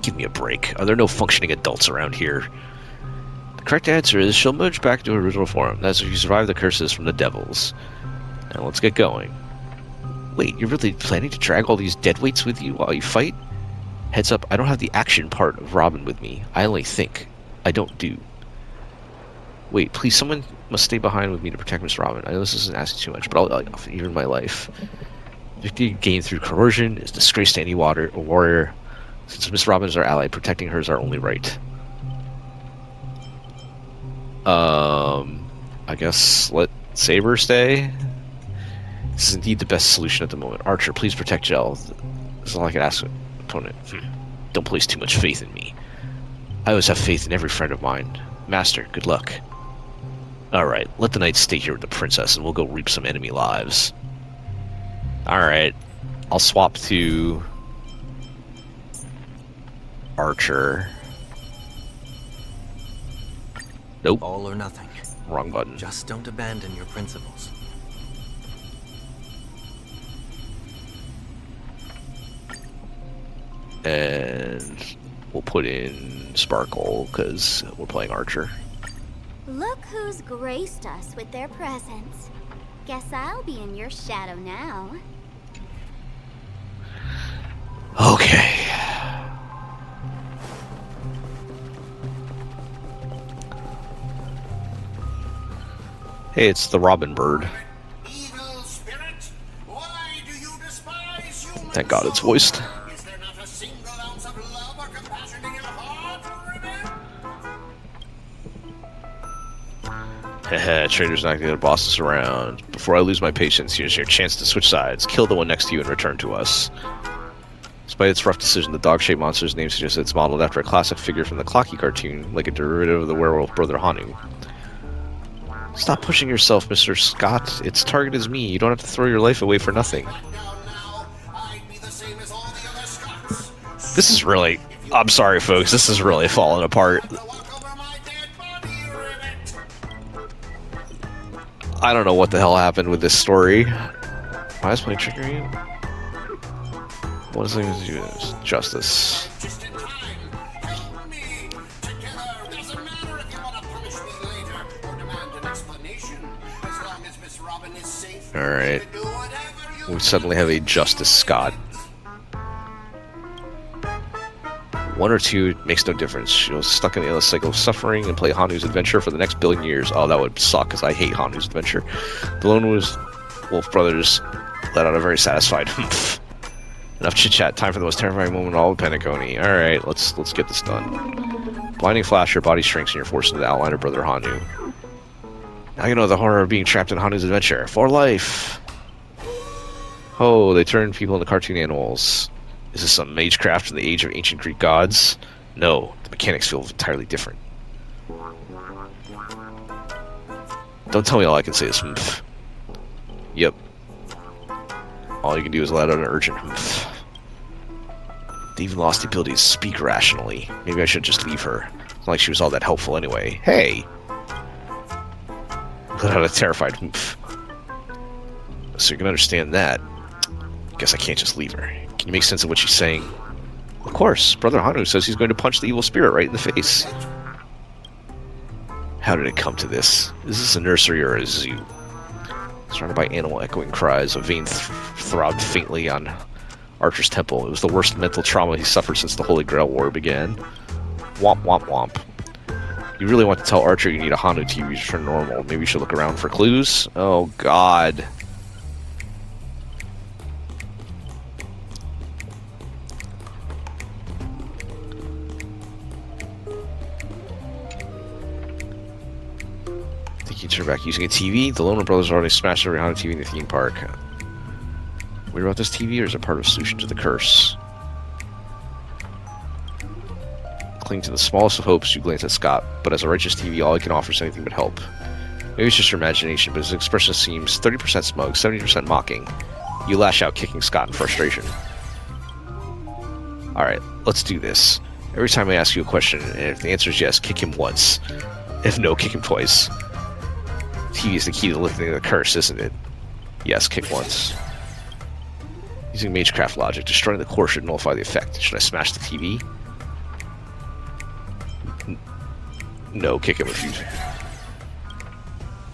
Give me a break. Are there no functioning adults around here? The correct answer is she'll merge back to her original form. That's if you survive the curses from the devils. Now let's get going. Wait, you're really planning to drag all these deadweights with you while you fight? Heads up, I don't have the action part of Robin with me. I only think. I don't do. Wait, please, someone must stay behind with me to protect Miss Robin. I know this isn't asking too much, but I'll offer even my life. Victory gained through coercion is disgrace to any warrior. Since Miss Robin is our ally, protecting her is our only right. I guess let Saber stay? This is indeed the best solution at the moment. Archer, please protect Jell. That's all I can ask an opponent. Don't place too much faith in me. I always have faith in every friend of mine. Master, good luck. Alright, let the knights stay here with the princess and we'll go reap some enemy lives. Alright, I'll swap to Archer. Nope. All or nothing. Wrong button. Just don't abandon your principles. And we'll put in Sparkle because we're playing Archer. Look who's graced us with their presence. Guess I'll be in your shadow now. Okay. Hey, it's the Robin Bird. Thank God it's voiced. Haha, trader's not gonna boss us around. Before I lose my patience, here's your chance to switch sides. Kill the one next to you and return to us. Despite its rough decision, the dog-shaped monster's name suggests it's modeled after a classic figure from the Clocky cartoon, like a derivative of the werewolf brother Hanu. Stop pushing yourself, Mr. Scott. Its target is me. You don't have to throw your life away for nothing. This is really... I'm sorry, folks. This is really falling apart. I don't know what the hell happened with this story. Why is playing trickery? What is it to do? Justice. Alright. We suddenly have a Justice Scott. One or two makes no difference. She'll stuck in the endless cycle of suffering and play Hanu's adventure for the next billion years. Oh, that would suck, because I hate Hanu's adventure. The Lone Wolf brothers let out a very satisfied humph. Enough chit-chat. Time for the most terrifying moment of all of Penacony. Alright, let's get this done. Blinding flash, your body shrinks and you're forced into the outline of Brother Hanu. Now you know the horror of being trapped in Hanu's adventure. For life! Oh, they turn people into cartoon animals. Is this some magecraft from the age of ancient Greek gods? No, the mechanics feel entirely different. Don't tell me all I can say is "Mph." Yep. All you can do is let out an urgent "Mph." They even lost the ability to speak rationally. Maybe I should just leave her. It's not like she was all that helpful anyway. Hey! Let out a terrified "Mph." So you can understand that. Guess I can't just leave her. Can you make sense of what she's saying? Of course. Brother Hanu says he's going to punch the evil spirit right in the face. How did it come to this? Is this a nursery or a zoo? Surrounded by animal echoing cries, a vein throbbed faintly on Archer's temple. It was the worst mental trauma he suffered since the Holy Grail War began. Womp womp womp. You really want to tell Archer you need a Hanu TV to return normal. Maybe you should look around for clues? Oh god. You turn back using a TV. The Loner Brothers already smashed every Hanu TV in the theme park. Weird about this TV, or is it part of a solution to the curse? Cling to the smallest of hopes, you glance at Scott, but as a righteous TV, all he can offer is anything but help. Maybe it's just your imagination, but his expression seems 30% smug, 70% mocking. You lash out, kicking Scott in frustration. Alright, let's do this. Every time I ask you a question, and if the answer is yes, kick him once. If no, kick him twice. TV is the key to lifting the curse, isn't it? Yes, kick once. Using Magecraft logic, destroying the core should nullify the effect. Should I smash the TV? No, kick him if you...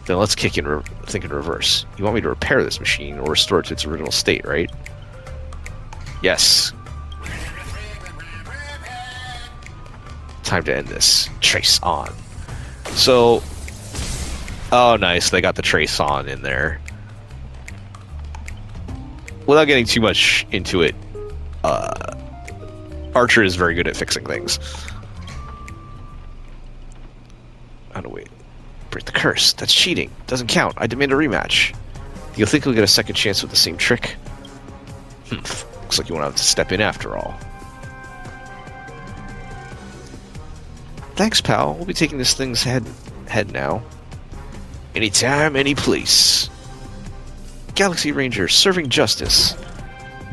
Then let's think in reverse. You want me to repair this machine or restore it to its original state, right? Yes. Time to end this. Trace on. So... Oh, nice. They got the trace on in there. Without getting too much into it, Archer is very good at fixing things. Oh, no, wait. Break the curse. That's cheating. Doesn't count. I demand a rematch. You'll think you'll get a second chance with the same trick? Looks like you won't have to step in after all. Thanks, pal. We'll be taking this thing's head now. Anytime, any place. Galaxy Ranger, serving justice.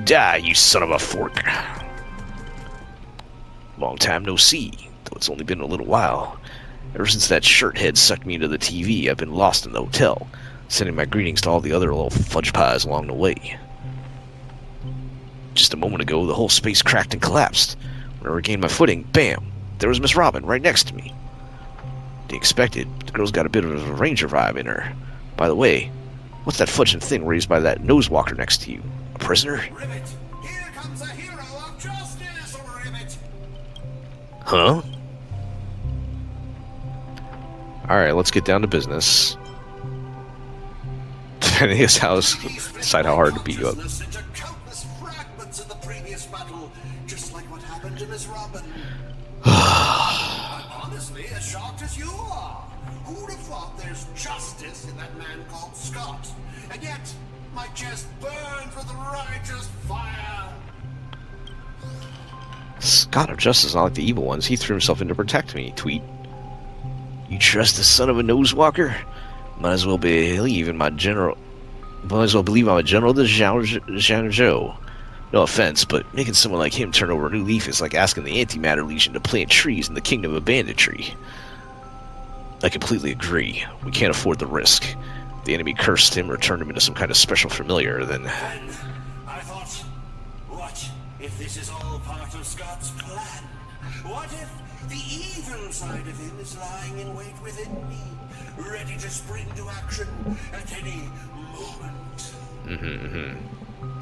Die, you son of a fork. Long time no see, though it's only been a little while. Ever since that shirt head sucked me into the TV, I've been lost in the hotel, sending my greetings to all the other little fudge pies along the way. Just a moment ago, the whole space cracked and collapsed. When I regained my footing, bam, there was Miss Robin right next to me. The expected, the girl's got a bit of a ranger vibe in her. By the way, what's that fudging thing raised by that nose walker next to you? A prisoner? Rivet! Here comes a hero of justice, Rivet! Huh? Alright, let's get down to business. Defending his house, decide how hard to beat you up. Into countless fragments of the previous battle, just like what happened to Miss Robin. I'm honestly as shocked as you are. Who'd have thought there's justice in that man called Scott? And yet, my chest burns with righteous fire. Scott of Justice is not like the evil ones. He threw himself in to protect me. Tweet. You trust the son of a nosewalker? Might as well believe in my general. Might as well believe I'm a general to Zhao. No offense, but making someone like him turn over a new leaf is like asking the Antimatter Legion to plant trees in the kingdom of banditry. I completely agree. We can't afford the risk. If the enemy cursed him or turned him into some kind of special familiar, then... I thought, what if this is all part of Scott's plan? What if the evil side of him is lying in wait within me, ready to spring to action at any moment?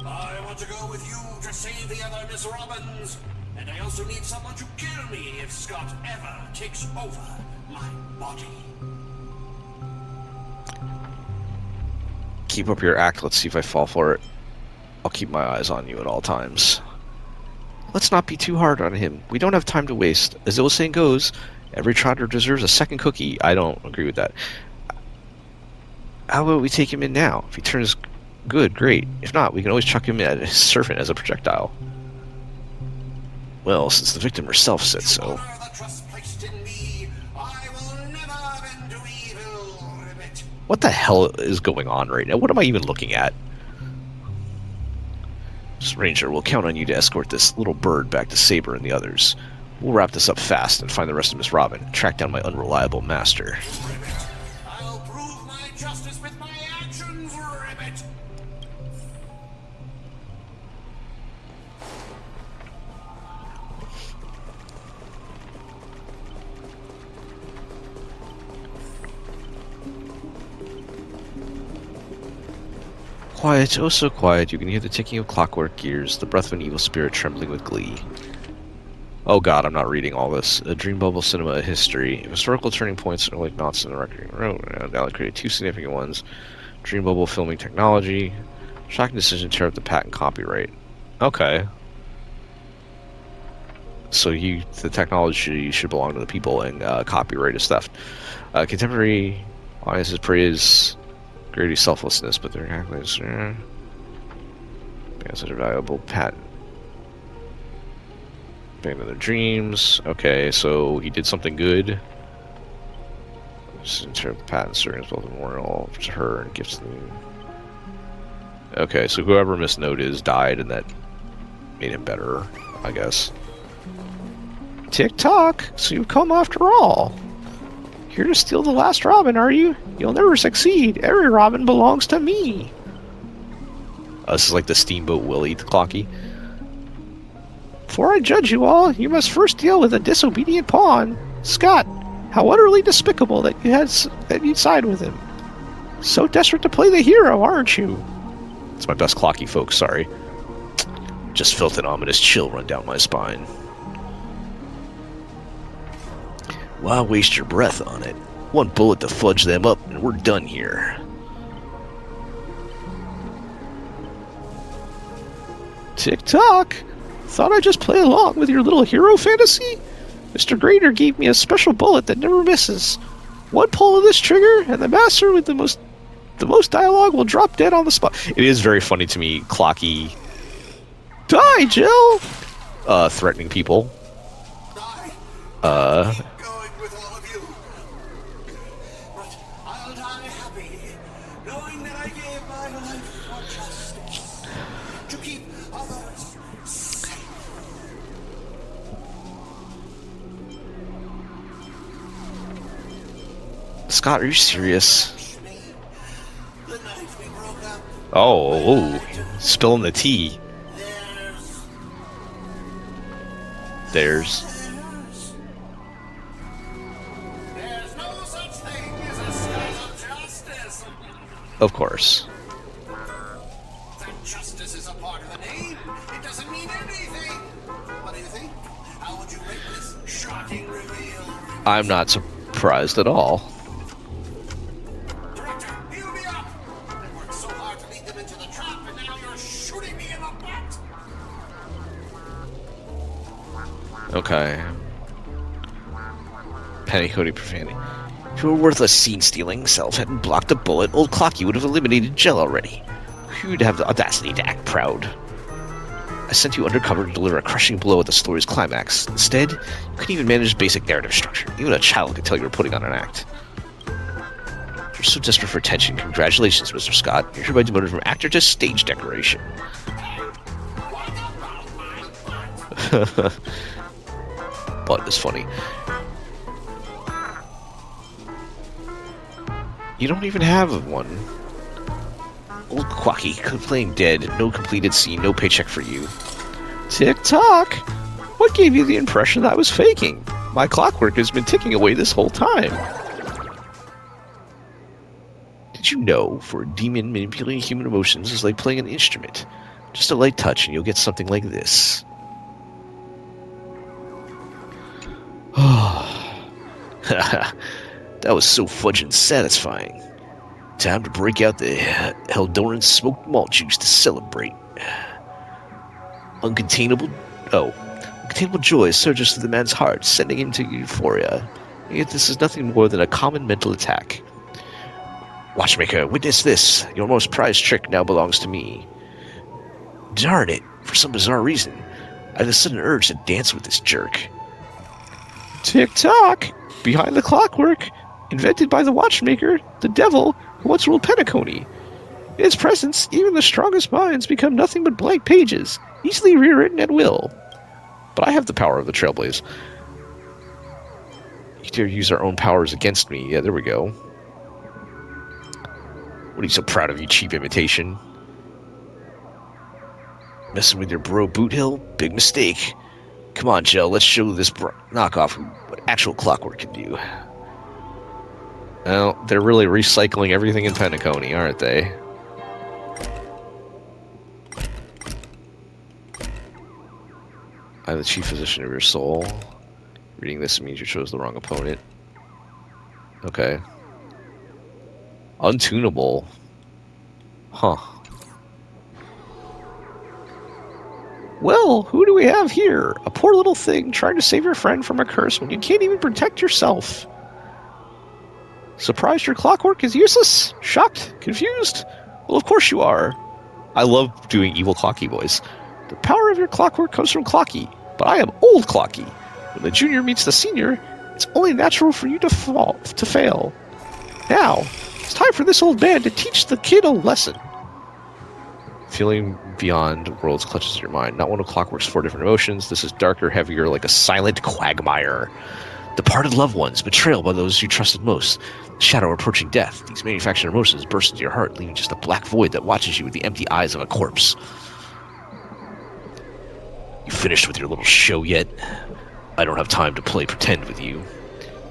I want to go with you to save the other Miss Robins, and I also need someone to kill me if Scott ever takes over my body. Keep up your act. Let's see if I fall for it. I'll keep my eyes on you at all times. Let's not be too hard on him. We don't have time to waste. As the old saying goes, every trotter deserves a second cookie. I don't agree with that. How about we take him in now? If he turns good, great. If not, we can always chuck him at his servant as a projectile. Well, since the victim herself said so. What the hell is going on right now? What am I even looking at? Ranger, we'll count on you to escort this little bird back to Saber and the others. We'll wrap this up fast and find the rest of Miss Robin. Track down my unreliable master. I'll prove my justice with my actions, Ribbit! Quiet, oh so quiet, you can hear the ticking of clockwork gears, the breath of an evil spirit trembling with glee. Oh god, I'm not reading all this. A Dream Bubble Cinema History. Historical turning points are like knots in the record. Now created 2 significant ones. Dream Bubble filming technology. Shocking decision to tear up the patent copyright. Okay. So the technology should belong to the people, and copyright is theft. Contemporary audiences praise Grady's selflessness, but their accolades such a valuable patent. Band of their dreams. Okay, so he did something good. Tear up the patent, serving as well as memorial to her and gifts them. Okay, so whoever Miss Note is died, and that made him better, I guess. Tick-tock, so you've come after all. Here to steal the last Robin, are you? You'll never succeed. Every Robin belongs to me. This is like the Steamboat Willie Clocky. Before I judge you all, you must first deal with a disobedient pawn. Scott, how utterly despicable that you'd side with him. So desperate to play the hero, aren't you? It's my best Clocky, folks, sorry. Just felt an ominous chill run down my spine. Why waste your breath on it? One bullet to fudge them up, and we're done here. Tick-tock! Thought I'd just play along with your little hero fantasy? Mr. Grader gave me a special bullet that never misses. One pull of this trigger, and the master with the most dialogue will drop dead on the spot. It is very funny to me, Clocky. Die, Jill! Threatening people. Scott, are you serious? Oh, spilling the tea. There's no such thing as a Scott of justice. Of course. That justice is a part of the name. It doesn't mean anything. What do you think? How would you rate this shocking reveal? I'm not surprised at all. Okay. Penny-coated profanity. If your worthless scene-stealing self hadn't blocked a bullet, old Clocky would have eliminated Jill already. Who'd have the audacity to act proud? I sent you undercover to deliver a crushing blow at the story's climax. Instead, you couldn't even manage basic narrative structure. Even a child could tell you were putting on an act. You're so desperate for attention. Congratulations, Mr. Scott. You're hereby demoted from actor to stage decoration. But it's funny. You don't even have one. Old Quacky, playing dead, no completed scene, no paycheck for you. Tick-tock! What gave you the impression that I was faking? My clockwork has been ticking away this whole time. Did you know, for a demon, manipulating human emotions is like playing an instrument? Just a light touch and you'll get something like this. That was so fudging satisfying. Time to break out the Heldoran smoked malt juice to celebrate. Uncontainable joy surges through the man's heart, sending him to euphoria. And yet this is nothing more than a common mental attack. Watchmaker, witness this. Your most prized trick now belongs to me. Darn it, for some bizarre reason, I had a sudden urge to dance with this jerk. Tick-tock! Behind the clockwork, invented by the watchmaker, the devil, who once ruled Penacony. In his presence, even the strongest minds become nothing but blank pages, easily rewritten at will. But I have the power of the Trailblaze. You dare use our own powers against me. Yeah, there we go. What are you so proud of, you cheap imitation? Messing with your bro Boot Hill? Big mistake. Come on, Joe, let's show this knockoff what actual clockwork can do. Well, they're really recycling everything in Penacony, aren't they? I'm the chief physician of your soul. Reading this means you chose the wrong opponent. Okay. Untunable. Huh. Well, who do we have here? A poor little thing trying to save your friend from a curse when you can't even protect yourself. Surprised your clockwork is useless? Shocked? Confused? Well, of course you are. I love doing evil Clocky voice. The power of your clockwork comes from Clocky, but I am old Clocky. When the junior meets the senior, it's only natural for you to fail. Now, it's time for this old man to teach the kid a lesson. Feeling beyond worlds clutches your mind. Not one of Clockwork's 4 different emotions. This is darker, heavier, like a silent quagmire. Departed loved ones, betrayal by those you trusted most. Shadow approaching death. These manufactured emotions burst into your heart, leaving just a black void that watches you with the empty eyes of a corpse. You finished with your little show yet? I don't have time to play pretend with you.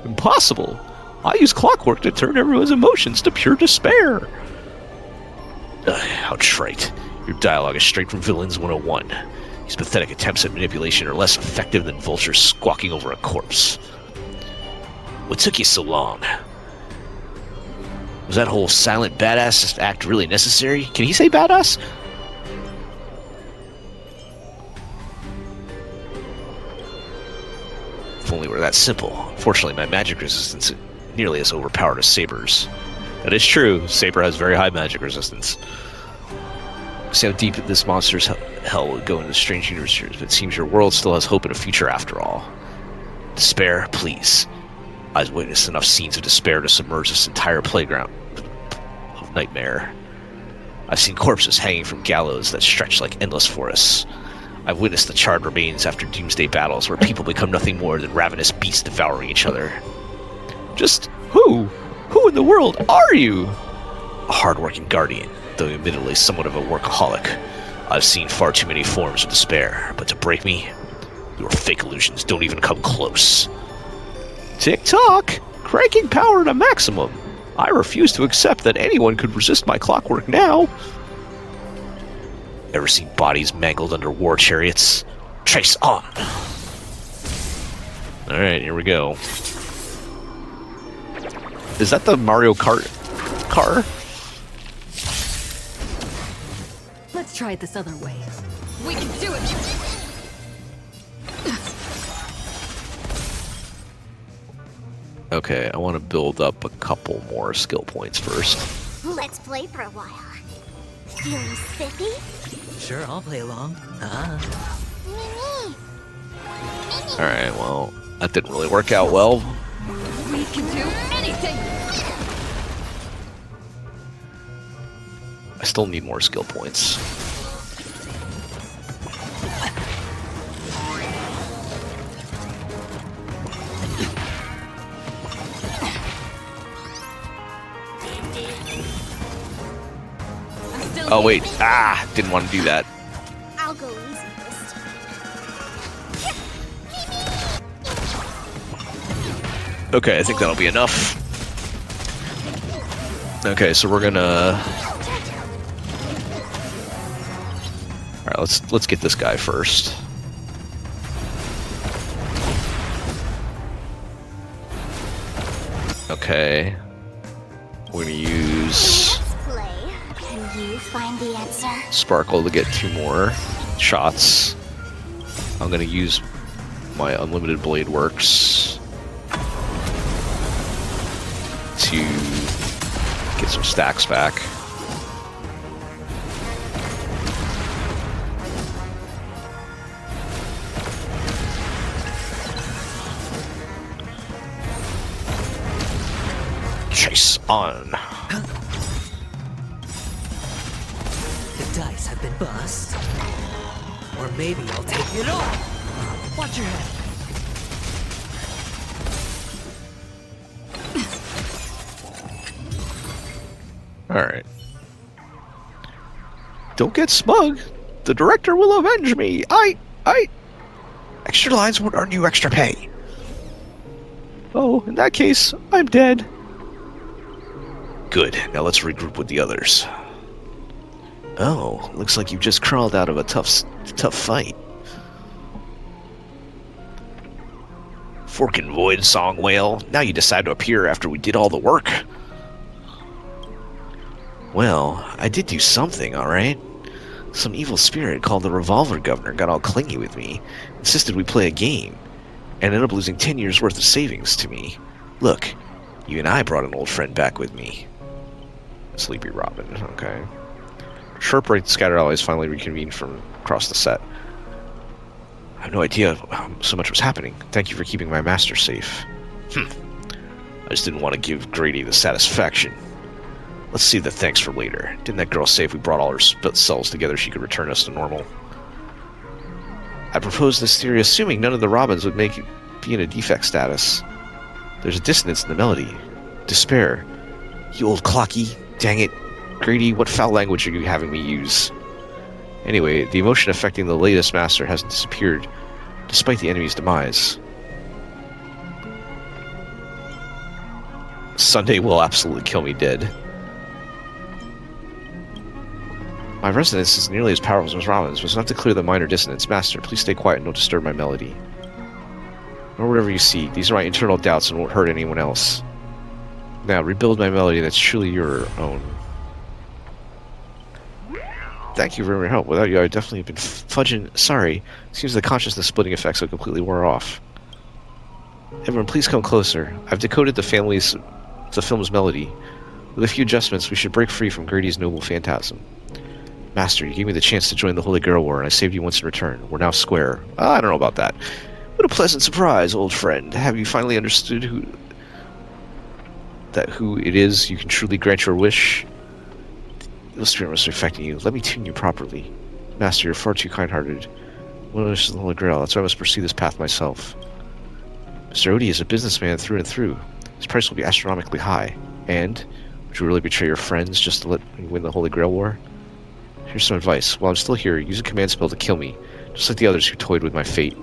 Impossible! I use clockwork to turn everyone's emotions to pure despair. How trite. Your dialogue is straight from Villains 101. These pathetic attempts at manipulation are less effective than vultures squawking over a corpse. What took you so long? Was that whole silent badass act really necessary? Can he say badass? If only it were that simple. Fortunately, my magic resistance is nearly as overpowered as Saber's. That is true. Saber has very high magic resistance. See how deep this monster's hell would go into strange universe, but it seems your world still has hope and a future after all. Despair, please. I've witnessed enough scenes of despair to submerge this entire playground of nightmare. I've seen corpses hanging from gallows that stretch like endless forests. I've witnessed the charred remains after doomsday battles where people become nothing more than ravenous beasts devouring each other. Just who? Who in the world are you? A hard-working guardian, though admittedly somewhat of a workaholic. I've seen far too many forms of despair, but to break me, your fake illusions don't even come close. Tick-tock! Cranking power to maximum! I refuse to accept that anyone could resist my clockwork now. Ever seen bodies mangled under war chariots? Trace on! Alright, here we go. Is that the Mario Kart car? Let's try it this other way. We can do it! Okay, I want to build up a couple more skill points first. Let's play for a while. Feeling spiffy? Sure, I'll play along. Alright, well, that didn't really work out well. We can do anything! I still need more skill points. Oh wait, didn't want to do that. I'll go easy first. Okay, I think that'll be enough. Okay, so we're gonna... Alright, let's get this guy first. Okay. We're gonna use Can you find the answer? Sparkle to get 2 more shots. I'm gonna use my Unlimited Blade Works to get some stacks back. on. The dice have been bust. Or maybe I'll take it all. Watch your head. Alright. Don't get smug. The director will avenge me. Extra lines won't earn you extra pay. Oh, in that case, I'm dead. Good. Now let's regroup with the others. Oh, looks like you just crawled out of a tough fight. Forkin' Void Song Whale. Now you decide to appear after we did all the work. Well, I did do something, alright? Some evil spirit called the Revolver Governor got all clingy with me, insisted we play a game, and ended up losing 10 years worth of savings to me. Look, you and I brought an old friend back with me. Sleepy Robin, okay. Chirp Right Scattered Allies finally reconvened from across the set. I have no idea so much was happening. Thank you for keeping my master safe. I just didn't want to give Grady the satisfaction. Let's see the thanks for later. Didn't that girl say if we brought all her cells together she could return us to normal? I proposed this theory assuming none of the Robins would be in a defect status. There's a dissonance in the melody. Despair. You old clocky. Dang it. Grady, what foul language are you having me use? Anyway, the emotion affecting the latest master hasn't disappeared, despite the enemy's demise. Sunday will absolutely kill me dead. My resonance is nearly as powerful as Robin's, but it's enough to clear the minor dissonance. Master, please stay quiet and don't disturb my melody. Or whatever you see. These are my internal doubts and won't hurt anyone else. Now, rebuild my melody that's truly your own. Thank you for your help. Without you, I would definitely have been fudging. Sorry. Seems the consciousness splitting effects have completely wore off. Everyone, please come closer. I've decoded the film's melody. With a few adjustments, we should break free from Grady's noble phantasm. Master, you gave me the chance to join the Holy Grail War, and I saved you once in return. We're now square. I don't know about that. What a pleasant surprise, old friend. Have you finally understood who it is you can truly grant your wish? The spirit must be affecting you. Let me tune you properly. Master, you're far too kind-hearted. One wish is the Holy Grail. That's why I must pursue this path myself. Mr. Odie is a businessman through and through. His price will be astronomically high. And would you really betray your friends just to let me win the Holy Grail War? Here's some advice. While I'm still here, use a command spell to kill me, just like the others who toyed with my fate.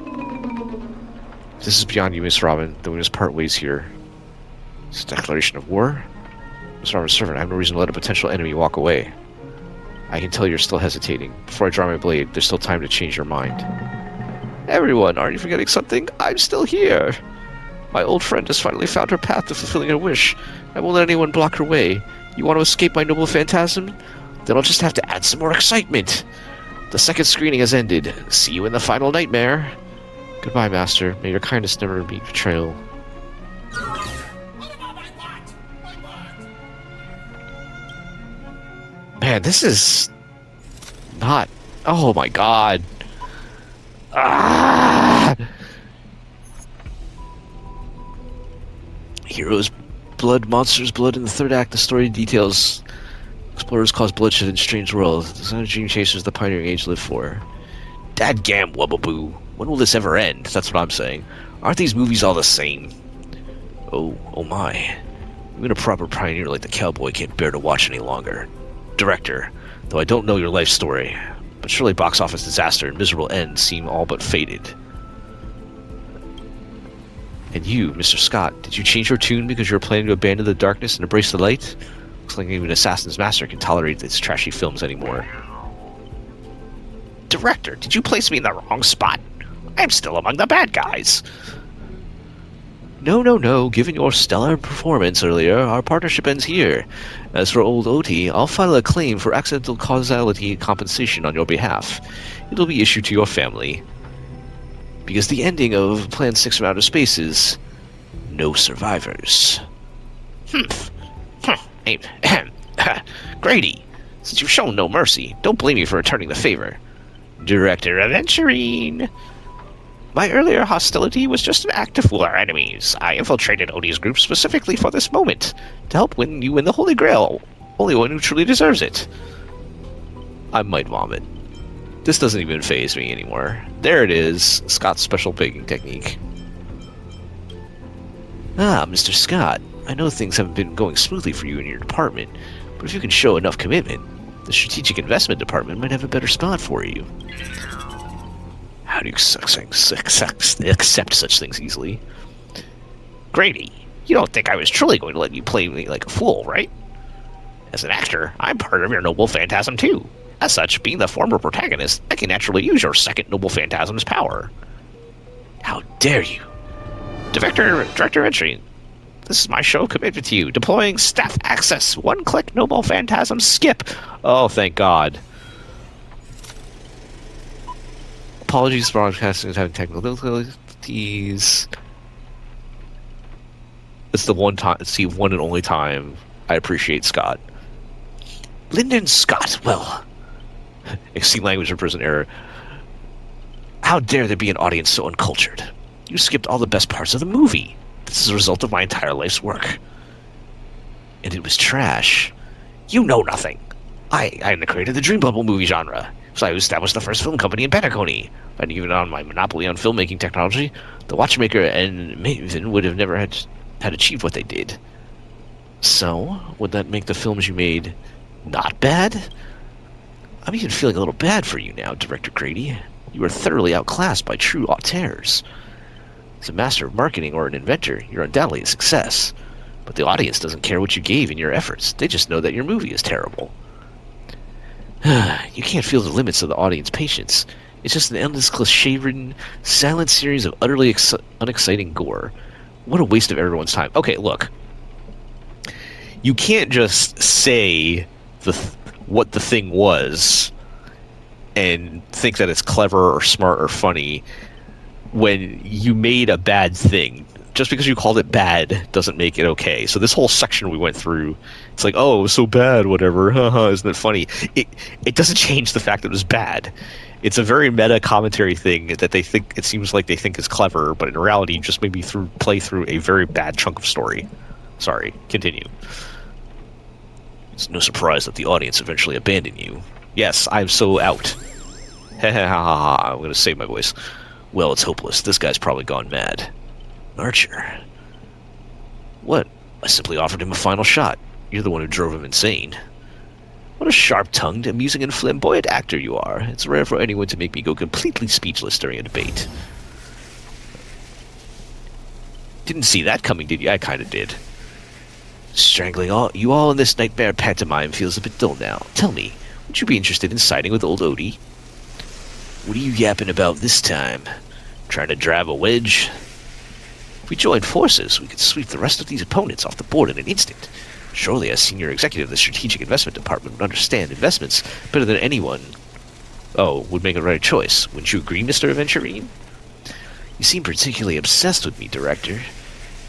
If this is beyond you, Miss Robin, then we must part ways here. It's a declaration of war? Miss Robin's servant, I have no reason to let a potential enemy walk away. I can tell you're still hesitating. Before I draw my blade, there's still time to change your mind. Everyone, aren't you forgetting something? I'm still here! My old friend has finally found her path to fulfilling her wish. I won't let anyone block her way. You want to escape my noble phantasm? Then I'll just have to add some more excitement. The second screening has ended. See you in the final nightmare. Goodbye, Master. May your kindness never be betrayal. Man, this is not... Oh my god. Ah! Heroes' blood, monsters' blood in the third act. The story details... Explorers cause bloodshed in strange worlds. The son of dream chasers the pioneering age live for. Dadgam wubbaboo. When will this ever end? That's what I'm saying. Aren't these movies all the same? Oh my. Even a proper pioneer like the cowboy can't bear to watch any longer. Director, though I don't know your life story, but surely box office disaster and miserable end seem all but fated. And you, Mr. Scott, did you change your tune because you were planning to abandon the darkness and embrace the light? Looks like even Assassin's Master can tolerate these trashy films anymore. Director, did you place me in the wrong spot? I'm still among the bad guys. No. Given your stellar performance earlier, our partnership ends here. As for old Oti, I'll file a claim for accidental causality compensation on your behalf. It'll be issued to your family. Because the ending of Plan 6 from Outer Space is... no survivors. Grady, since you've shown no mercy, don't blame me for returning the favor. Director Aventurine! My earlier hostility was just an act to fool our enemies. I infiltrated Odie's group specifically for this moment, to help you win the Holy Grail. Only one who truly deserves it. I might vomit. This doesn't even faze me anymore. There it is, Scott's special baking technique. Ah, Mr. Scott, I know things haven't been going smoothly for you in your department, but if you can show enough commitment, the Strategic Investment Department might have a better spot for you. How do you accept such things easily? Grady, you don't think I was truly going to let you play me like a fool, right? As an actor, I'm part of your noble phantasm too. As such, being the former protagonist, I can naturally use your second noble phantasm's power. How dare you? Director Entry, this is my show commitment to you. Deploying staff access. One-click noble phantasm skip. Oh, thank God. Apologies for broadcasting and having technical difficulties. It's the one time, it's the one and only time I appreciate Scott. Lyndon Scott, well, exceed language or prison error. How dare there be an audience so uncultured? You skipped all the best parts of the movie. This is a result of my entire life's work. And it was trash. You know nothing. I created the Dream Bubble movie genre. So I established the first film company in Patagonia. And even on my monopoly on filmmaking technology, the Watchmaker and Maven would have never had achieved what they did. So, would that make the films you made not bad? I'm even feeling a little bad for you now, Director Grady. You were thoroughly outclassed by true auteurs. As a master of marketing or an inventor, you're undoubtedly a success. But the audience doesn't care what you gave in your efforts. They just know that your movie is terrible. You can't feel the limits of the audience patience. It's just an endless cliche-ridden, silent series of utterly unexciting gore. What a waste of everyone's time. Okay, look. You can't just say what the thing was and think that it's clever or smart or funny when you made a bad thing. Just because you called it bad doesn't make it okay. So this whole section we went through, it's like, oh, it was so bad, whatever. Haha, isn't it funny? It doesn't change the fact that it was bad. It's a very meta commentary thing that they think, it seems like they think is clever, but in reality, you just maybe play through a very bad chunk of story. Sorry, continue. It's no surprise that the audience eventually abandoned you. Yes, I'm so out. I'm gonna save my voice. Well, it's hopeless. This guy's probably gone mad. Archer. What? I simply offered him a final shot. You're the one who drove him insane. What a sharp-tongued, amusing, and flamboyant actor you are. It's rare for anyone to make me go completely speechless during a debate. Didn't see that coming, did you? I kinda did. Strangling you all in this nightmare pantomime feels a bit dull now. Tell me, would you be interested in siding with old Odie? What are you yapping about this time? Trying to drive a wedge? If we joined forces, we could sweep the rest of these opponents off the board in an instant. Surely, as senior executive of the Strategic Investment Department would understand investments better than anyone. Oh, would make a right choice. Wouldn't you agree, Mr. Aventurine? You seem particularly obsessed with me, Director.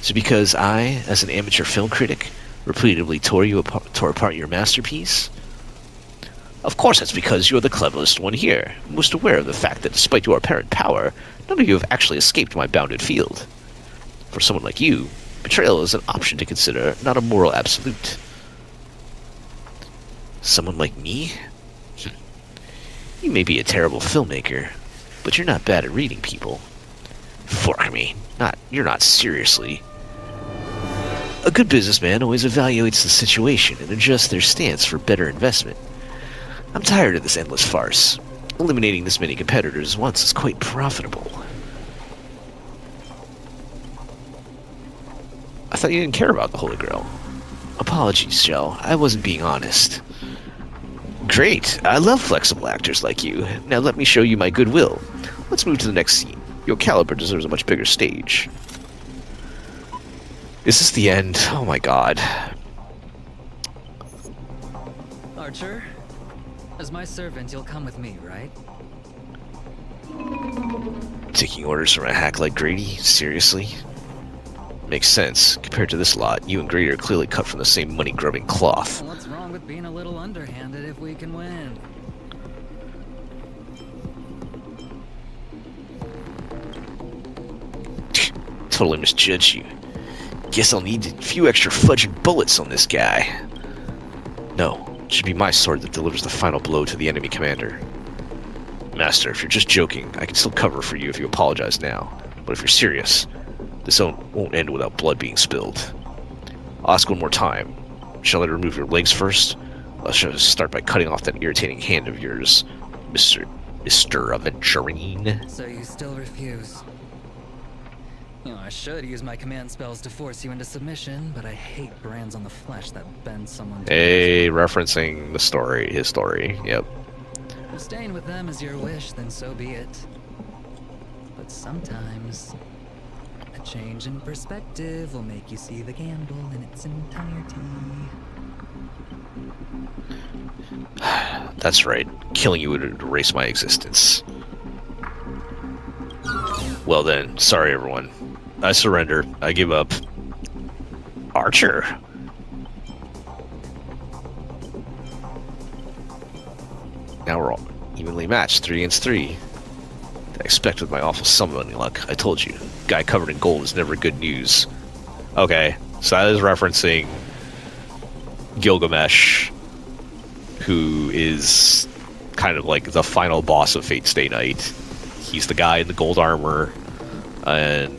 Is it because I, as an amateur film critic, repeatedly tore apart your masterpiece? Of course that's because you're the cleverest one here, most aware of the fact that despite your apparent power, none of you have actually escaped my bounded field. For someone like you, betrayal is an option to consider, not a moral absolute. Someone like me? You may be a terrible filmmaker, but you're not bad at reading people. Fork me. You're not seriously. A good businessman always evaluates the situation and adjusts their stance for better investment. I'm tired of this endless farce. Eliminating this many competitors at once is quite profitable. I thought you didn't care about the Holy Grail. Apologies, Shell. I wasn't being honest. Great. I love flexible actors like you. Now let me show you my goodwill. Let's move to the next scene. Your caliber deserves a much bigger stage. Is this the end? Oh my god. Archer, as my servant, you'll come with me, right? Taking orders from a hack like Grady? Seriously? Makes sense. Compared to this lot, you and Grady are clearly cut from the same money-grubbing cloth. What's wrong with being a little underhanded if we can win? totally misjudged you. Guess I'll need a few extra fudging bullets on this guy. No, it should be my sword that delivers the final blow to the enemy commander. Master, if you're just joking, I can still cover for you if you apologize now. But if you're serious, this won't end without blood being spilled. I'll ask one more time. Shall I remove your legs first? I shall start by cutting off that irritating hand of yours, Mr. Aventurine. So you still refuse? You know, I should use my command spells to force you into submission, but I hate brands on the flesh that bend someone to... Hey, referencing the story, his story, yep. If staying with them is your wish, then so be it. But sometimes, a change in perspective will make you see the gamble in its entirety. That's right. Killing you would erase my existence. Well then, sorry everyone. I surrender. I give up. Archer! Now we're all evenly matched, 3 against 3. I expect with my awful summoning luck. I told you, guy covered in gold is never good news. Okay, so that is referencing Gilgamesh, who is kind of like the final boss of Fate Stay Night. He's the guy in the gold armor, and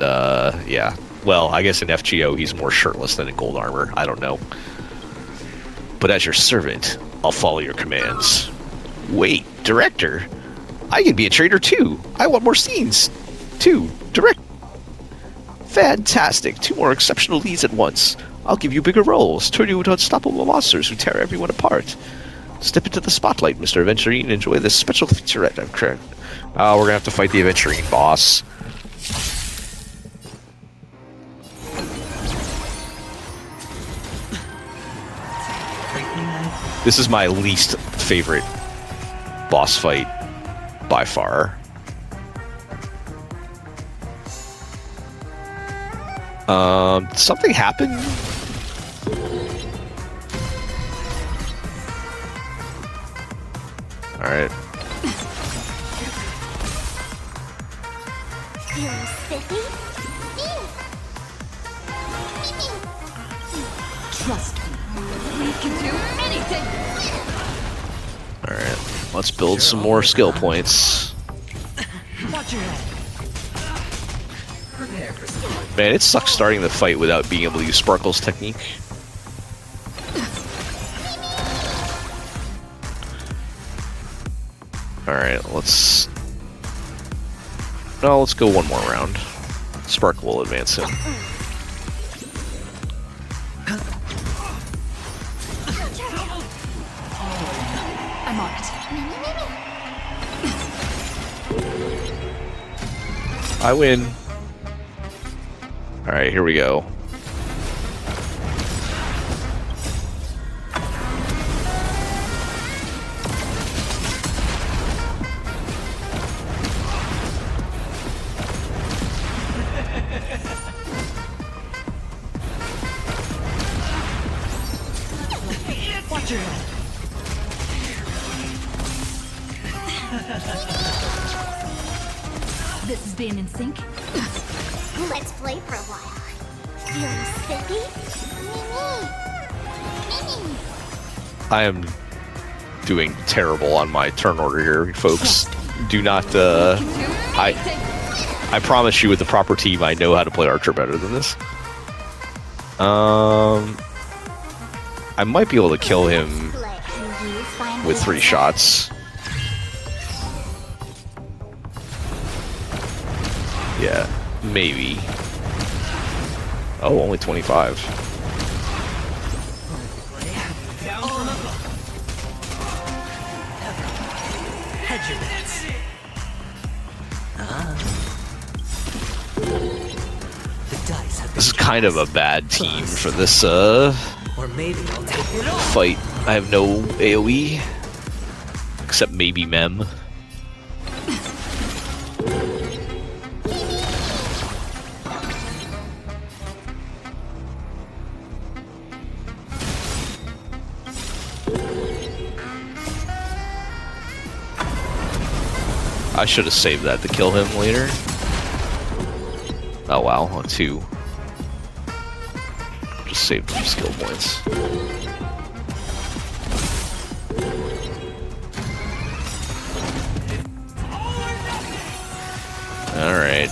yeah. Well, I guess in FGO he's more shirtless than in gold armor. I don't know. But as your servant, I'll follow your commands. Wait, director? I can be a traitor too. I want more scenes. Too. Direct. Fantastic. 2 more exceptional leads at once. I'll give you bigger roles. Turn you into unstoppable monsters who tear everyone apart. Step into the spotlight, Mr. Aventurine, and enjoy this special featurette I've created. Oh, we're gonna have to fight the Aventurine boss. This is my least favorite boss fight by far. Something happened? Alright. Trust me. We can do anything. Alright. Let's build some more skill points. Watch your head. Prepare for some. Man, it sucks starting the fight without being able to use Sparkle's technique. Alright, let's go one more round. Sparkle will advance him. I'm on it. I win. Alright, here we go. Watch your head. This is being in sync. Let's play for a while. Feeling spiffy? Mimi! I am doing terrible on my turn order here, folks. Do not, I promise you with the proper team, I know how to play Archer better than this. I might be able to kill him with 3 shots. Yeah, maybe. Oh, only 25. Hedge your bets. The dice have been This is kind of a bad team for this or maybe I'll take it all. fight. I have no AoE, except maybe Mem. I should have saved that to kill him later. Oh wow, 2. Just saved some skill points. Alright.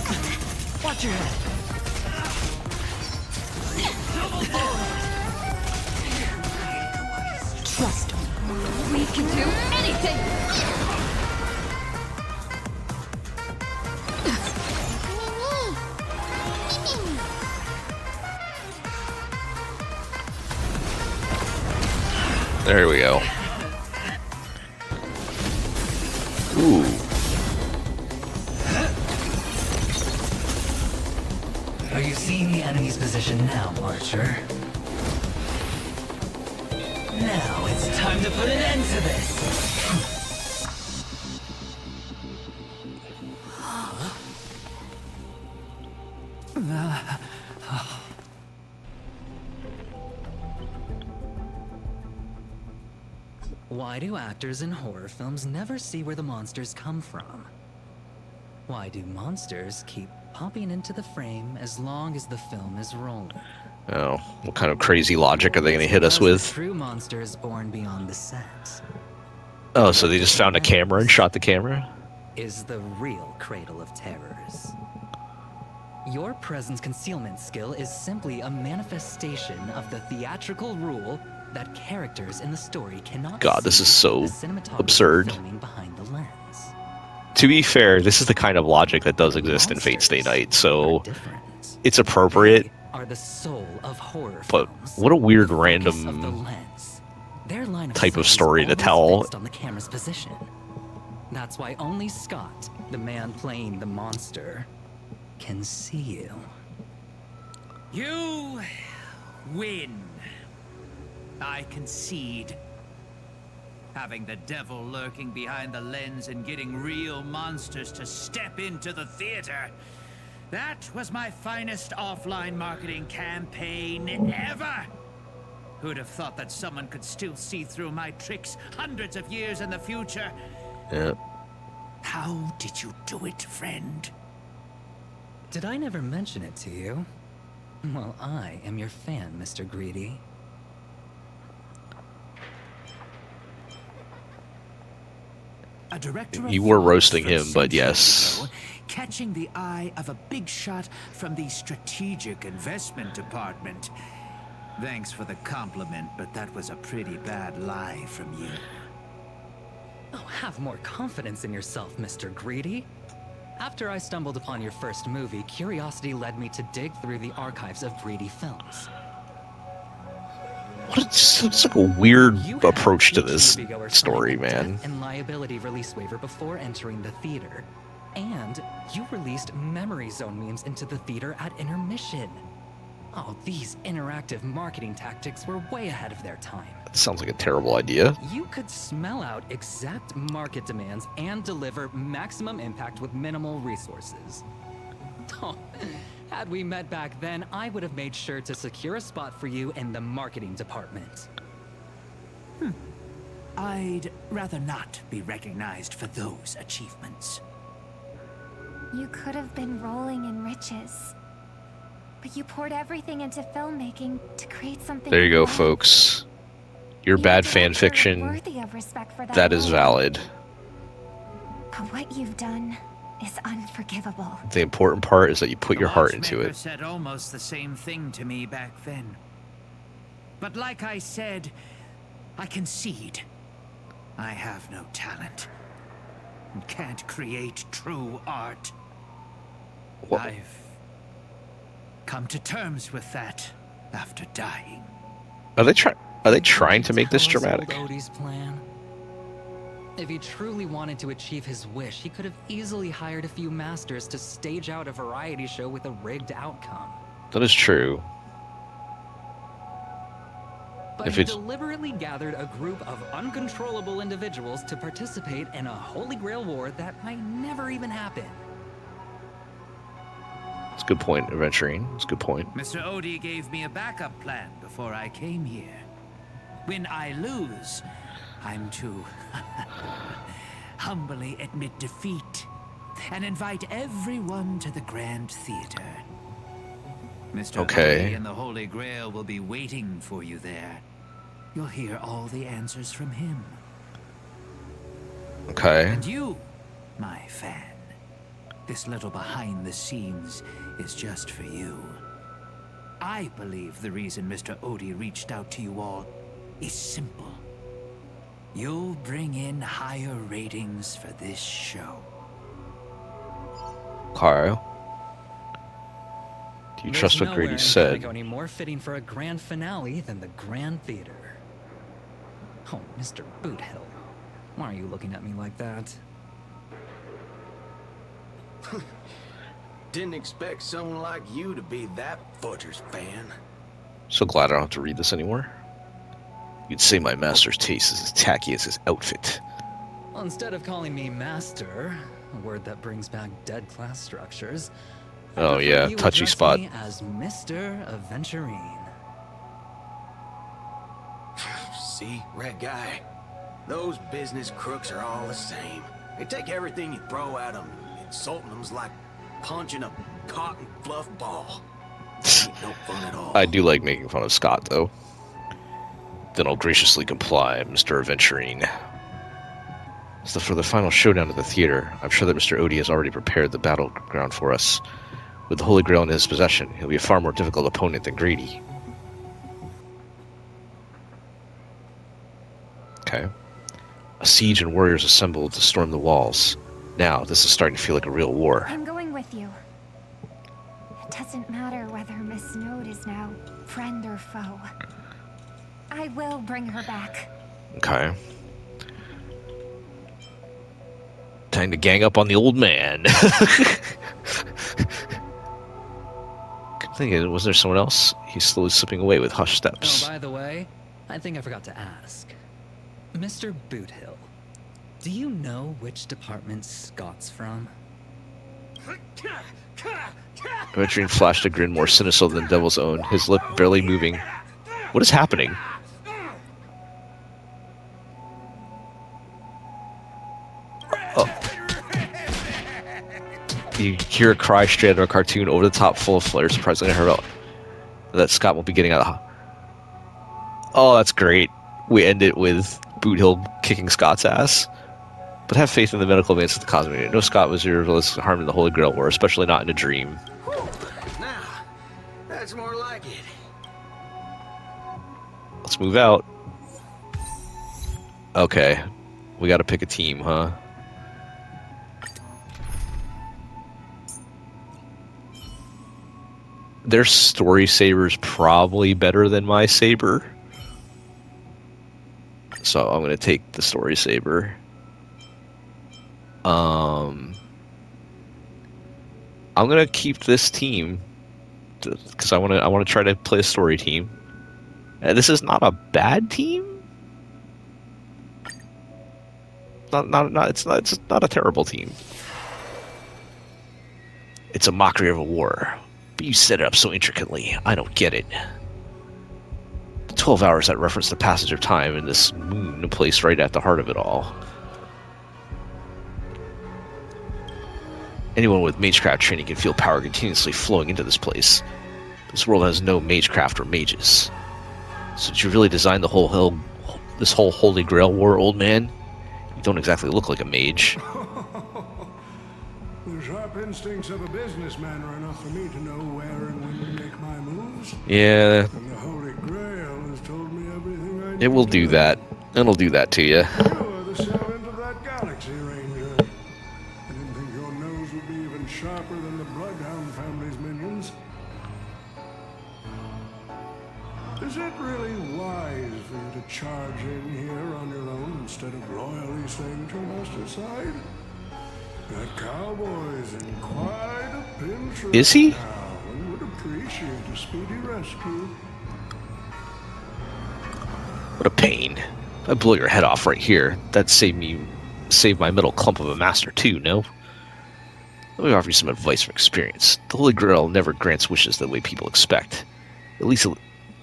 Watch your head. Trust me. We can do anything! There we go. Ooh. Are you seeing the enemy's position now, Archer? Now it's time to put an end to this! Why do actors in horror films never see where the monsters come from? Why do monsters keep popping into the frame as long as the film is rolling? Oh, what kind of crazy logic are they going to hit us with? The true monster is born beyond the set. Oh, so they just found a camera and shot the camera? Is the real cradle of terrors. Your presence concealment skill is simply a manifestation of the theatrical rule that characters in the story cannot God, this is so see the cinematographer absurd. filming behind the lens. To be fair, this is the kind of logic that does exist in Fate Stay Night, so it's appropriate. Are the soul of horror But what a weird random Their line of type sight of is story to always tell. based on the camera's position. That's why only Scott, the man playing the monster, can see you. You win. I concede. Having the devil lurking behind the lens and getting real monsters to step into the theater. That was my finest offline marketing campaign ever. Who'd have thought that someone could still see through my tricks hundreds of years in the future? Yeah. How did you do it, friend? Did I never mention it to you? Well, I am your fan, Mr. Greedy. A director You of were films roasting from him, but centuries yes. ago, catching the eye of a big shot from the strategic investment department. Thanks for the compliment, but that was a pretty bad lie from you. Oh, have more confidence in yourself, Mr. Greedy. After I stumbled upon your first movie, curiosity led me to dig through the archives of Greedy films. It's like a weird approach to this story, man. And liability release waiver before entering the theater. And you released memory zone memes into the theater at intermission. Oh, these interactive marketing tactics were way ahead of their time. That sounds like a terrible idea. You could smell out exact market demands and deliver maximum impact with minimal resources. Oh, had we met back then, I would have made sure to secure a spot for you in the marketing department. I'd rather not be recognized for those achievements. You could have been rolling in riches. But you poured everything into filmmaking to create something. There you go, grand. folks. Your bad fan fiction, Worthy of respect for that is role. valid. But what you've done is unforgivable. The important part is that you put your heart into Watchmaker it. said almost the same thing to me back then. But like I said, I concede. I have no talent. And can't create true art. I've come to terms with that after dying. Are they trying to make this Tell us dramatic? old Odie's plan. If he truly wanted to achieve his wish, he could have easily hired a few masters to stage out a variety show with a rigged outcome. That is true. But If he it's deliberately gathered a group of uncontrollable individuals to participate in a Holy Grail war that might never even happen. It's a good point, Adventuring. It's a good point. Mr. Odie gave me a backup plan before I came here. When I lose, I'm to humbly admit defeat and invite everyone to the Grand Theater. Mr. Okay. Holy and the Holy Grail will be waiting for you there. You'll hear all the answers from him. Okay. And you, my fan, this little behind the scenes is just for you. I believe the reason Mr. Odie reached out to you all is simple. You'll bring in higher ratings for this show. Kyle. Do you trust what Grady said? There's any more fitting for a grand finale than the Grand Theater. Oh, Mr. Boothill. Why are you looking at me like that? Didn't expect someone like you to be that Butcher's fan. So glad I don't have to read this anymore. You'd say my master's taste is as tacky as his outfit. Well, instead of calling me master, a word that brings back dead class structures. Oh yeah, touchy spot. Me as Mr. Aventurine. See, Red Guy, those business crooks are all the same. They take everything you throw at them. Insulting them's like punching a cotton fluff ball. Ain't no fun at all. I do like making fun of Scott, though. Then I'll graciously comply, Mr. Aventurine. So for the final showdown at the theater, I'm sure that Mr. Odie has already prepared the battleground for us. With the Holy Grail in his possession, he'll be a far more difficult opponent than Grady. Okay. A siege and warriors assembled to storm the walls. Now, this is starting to feel like a real war. I'm going with you. It doesn't matter whether Miss Snowd is now friend or foe. I will bring her back. Okay. Time to gang up on the old man. Thinking, was there someone else? He's slowly slipping away with hushed steps. Oh, by the way, I think I forgot to ask. Mr. Boothill, do you know which department Scott's from? Aventurine flashed a grin more sinister than Devil's own, his lip barely moving. What is happening? Oh. You hear a cry straight out of a cartoon over the top, full of flair. Surprisingly, I heard that Scott won't be getting out of. Oh, that's great. We end it with Boothill kicking Scott's ass. But have faith in the medical advance of the Cosmic. No Scott was irrelevant harm in the Holy Grail War, especially not in a dream. Now, that's more like it. Let's move out. Okay. We gotta pick a team, huh? Their story saber's probably better than my saber. So I'm gonna take the story saber. I'm gonna keep this team because I wanna try to play a story team. This is not a bad team. It's not a terrible team. It's a mockery of a war. But you set it up so intricately. I don't get it. The 12 hours that reference the passage of time and this moon placed right at the heart of it all. Anyone with magecraft training can feel power continuously flowing into this place. This world has no magecraft or mages. So did you really design this whole Holy Grail war, old man? You don't exactly look like a mage. The sharp instincts of a businessman are enough for me to know where and when to make my moves. Yeah. And the Holy Grail has told me everything I need. It will do that. It'll do that to you. You are the servant of that galaxy, Ranger. I didn't think your nose would be even sharper than the Bloodhound family's minions. Is it really wise for you to charge in here on your own instead of loyally staying at your master's side? That cowboy's in quite a pinch right Is he? now and would appreciate a speedy rescue. What a pain. If I blow your head off right here, that'd save my middle clump of a master too, no? Let me offer you some advice from experience. The Holy Grail never grants wishes the way people expect. At least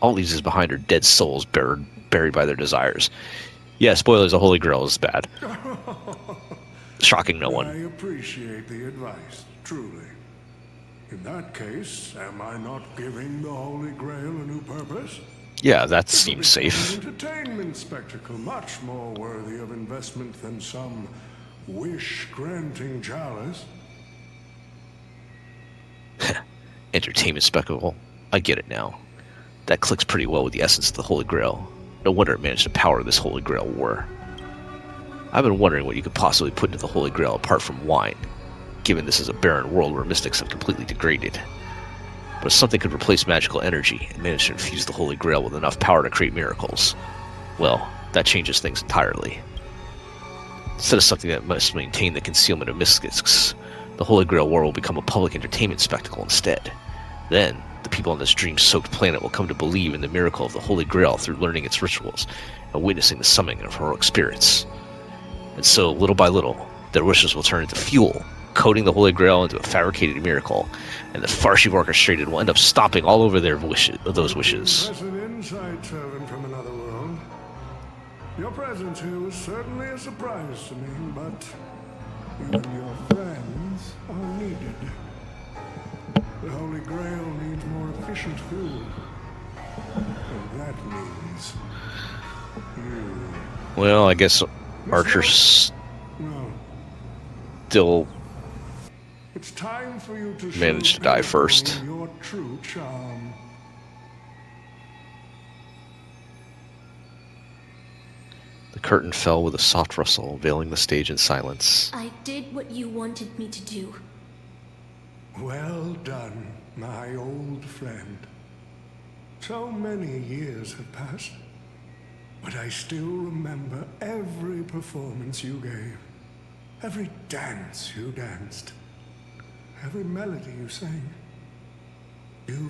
all it leaves is behind are dead souls buried by their desires. Yeah, spoilers, the Holy Grail is bad. Shocking no one. I appreciate the advice, truly. In that case, am I not giving the Holy Grail a new purpose? Yeah, that It will seems become safe. An entertainment spectacle much more worthy of investment than some wish-granting chalice. Entertainment spectacle. I get it now. That clicks pretty well with the essence of the Holy Grail. No wonder it managed to power this Holy Grail war. I've been wondering what you could possibly put into the Holy Grail apart from wine, given this is a barren world where mystics have completely degraded. But if something could replace magical energy and manage to infuse the Holy Grail with enough power to create miracles, well, that changes things entirely. Instead of something that must maintain the concealment of mystics, the Holy Grail war will become a public entertainment spectacle instead. Then, the people on this dream-soaked planet will come to believe in the miracle of the Holy Grail through learning its rituals and witnessing the summoning of heroic spirits. And so, little by little, their wishes will turn into fuel, coating the Holy Grail into a fabricated miracle, and the farce you've orchestrated will end up stomping all over their those wishes. Impressive insight, servant from another world. Your presence here was certainly a surprise to me, but you and your friends are needed. The Holy Grail needs more efficient fuel, and that means you. Well, I guess Archer's still It's time for you to managed to die first. Your true charm. The curtain fell with a soft rustle, veiling the stage in silence. I did what you wanted me to do. Well done, my old friend. So many years have passed, but I still remember every performance you gave, every dance you danced, every melody you sang. You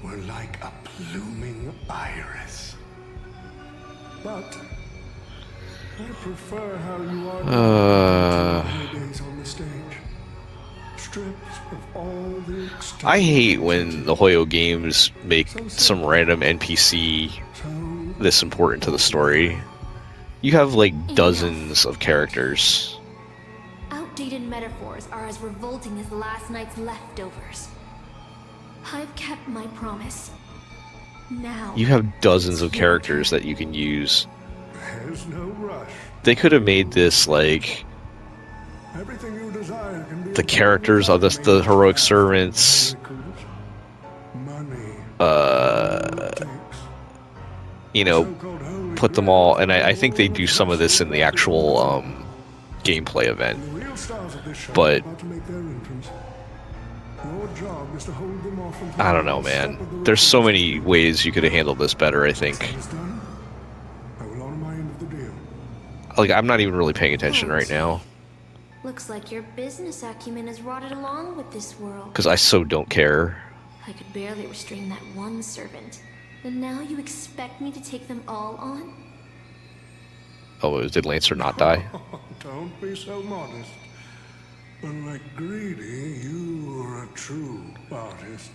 were like a blooming iris. But I prefer how you are nowadays on the stage. Stripped of all the I hate when the Hoyo games make some random NPC this important to the story. You have like dozens of characters. Outdated metaphors are as revolting as last night's leftovers. I've kept my promise. Now You have dozens of characters that you can use. There's no rush. They could have made this like Everything you desire can be the characters of the heroic servants. You know, put them all, and I think they do some of this in the actual gameplay event. But I don't know, man. There's so many ways you could have handled this better, I think. Like, I'm not even really paying attention right now. looks like your business acumen has rotted along with this world. Because I so don't care. I could barely restrain that one servant. And now you expect me to take them all on? Oh, did Lancer not die? Don't be so modest. Unlike Greedy, you are a true artist.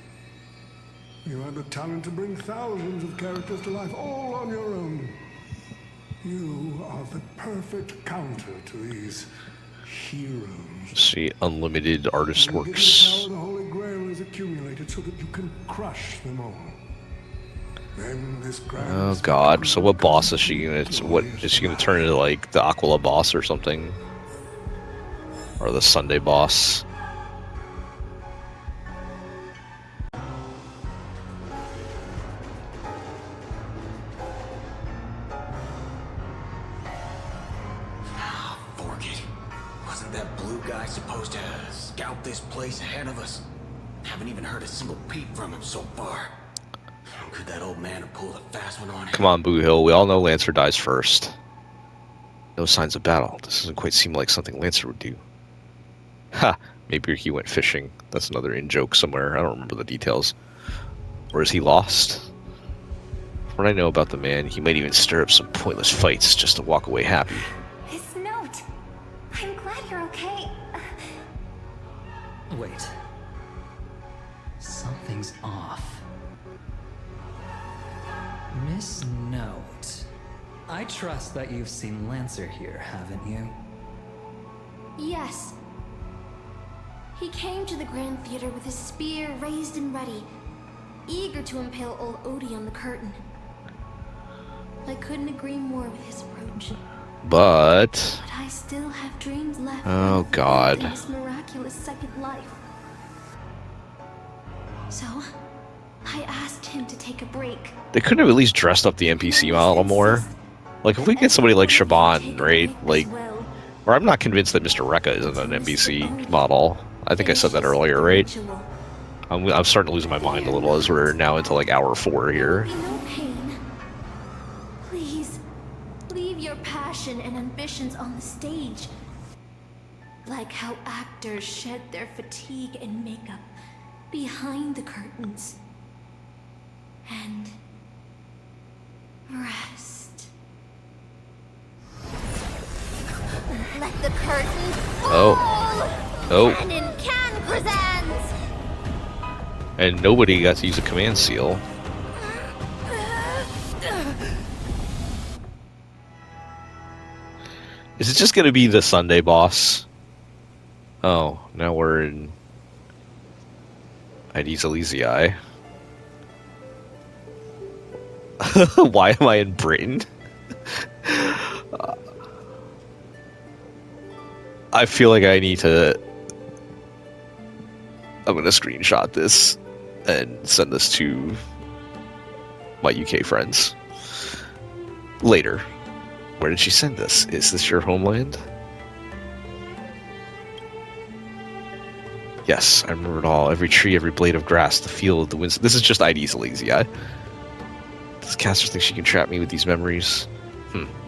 You have the talent to bring thousands of characters to life all on your own. You are the perfect counter to these heroes. See, unlimited artist You give works. the power the Holy Grail is accumulated so that you can crush them all. Then this grand Oh god, so what boss is she gonna, what, is she gonna turn into like the Aquila boss or something? Or the Sunday boss? Forget it. Wasn't that blue guy supposed to scout this place ahead of us? Haven't even heard a single peep from him so far. Could that old man have pulled a fast one on him? Come on, Boo Hill, we all know Lancer dies first. No signs of battle. This doesn't quite seem like something Lancer would do. Ha! Maybe he went fishing. That's another in-joke somewhere. I don't remember the details. Or is he lost? From what I know about the man, he might even stir up some pointless fights just to walk away happy. His note. I'm glad you're okay. Wait. Something's off. Miss Note. I trust that you've seen Lancer here, haven't you? Yes. He came to the Grand Theater with his spear raised and ready, eager to impale old Odie on the curtain. I couldn't agree more with his approach. But I still have dreams left. oh God. In this miraculous second life. So, I asked him to take a break. They couldn't have at least dressed up the NPC model more. Like, if we get somebody like Shaban, right? Like, or I'm not convinced that Mr. Rekka isn't an NPC model. I think I said that earlier, right? I'm starting to lose my mind a little as we're now into like hour 4 here. No pain. Please, leave your passion and ambitions on the stage. Like how actors shed their fatigue and makeup behind the curtains. And rest. Let the curtain Oh. Oh. Canon can present. And nobody got to use a command seal. Is it just going to be the Sunday boss? Oh, now we're in Aedes Elysiae. Why am I in Britain? I feel like I need to... I'm going to screenshot this and send this to my UK friends later. Where did she send this? Is this your homeland? Yes, I remember it all. Every tree, every blade of grass, the feel of the winds. This is just Aedes Elysiae. Does Caster think she can trap me with these memories?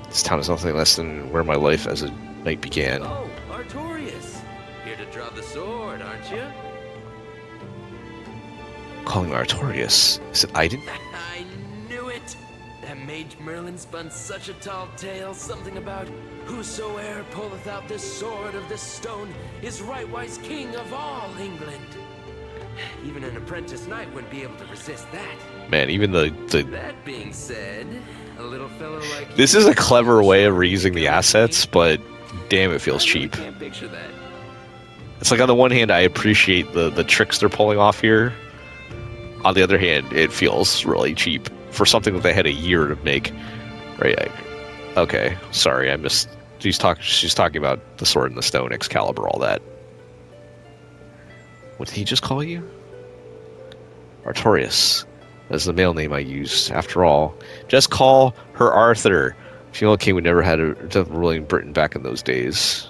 This town is nothing less than where my life as a knight began. Oh, Artorias. Here to draw the sword, aren't you? Calling me Artorias. Is it Aiden? I knew it! That mage Merlin spun such a tall tale, something about whosoe'er pulleth out this sword of this stone is rightwise king of all England. Even an apprentice knight wouldn't be able to resist that. Man, even the That being said, a little fellow like this is a clever way of reusing the assets, but damn, it feels cheap. can't picture that. It's like on the one hand, I appreciate the tricks they're pulling off here. On the other hand, it feels really cheap for something that they had a year to make. Right? Okay, sorry, I missed. She's talking about the sword and the stone, Excalibur, all that. What did he just call you? Artorias. That's the male name I used. After all, just call her Arthur. Female king would never had a ruling Britain back in those days.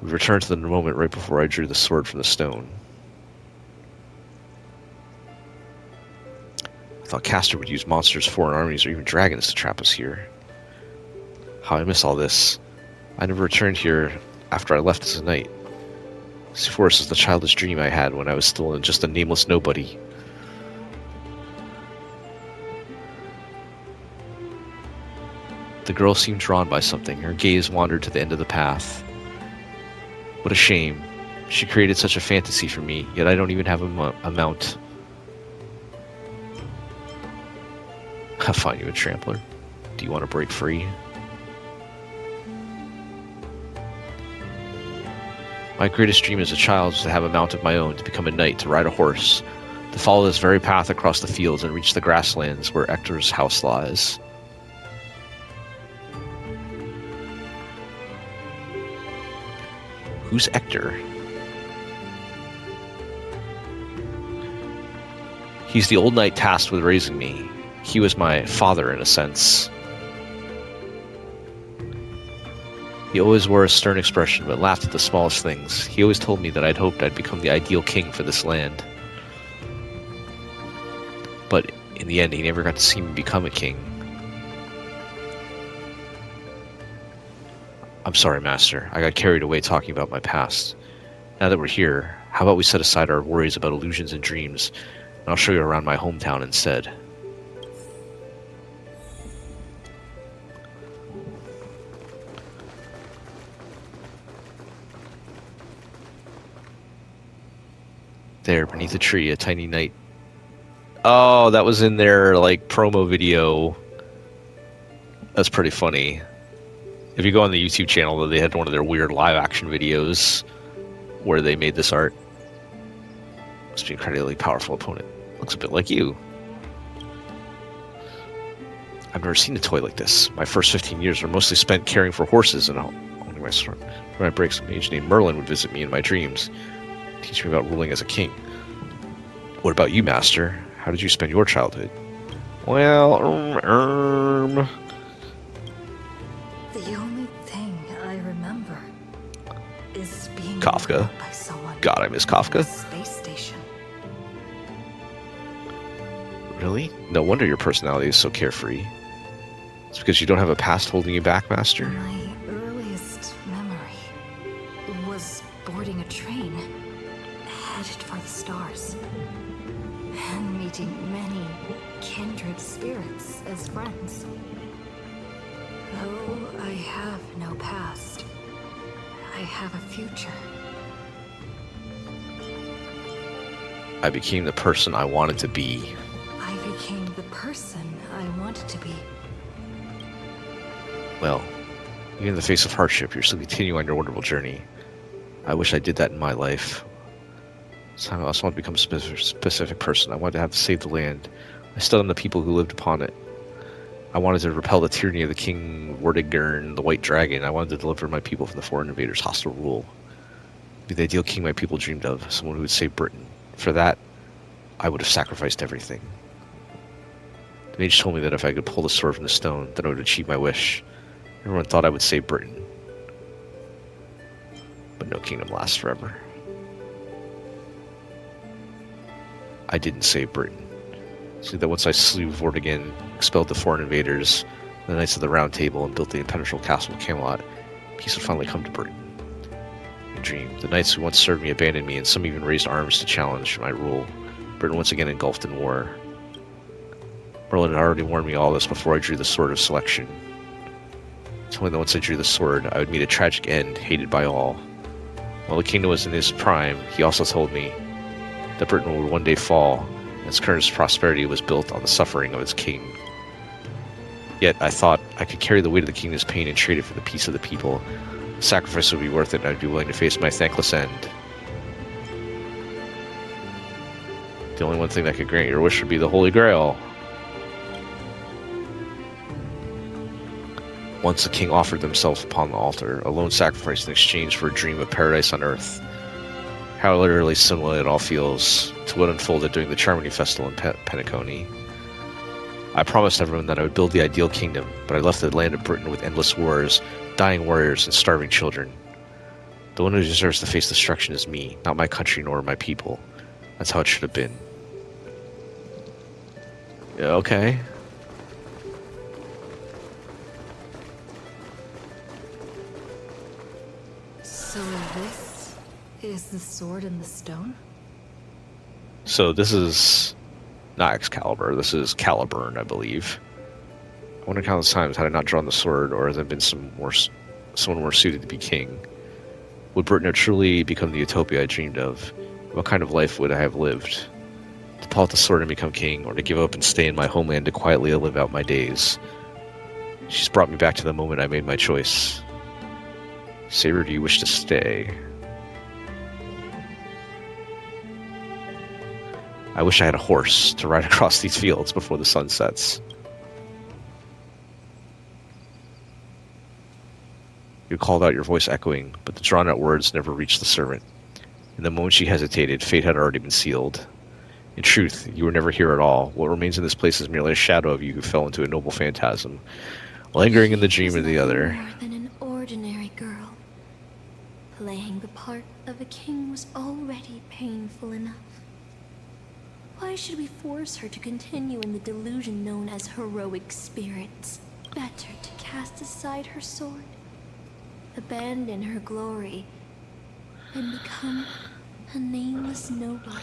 We returned to the moment right before I drew the sword from the stone. I thought Castor would use monsters, foreign armies, or even dragons to trap us here. How I miss all this. I never returned here after I left as a knight. This forest is the childish dream I had when I was still just a nameless nobody. The girl seemed drawn by something. Her gaze wandered to the end of the path. What a shame. She created such a fantasy for me, yet I don't even have a mount. I'll find you a trampler. Do you want to break free? My greatest dream as a child was to have a mount of my own, to become a knight, to ride a horse, to follow this very path across the fields and reach the grasslands where Ector's house lies. Who's Ector? He's the old knight tasked with raising me. He was my father in a sense. He always wore a stern expression, but laughed at the smallest things. He always told me that I'd hoped I'd become the ideal king for this land. But in the end, he never got to see me become a king. I'm sorry, Master. I got carried away talking about my past. Now that we're here, how about we set aside our worries about illusions and dreams, and I'll show you around my hometown instead. There, beneath a tree, a tiny knight. Oh, that was in their, like, promo video. That's pretty funny. If you go on the YouTube channel, they had one of their weird live-action videos where they made this art. Must be an incredibly powerful opponent. Looks a bit like you. I've never seen a toy like this. My first 15 years were mostly spent caring for horses and owning my sword. When I breaks, a mage named Merlin would visit me in my dreams, teach me about ruling as a king. What about you, Master? How did you spend your childhood? Well, The only thing I remember is being Kafka. by someone God, I miss Kafka. in a space station. Really? No wonder your personality is so carefree. It's because you don't have a past holding you back, Master? My earliest memory was boarding a train, headed for the stars, and meeting many kindred spirits as friends. Though I have no past, I have a future. I became the person I wanted to be. I became the person I wanted to be. Well, even in the face of hardship, you're still continuing on your wonderful journey. I wish I did that in my life. So I also want to become a specific person. I wanted to have to save the land. I stood on the people who lived upon it. I wanted to repel the tyranny of the King Vortigern, the White Dragon. I wanted to deliver my people from the foreign invaders' hostile rule. Be the ideal king my people dreamed of, someone who would save Britain. For that, I would have sacrificed everything. The mage told me that if I could pull the sword from the stone, then I would achieve my wish. Everyone thought I would save Britain. But no kingdom lasts forever. I didn't save Britain. See that once I slew Vortigern, expelled the foreign invaders, the Knights of the Round Table, and built the impenetrable castle of Camelot, peace would finally come to Britain. I dreamed. The knights who once served me abandoned me, and some even raised arms to challenge my rule. Britain once again engulfed in war. Merlin had already warned me all this before I drew the Sword of Selection. He told me that once I drew the sword, I would meet a tragic end, hated by all. While the kingdom was in its prime, he also told me that Britain would one day fall, and its current prosperity was built on the suffering of its king. Yet I thought I could carry the weight of the kingdom's pain and trade it for the peace of the people. The sacrifice would be worth it, and I'd be willing to face my thankless end. The only one thing that could grant your wish would be the Holy Grail. Once the king offered themselves upon the altar, a lone sacrifice in exchange for a dream of paradise on earth. How literally similar it all feels to what unfolded during the Charmony Festival in Penacony. I promised everyone that I would build the ideal kingdom, but I left the land of Britain with endless wars, dying warriors, and starving children. The one who deserves to face destruction is me, not my country nor my people. That's how it should have been. Yeah, okay. So this is the sword in the stone? So this is not Excalibur, this is Caliburn, I believe. I wonder countless times had I not drawn the sword, or has there been someone more suited to be king? Would Britain have truly become the utopia I dreamed of? What kind of life would I have lived? To pull out the sword and become king, or to give up and stay in my homeland to quietly live out my days? She's brought me back to the moment I made my choice. Saber, do you wish to stay? I wish I had a horse to ride across these fields before the sun sets. You called out, your voice echoing, but the drawn-out words never reached the servant. In the moment she hesitated, fate had already been sealed. In truth, you were never here at all. What remains in this place is merely a shadow of you who fell into a noble phantasm, lingering in the dream of the other. More than an ordinary girl. Playing the part of a king was already painful enough. Why should we force her to continue in the delusion known as heroic spirits? Better to cast aside her sword, abandon her glory, and become a nameless nobody.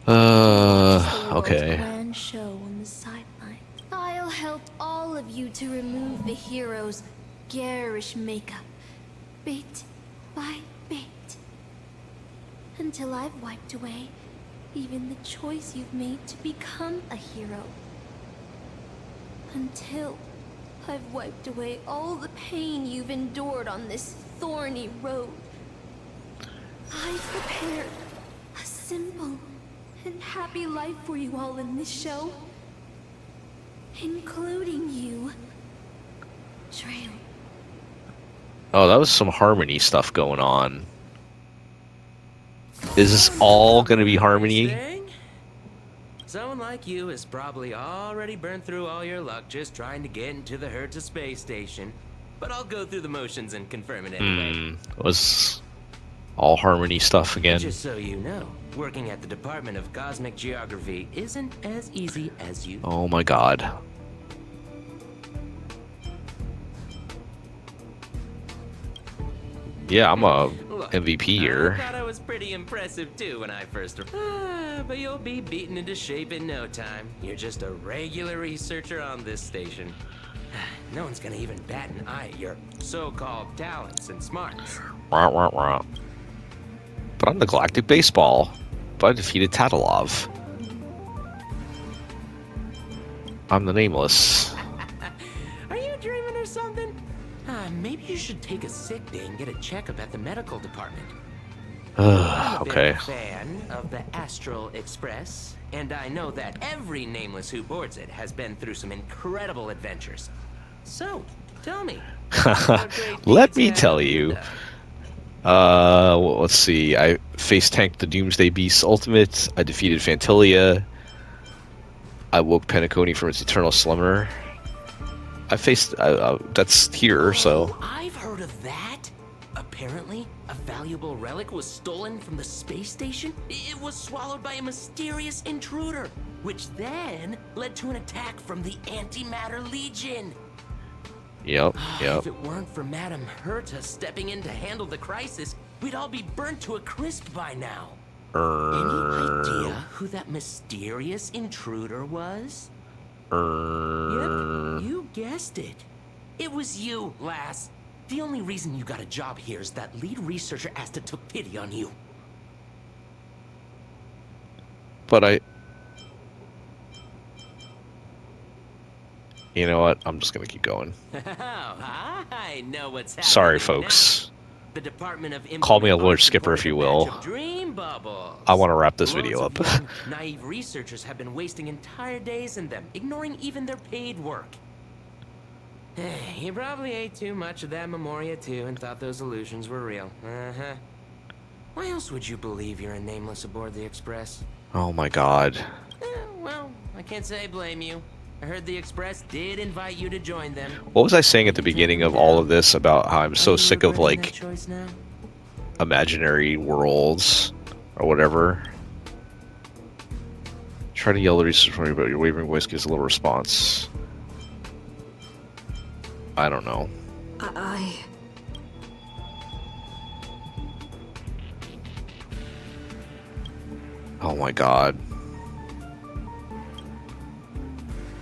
Okay. Grand show on the sideline. I'll help all of you to remove the hero's garish makeup, bit by bit, until I've wiped away even the choice you've made to become a hero. Until I've wiped away all the pain you've endured on this thorny road. I've prepared a simple and happy life for you all in this show. Including you, Trail. Oh, that was some Harmony stuff going on. Is this all gonna be Harmony? Someone like you has probably already burned through all your luck just trying to get into the Herta space station. But I'll go through the motions and confirm it anyway. Was all Harmony stuff again? Just so you know, working at the Department of Cosmic Geography isn't as easy as you. Oh my god. Yeah, I'm a MVP here. I thought I was pretty impressive too when I first. But you'll be beaten into shape in no time. You're just a regular researcher on this station. No one's gonna even bat an eye at your so-called talents and smarts. Rah, rah, rah. But I'm the Galactic Baseball. But I defeated Tatalov. I'm the Nameless. Are you dreaming or something? Maybe you should take a sick day and get a checkup at the medical department. I'm a big fan of the Astral Express, and I know that every Nameless who boards it has been through some incredible adventures. So, tell me. Let me tell you. Well, let's see. I face tanked the Doomsday Beast's ultimate. I defeated Fantilia. I woke Penacony from its eternal slumber. I faced. That's here, so. I've heard of that. Apparently, a valuable relic was stolen from the space station. It was swallowed by a mysterious intruder, which then led to an attack from the Antimatter Legion. Yep. If it weren't for Madame Herta stepping in to handle the crisis, we'd all be burnt to a crisp by now. Any idea who that mysterious intruder was? Yep, you guessed it. It was you, lass. The only reason you got a job here is that lead researcher Asta took pity on you. But you know what? I'm just gonna keep going. I know what's happening. Sorry, folks. The Department of Call me a Lord Skipper if you will. I want to wrap this video up. Naive researchers have been wasting entire days in them, ignoring even their paid work. You probably ate too much of that Memoria too and thought those illusions were real. Why else would you believe you're a Nameless aboard the Express? Oh my god. Well, I can't say I blame you. I heard the Express did invite you to join them. What was I saying at the beginning of all of this about how I'm so sick of, like, imaginary worlds or whatever? Try to yell the research for me, but your wavering voice gives a little response. I don't know. Oh my god.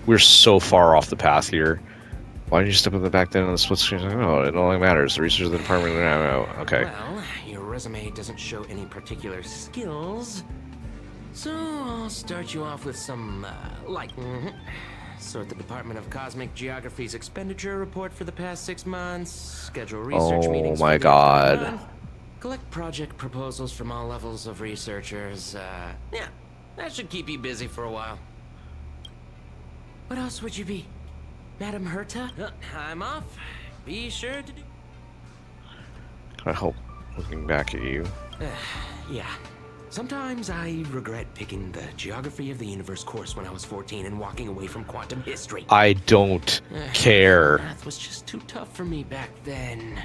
We're so far off the path here. Why didn't you step in the back then on the split screen? No, it only matters. The research of the department. No. Okay. Well, your resume doesn't show any particular skills, so I'll start you off with some, sort the Department of Cosmic Geography's expenditure report for the past 6 months. Schedule research meetings. Oh my god. Collect project proposals from all levels of researchers. Yeah, that should keep you busy for a while. What else would you be? Madame Herta? I'm off. Be sure to do... I hope looking back at you. Yeah. Sometimes I regret picking the Geography of the Universe course when I was 14 and walking away from quantum history. I don't care. Math was just too tough for me back then.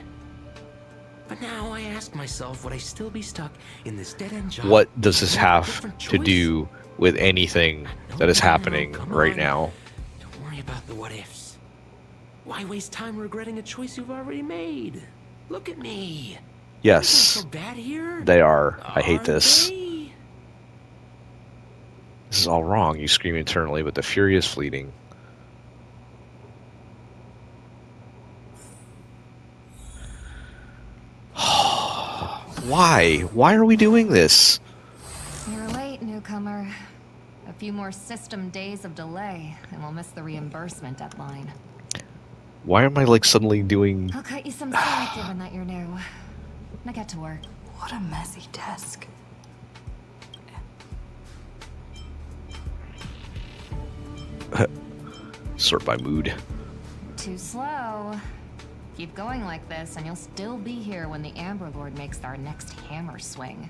But now I ask myself, would I still be stuck in this dead-end job? What does this have to do with anything that is happening right now? Don't worry about the what-ifs. Why waste time regretting a choice you've already made? Look at me. Yes, so bad here? They are. I hate this. This is all wrong, you scream internally, but the fury is fleeting. Why? Why are we doing this? You're late, newcomer. A few more system days of delay, and we'll miss the reimbursement deadline. Why am I, like, suddenly doing... I'll cut you some slack given that you're new. Now get to work. What a messy desk. Sort by mood. Too slow. Keep going like this, and you'll still be here when the Amber Lord makes our next hammer swing.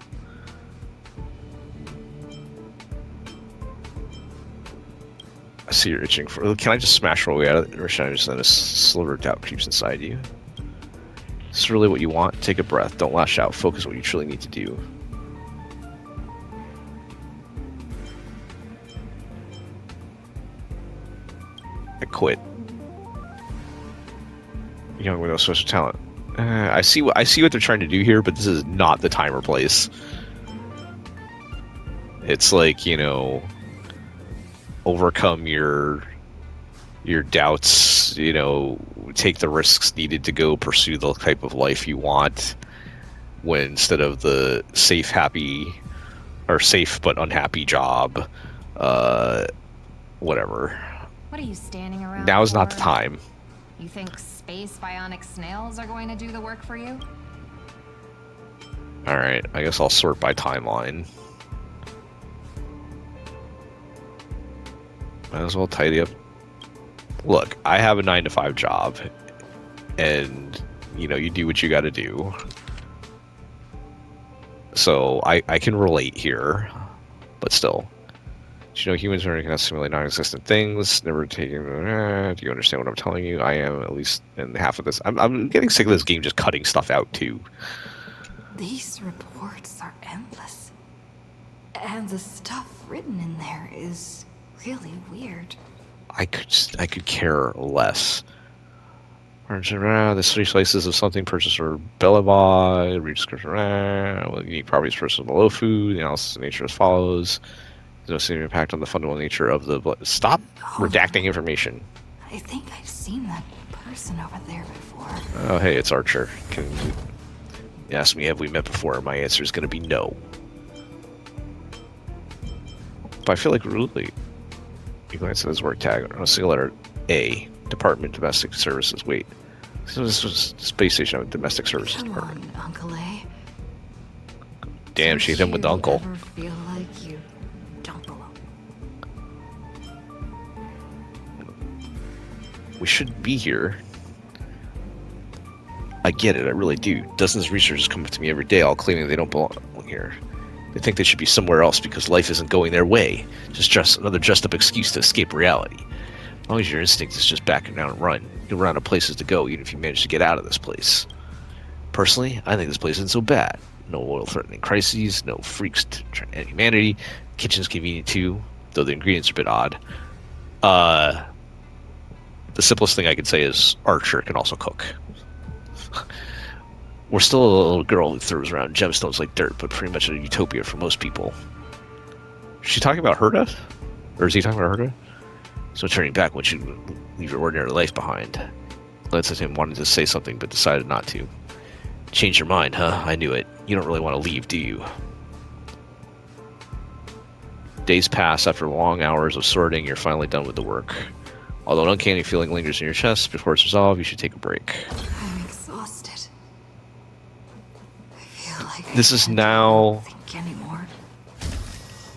I see you're itching for. Can I just smash my way out of it, or should I just let a sliver of doubt creeps inside you? Is this really what you want? Take a breath. Don't lash out. Focus on what you truly need to do. I quit. Young with no special talent. I see what they're trying to do here, but this is not the time or place. It's like, you know, overcome your doubts, you know, take the risks needed to go pursue the type of life you want, when instead of the safe but unhappy job, whatever. What are you standing around Now is not for? the time. You think space bionic snails are going to do the work for you? Alright, I guess I'll sort by timeline. Might as well tidy up. Look, I have a 9-to-5 job, and, you know, you do what you gotta do. So, I can relate here, but still. You know, humans are going to simulate non-existent things, never taking... do you understand what I'm telling you? I am, at least in half of this. I'm getting sick of this game just cutting stuff out, too. These reports are endless. And the stuff written in there is really weird. I could care less. The 3 slices of something purchased for Bellabog, read description, unique properties for the low food, the analysis of nature as follows. There's no significant impact on the fundamental nature of the... Stop redacting information. I think I've seen that person over there before. Oh, hey, it's Archer. Can you ask me, have we met before? My answer is going to be no. But I feel like really... You glance at his work tag on a single letter A. Department Domestic Services. Wait. So this was Space Station of Domestic Services Come Department. on, Uncle A. Damn, she hit him with the uncle. Ever feel like you don't belong? We shouldn't be here. I get it, I really do. Dozens of researchers come up to me every day all claiming they don't belong here. They think they should be somewhere else because life isn't going their way. Just another dressed-up excuse to escape reality. As long as your instinct is just back down and run, you'll run out of places to go even if you manage to get out of this place. Personally, I think this place isn't so bad. No oil-threatening crises, no freaks to end humanity. Kitchen's convenient too, though the ingredients are a bit odd. The simplest thing I could say is Archer can also cook. We're still a little girl who throws around gemstones like dirt, but pretty much a utopia for most people. Is she talking about Herta? Or is he talking about Herta? So turning back once you leave your ordinary life behind. Glanced at him, wanted to say something, but decided not to. Change your mind, huh? I knew it. You don't really want to leave, do you? Days pass. After long hours of sorting, you're finally done with the work. Although an uncanny feeling lingers in your chest, before it's resolved, you should take a break. I'm exhausted. I feel like This is now think anymore.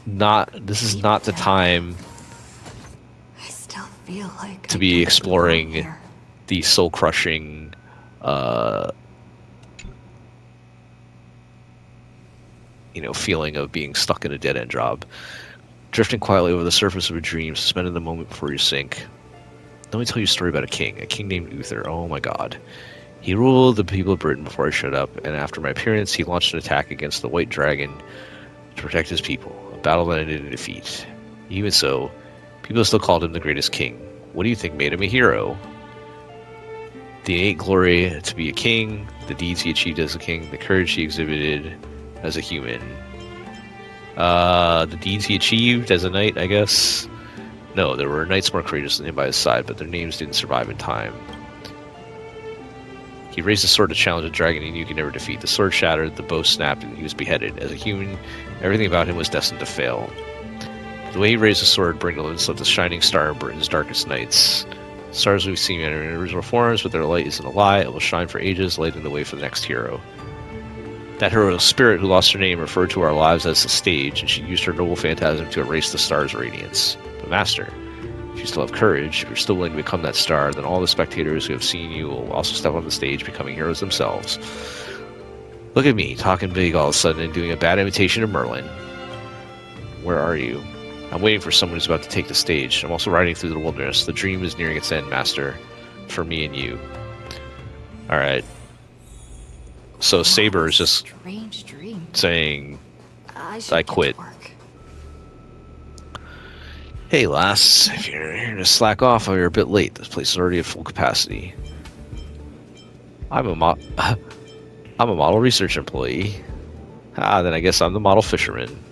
this is not the time I still feel like to be exploring the soul-crushing feeling of being stuck in a dead-end job. Drifting quietly over the surface of a dream, suspended the moment before you sink. Let me tell you a story about a king named Uther. Oh my god. He ruled the people of Britain before I showed up, and after my appearance, he launched an attack against the White Dragon to protect his people, a battle that ended in defeat. Even so, people still called him the greatest king. What do you think made him a hero? The innate glory to be a king, the deeds he achieved as a king, the courage he exhibited as a human. The deeds he achieved as a knight, I guess? No, there were knights more courageous than him by his side, but their names didn't survive in time. He raised a sword to challenge a dragon he knew he could never defeat. The sword shattered, the bow snapped, and he was beheaded. As a human, everything about him was destined to fail. But the way he raised the sword, Brindleman's left a shining star in Britain's darkest nights. Stars we've seen in original forms, but their light isn't a lie. It will shine for ages, lighting the way for the next hero. That heroic spirit who lost her name referred to our lives as the stage, and she used her noble phantasm to erase the star's radiance. But Master, if you still have courage, if you're still willing to become that star, then all the spectators who have seen you will also step on the stage, becoming heroes themselves. Look at me, talking big all of a sudden and doing a bad imitation of Merlin. Where are you? I'm waiting for someone who's about to take the stage. I'm also riding through the wilderness. The dream is nearing its end, Master. For me and you. Alright. So Saber is just Strange dream. saying, should I get quit. to work. Hey, lass, if you're here to slack off, you're a bit late. This place is already at full capacity. I'm a model research employee. Then I guess I'm the model fisherman.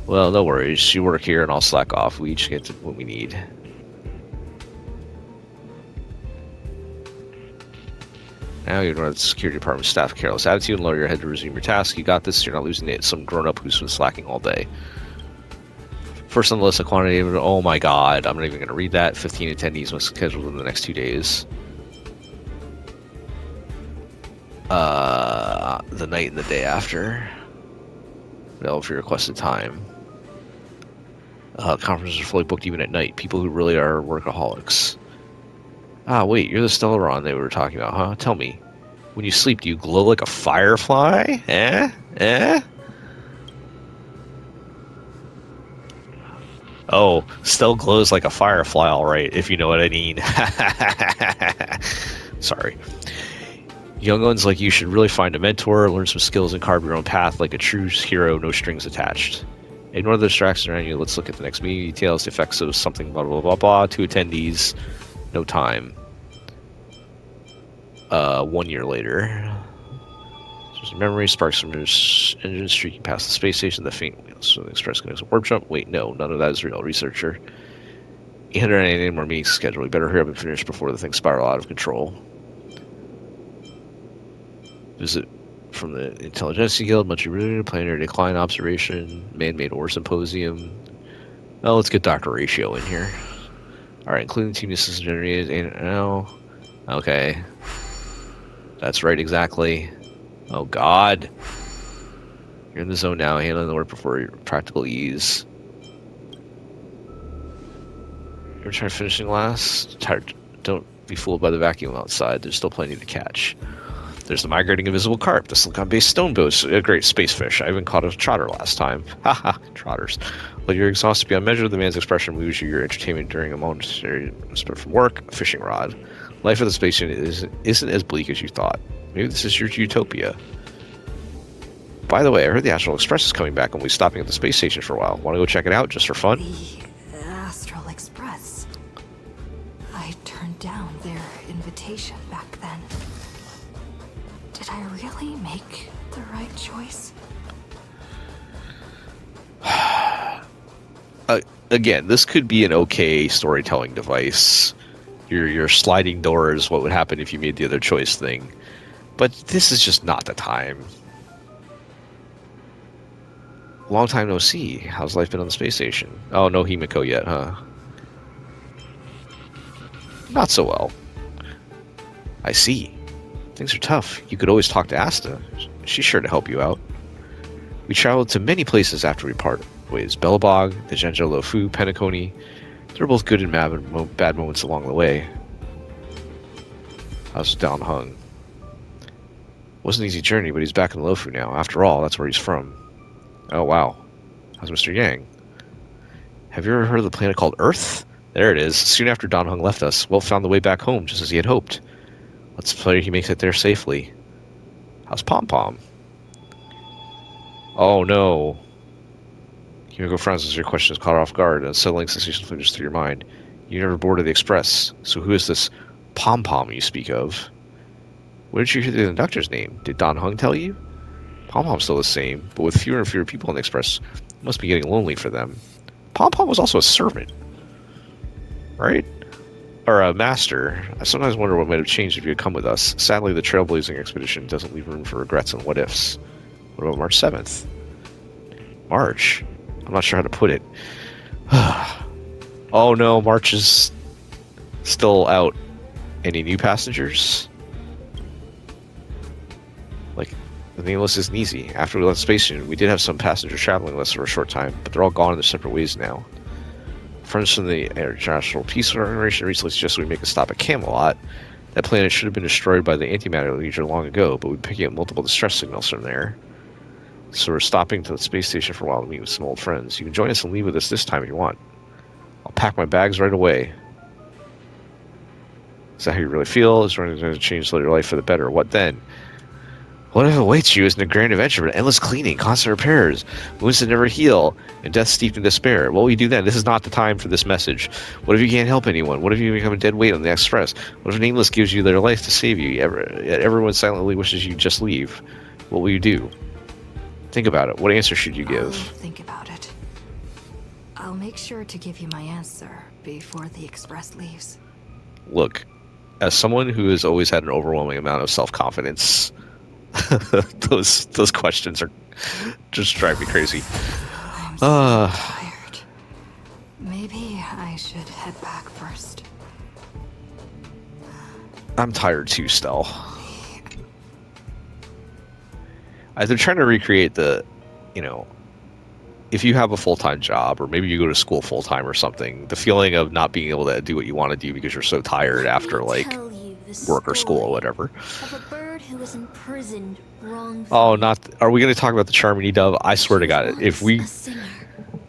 Well, no worries. You work here and I'll slack off. We each get to what we need. Now you run the security department staff careless attitude and lower your head to resume your task. You got this. You're not losing it. Some grown-up who's been slacking all day. First on the list of quantity. Oh my god. I'm not even going to read that. 15 attendees must scheduled in the next 2 days. The night and the day after. Available for your requested time. Conferences are fully booked even at night. People who really are workaholics. Wait, you're the Stellaron they were talking about, huh? Tell me, when you sleep, do you glow like a firefly? Oh, Stell glows like a firefly, alright, if you know what I mean. Sorry. Young ones like you should really find a mentor, learn some skills, and carve your own path like a true hero, no strings attached. Ignore the distractions around you. Let's look at the next meeting details, the effects of something, blah, blah, blah, blah. 2 attendees. No time. 1 year later. There's a memory, sparks from his engine streaking past the space station, the faint wheels. So the express connects a warp jump. Wait, no, none of that is real, researcher. 888 more meetings scheduled. We better hurry up and finish before the thing spiral out of control. Visit from the Intelligentsia Guild, much ruined, planetary decline observation, man-made ore symposium. Well, let's get Dr. Ratio in here. Alright, including team systems generated and now. Okay. That's right, exactly. Oh god. You're in the zone now, handling the work before your practical ease. You ever try finishing last? Tired. Don't be fooled by the vacuum outside. There's still plenty to catch. There's the migrating invisible carp, the silicon-based stone boats, a great space fish. I even caught a trotter last time. Haha, trotters. While you're exhausted beyond measure, the man's expression moves you your entertainment during a momentary respite from work. A fishing rod. Life at the space station isn't as bleak as you thought. Maybe this is your utopia. By the way, I heard the Astral Express is coming back and we'll be stopping at the space station for a while. Want to go check it out just for fun? The Astral Express. I turned down their invitation back then. Did I really make the right choice? Again, this could be an okay storytelling device. Your sliding doors, what would happen if you made the other choice thing. But this is just not the time. Long time no see. How's life been on the space station? Oh, no Himiko yet, huh? Not so well. I see. Things are tough. You could always talk to Asta. She's sure to help you out. We traveled to many places after we parted ways. Belobog, the Genja Lofu, Penacony. They're both good and bad moments along the way. How's Dan Hung? Wasn't an easy journey, but he's back in Lofu now. After all, that's where he's from. Oh, wow. How's Mr. Yang? Have you ever heard of the planet called Earth? There it is. Soon after Dan Hung left us, Welt found the way back home, just as he had hoped. Let's pray he makes it there safely. How's Pom Pom? Oh, no. Himiko frowns as your question is caught off guard, and a settling sensation flickers through your mind. You never boarded the express, so who is this Pom Pom you speak of? Where did you hear the conductor's name? Did Dan Hung tell you? Pom Pom's still the same, but with fewer and fewer people on the express, it must be getting lonely for them. Pom Pom was also a servant, right? Or a master. I sometimes wonder what might have changed if you had come with us. Sadly, the trailblazing expedition doesn't leave room for regrets and what-ifs. What about March 7th? March? I'm not sure how to put it. Oh no, March is still out. Any new passengers? Like, The nameless isn't easy. After we left Space Station, we did have some passengers traveling with us for a short time, but they're all gone in their separate ways now. Friends from the International Peace Organization recently suggested we make a stop at Camelot. That planet should have been destroyed by the Antimatter Legion long ago, but we've been picking up multiple distress signals from there. So we're stopping to the space station for a while to meet with some old friends. You can join us and leave with us this time if you want. I'll pack my bags right away. Is that how you really feel? Is running going to change your life for the better? What then? What if awaits you isn't a grand adventure, but endless cleaning, constant repairs, wounds that never heal, and death steeped in despair? What will you do then? This is not the time for this message. What if you can't help anyone? What if you become a dead weight on the express? What if Nameless gives you their life to save you? Yet everyone silently wishes you just leave. What will you do? Think about it. What answer should you give? I'll think about it. I'll make sure to give you my answer before the express leaves. Look, as someone who has always had an overwhelming amount of self-confidence, those questions are just drive me crazy. I'm so tired. Maybe I should head back first. I'm tired too, Stell. They're trying to recreate the, if you have a full-time job, or maybe you go to school full-time or something, the feeling of not being able to do what you want to do because you're so tired after, like, work or school or whatever. Of a bird who was imprisoned wrongfully. Oh, are we going to talk about the Charmony Dove? I swear to God,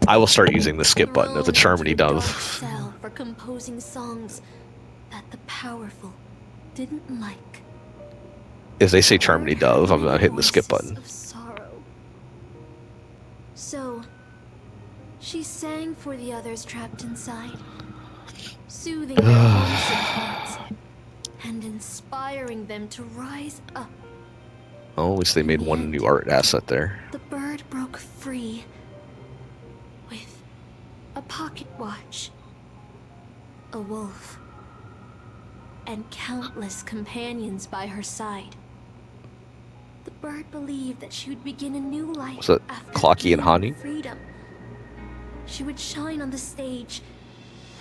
I will start using the skip button of the Charmony Dove. Cell for composing songs that the powerful didn't like. If they say Charmony Dove, I'm not hitting the skip button. Of sorrow. So, she sang for the others trapped inside, soothing their homesick hearts and inspiring them to rise up. Oh, at least they made one new art asset there. The bird broke free with a pocket watch, a wolf, and countless companions by her side. The bird believed that she would begin a new life. Was it Clocky and Hani? Freedom. She would shine on the stage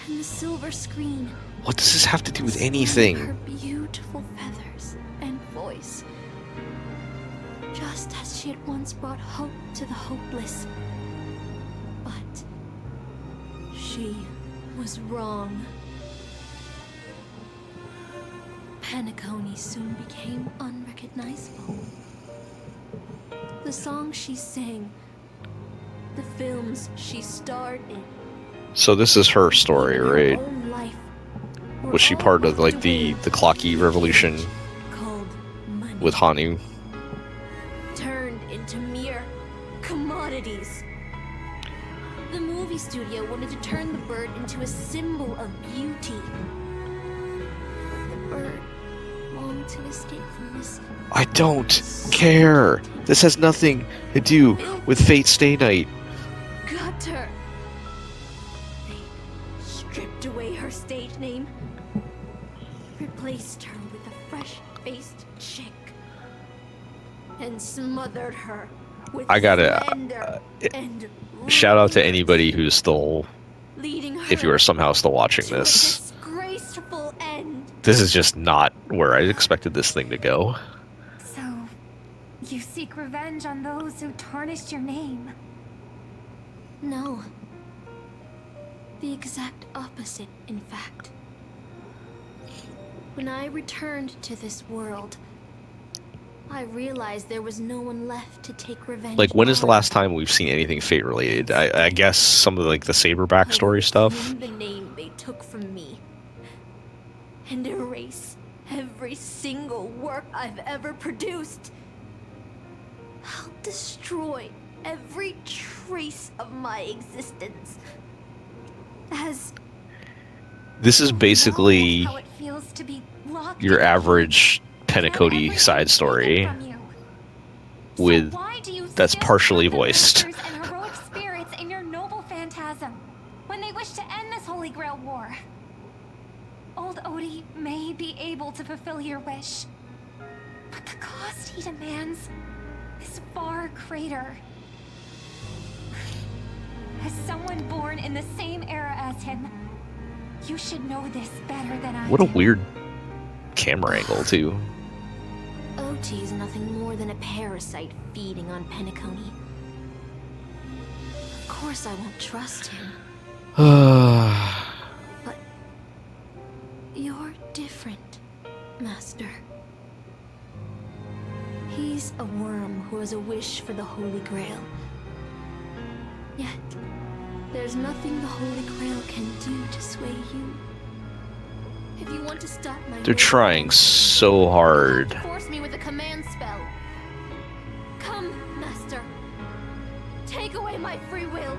and the silver screen. What does this have to do with anything? Her beautiful feathers and voice. Just as she had once brought hope to the hopeless. But she was wrong. Penacony soon became unrecognizable. The songs she sang, the films she starred in. So this is her story, right? Was she part of like the Clocky revolution with Hanu? Turned into mere commodities. The movie studio wanted to turn the bird into a symbol of beauty. The bird longed to escape from this. I don't care. This has nothing to do with Fate Stay Night. Gutter. They stripped away her stage name, replaced her with a fresh-faced chick, and smothered her with slander and shout out to anybody who's still, leading her if you are somehow still watching to a this. disgraceful end. This is just not where I expected this thing to go. So, you seek revenge on those who tarnished your name? No. The exact opposite, in fact. When I returned to this world, I realized there was no one left to take revenge. Like, when is the last time we've seen anything Fate related? I guess some of like the Saber backstory stuff. The name they took from me, and erase every single work I've ever produced. I'll destroy every trace of my existence. As This is basically how it feels to be locked your average Penacony side story with that's partially voiced. and heroic spirits in your noble phantasm when they wish to end this Holy Grail war. Old Odie may be able to fulfill your wish, but the cost he demands is far greater. As someone born in the same era as him, you should know this better than I What a do. weird camera angle too. Oti is nothing more than a parasite feeding on Penacony. Of course I won't trust him. But you're different, Master. He's a worm who has a wish for the Holy Grail. Yet, there's nothing the Holy Grail can do to sway you. If you want to stop my They're trying so hard. force me with a command spell. Come, Master. Take away my free will.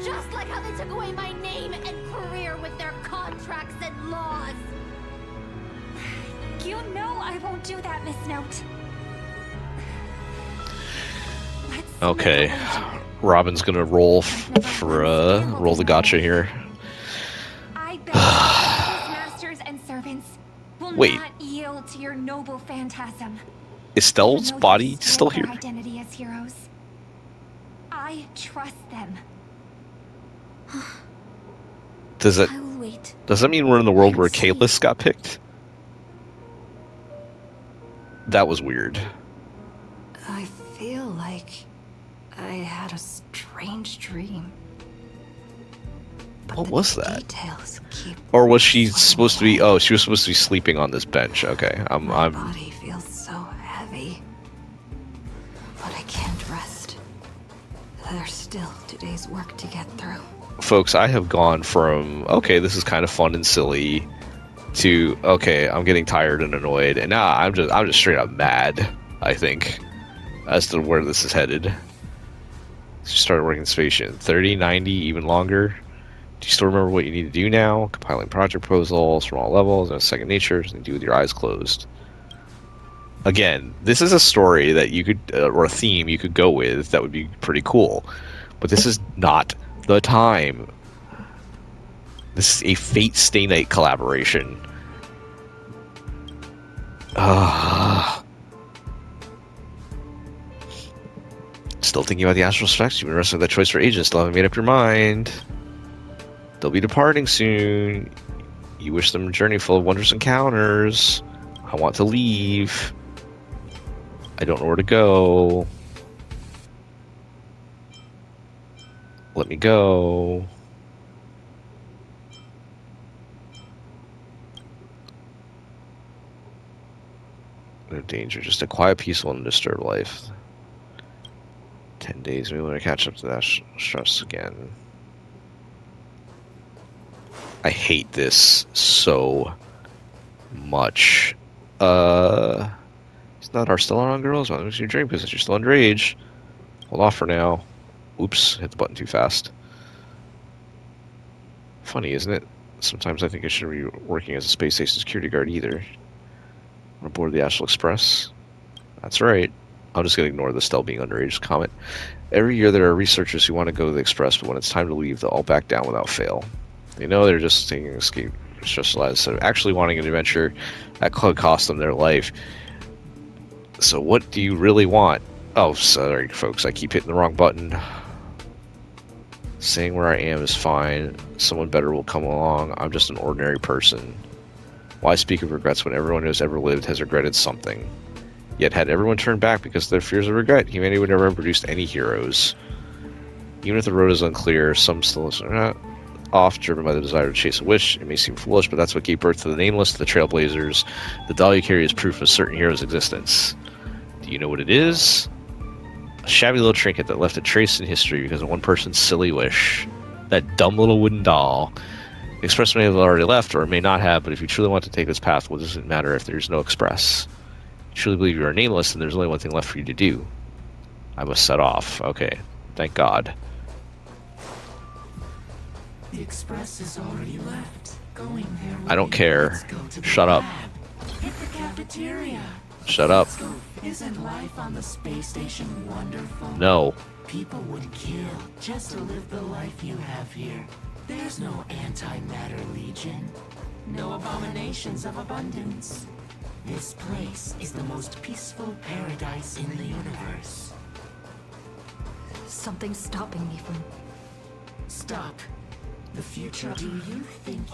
Just like how they took away my name and career with their contracts and laws. You know I won't do that, Miss Note. Okay, Robin's gonna roll roll the gotcha here. I bet these masters and servants will Wait. not yield to your noble phantasm. Is Stell's body still Their here? identity as heroes. I trust them. Does it? Does that mean we're in the world where Kalis got picked? That was weird. I feel like I had a strange dream. What was that? Details keep Or was she supposed to be? Oh, she was supposed to be sleeping on this bench. Okay, I'm. body feels so heavy. But I can't rest. There's still today's work to get through. Folks, I have gone from okay, this is kind of fun and silly, to okay, I'm getting tired and annoyed, and now I'm just straight up mad. I think as to where this is headed. She started working space station 30, 90, even longer. Do you still remember what you need to do now? Compiling project proposals from all levels and second nature, something to do with your eyes closed. Again, this is a story that you could, or a theme you could go with that would be pretty cool. But this is not the time. This is a Fate Stay Night collaboration. Still thinking about the astral specs? You've been wrestling with that choice for ages, still haven't made up your mind. They'll be departing soon. You wish them a journey full of wondrous encounters. I want to leave. I don't know where to go. Let me go. No danger, just a quiet, peaceful, and undisturbed life. 10 days, maybe when I catch up to that stress again. I hate this so much. It's not our still on girls. Why don't you drink because you're still underage? Hold off for now. Oops, hit the button too fast. Funny, isn't it? Sometimes I think I shouldn't be working as a space station security guard either. On board the Astral Express. That's right. I'm just going to ignore the Stell being underage comment. Every year there are researchers who want to go to the Express, but when it's time to leave, they'll all back down without fail. You know, they're just taking an escape stress lives, so actually wanting an adventure that could cost them their life. So what do you really want? Oh, sorry, folks. I keep hitting the wrong button. Saying where I am is fine. Someone better will come along. I'm just an ordinary person. Why speak of regrets when everyone who has ever lived has regretted something? Yet had everyone turned back because of their fears of regret, humanity would never have produced any heroes. Even if the road is unclear, some still are not off, driven by the desire to chase a wish. It may seem foolish, but that's what gave birth to the Nameless, the Trailblazers. The doll you carry is proof of a certain hero's existence. Do you know what it is? A shabby little trinket that left a trace in history because of one person's silly wish. That dumb little wooden doll. The Express may have already left, or it may not have, but if you truly want to take this path, what does it matter if there's no Express? You truly believe you are nameless, and there's only one thing left for you to do. I must set off. Okay. Thank God. The Express is already left. Going there. I don't care. Shut up. Hit the cafeteria. Shut up. Isn't life on the space station wonderful? No. People would kill just to live the life you have here. There's no antimatter legion. No abominations of abundance. This place is the most peaceful paradise in the universe. Something's stopping me from... Stop. The future. Do you think?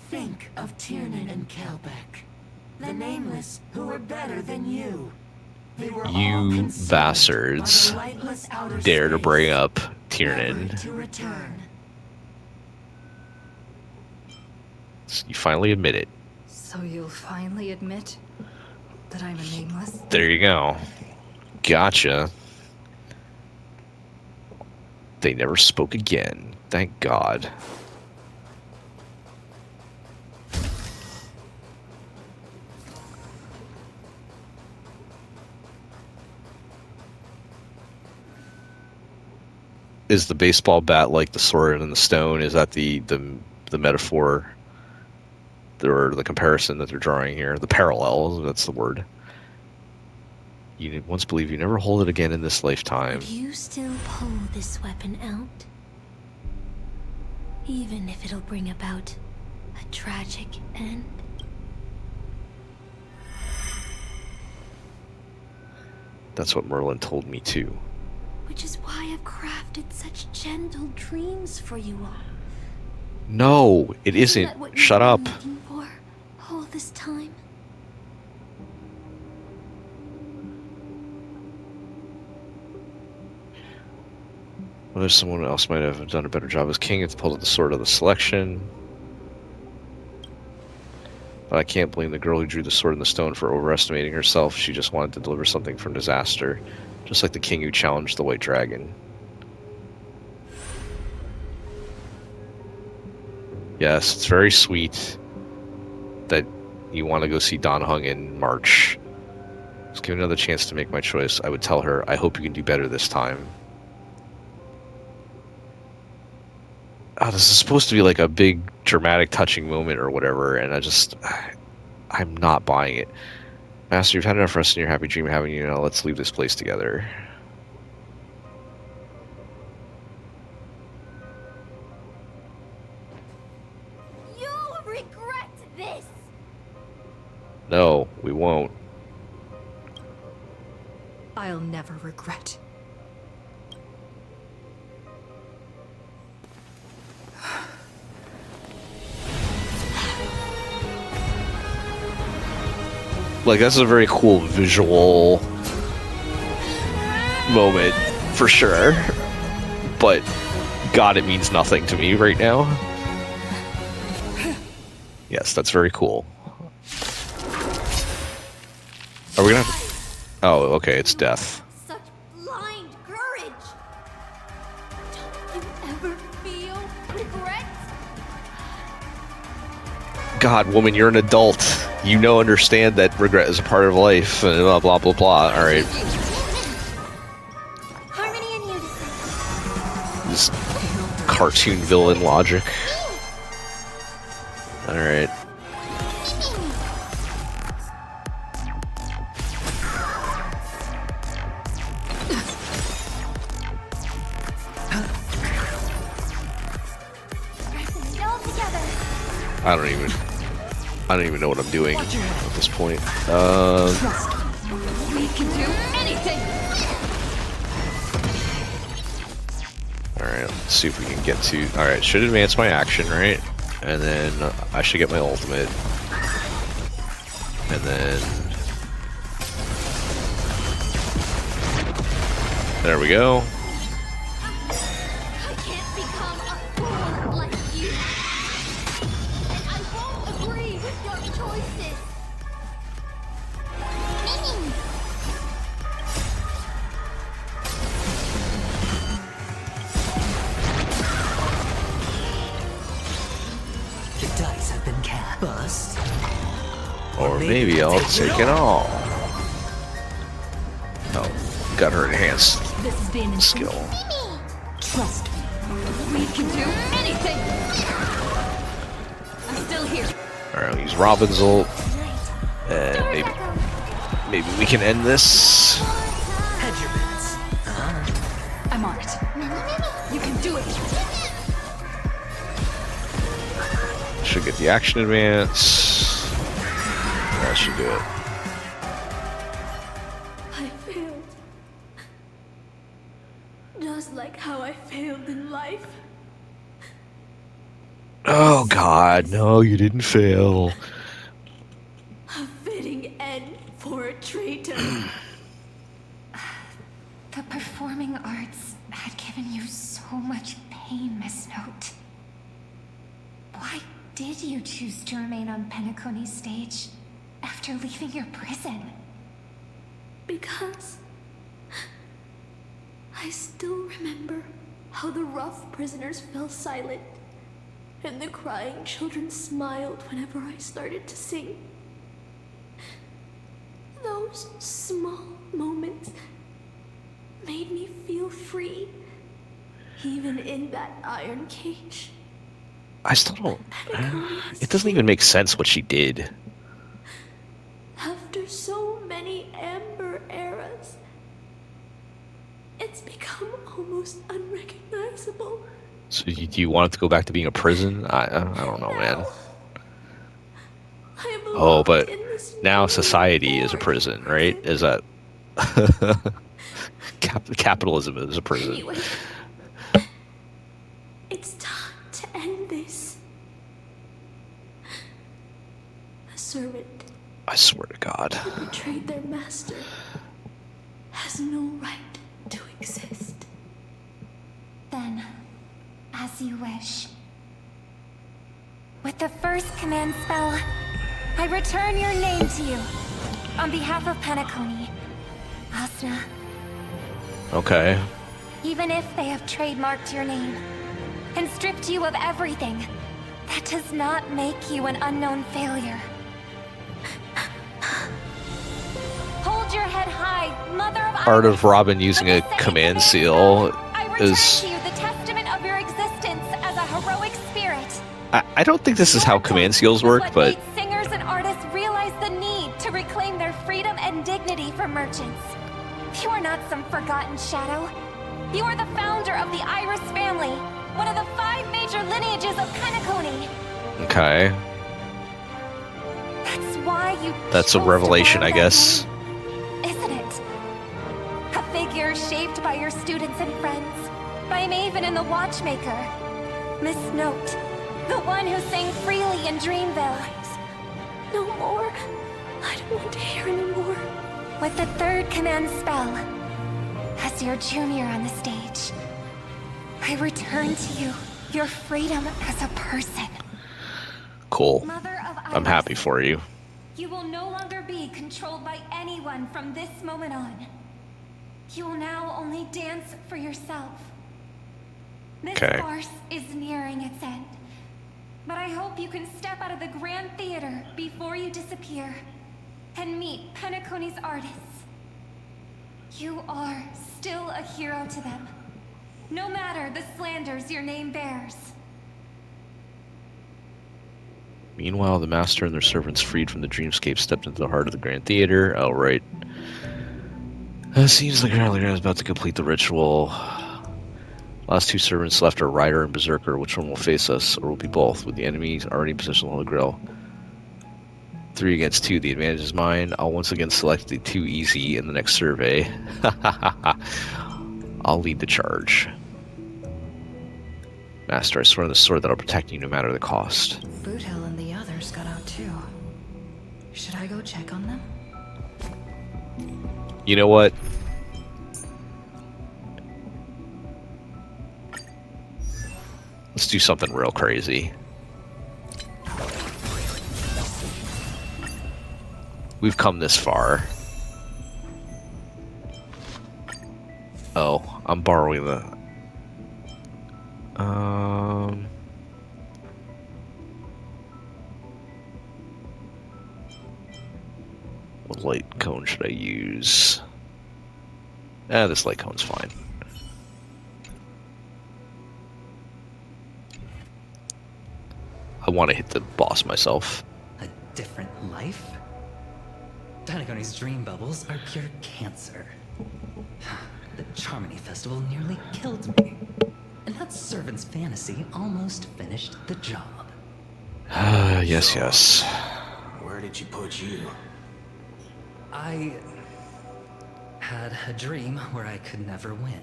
Think of Tiernan and Kelbeck. The nameless who were better than you. They were all You consumed bastards by the lightless outer dare to space, bring up never Tiernan. to return. You finally admit it. So you'll finally admit that I'm a nameless? There you go. Gotcha. They never spoke again. Thank God. Is the baseball bat like the sword and the stone? Is that the metaphor or the comparison that they're drawing here? The parallel, that's the word. You once believe you never hold it again in this lifetime. Would you still pull this weapon out? Even if it'll bring about a tragic end? That's what Merlin told me too. Which is why I've crafted such gentle dreams for you all. No, it Isn't isn't. that what Shut you've up. been looking for all this time? Whether someone else might have done a better job as king if they pulled out the sword of the selection. But I can't blame the girl who drew the sword and the stone for overestimating herself. She just wanted to deliver something from disaster. Just like the king who challenged the white dragon. Yes, it's very sweet that you want to go see Don Hung in March. Just give me another chance to make my choice. I would tell her, I hope you can do better this time. Oh, this is supposed to be like a big, dramatic, touching moment or whatever, and I'm not buying it. Master, you've had enough rest in your happy dream, haven't you? Now let's leave this place together. You'll regret this! No, we won't. I'll never regret. Like, that's a very cool visual moment, for sure. But, God, it means nothing to me right now. Yes, that's very cool. Are we gonna have... Oh, okay, it's death. Such blind courage! Don't you ever feel regret? God, woman, you're an adult. You know, understand that regret is a part of life, and blah, blah, blah, blah. Alright. Harmony and unison. This cartoon villain logic. Alright. All together. I don't even know what I'm doing at this point. We can do anything! Alright, let's see if we can get to... Alright, should advance my action, right? And then I should get my ultimate. And then... There we go. I can't become a fool like you. And I won't agree with your choices. The dice have been cast. Bust. Or maybe I'll take it all. Oh, got her enhanced This is being skill. Trust me. We can do anything! I'm still here. Alright, I'll use Robin's ult. And maybe we can end this. Hedge your bets. I'm on it. You can do it! Should get the action advance. That should do it. I failed. Just like how I failed in life. Oh God, no, you didn't fail. A fitting end for a traitor. The performing arts had given you so much pain, Miss Note. Why did you choose to remain on Penacony's stage after leaving your prison? Because I still remember how the rough prisoners fell silent and the crying children smiled whenever I started to sing. Those small moments made me feel free, even in that iron cage. I still don't... It doesn't even make sense what she did. After so many Amber eras, it's become almost unrecognizable. So do you want it to go back to being a prison? I don't know, man. Oh, but now society is a prison, right? Is that... Capitalism is a prison. Anyway, it's time to end this. A servant I swear to God. who betrayed their master has no right to exist. Then, as you wish. With the first command spell, I return your name to you. On behalf of Penacony, Asuna. Okay. Even if they have trademarked your name and stripped you of everything, that does not make you an unknown failure. Hold your head high, Mother of Part of Robin using a command seal is... to you the testament of your existence as a heroic spirit. I don't think this is how command seals work, but... Singers and artists realize the need to reclaim their freedom and dignity from merchants. You are not some forgotten shadow. You are the founder of the Iris family, one of the 5 major lineages of Penacony. Okay. That's why you That's a revelation, I guess. Isn't it? A figure shaped by your students and friends, by Maven and the Watchmaker. Miss Note, the one who sang freely in Dreamville. No more. I don't want to hear anymore. With the third command spell, as your junior on the stage, I return to you your freedom as a person. Cool. Mother of I'm happy for you. You will no longer be controlled by anyone from this moment on. You will now only dance for yourself. This farce is nearing its end, but I hope you can step out of the Grand Theater before you disappear and meet Penacony's artists. You are still a hero to them, no matter the slanders your name bears. Meanwhile, the master and their servants freed from the dreamscape stepped into the heart of the Grand Theater. Oh, right. It seems like Grand is about to complete the ritual. Last 2 servants left are Rider and Berserker. Which one will face us, or will be both, with the enemies already in position on the grill? 3 against 2, the advantage is mine. I'll once again select the 2 easy in the next survey. I'll lead the charge. Master, I swear on the sword that I'll protect you no matter the cost. Boothill and the others got out too. Should I go check on them? You know what? Let's do something real crazy. We've come this far. Oh, I'm borrowing the... What light cone should I use? This light cone's fine. I want to hit the boss myself. A different life? Penacony's dream bubbles are pure cancer. The Charmony Festival nearly killed me. And that servant's fantasy almost finished the job. Yes, yes. Where did you put you? I had a dream where I could never win.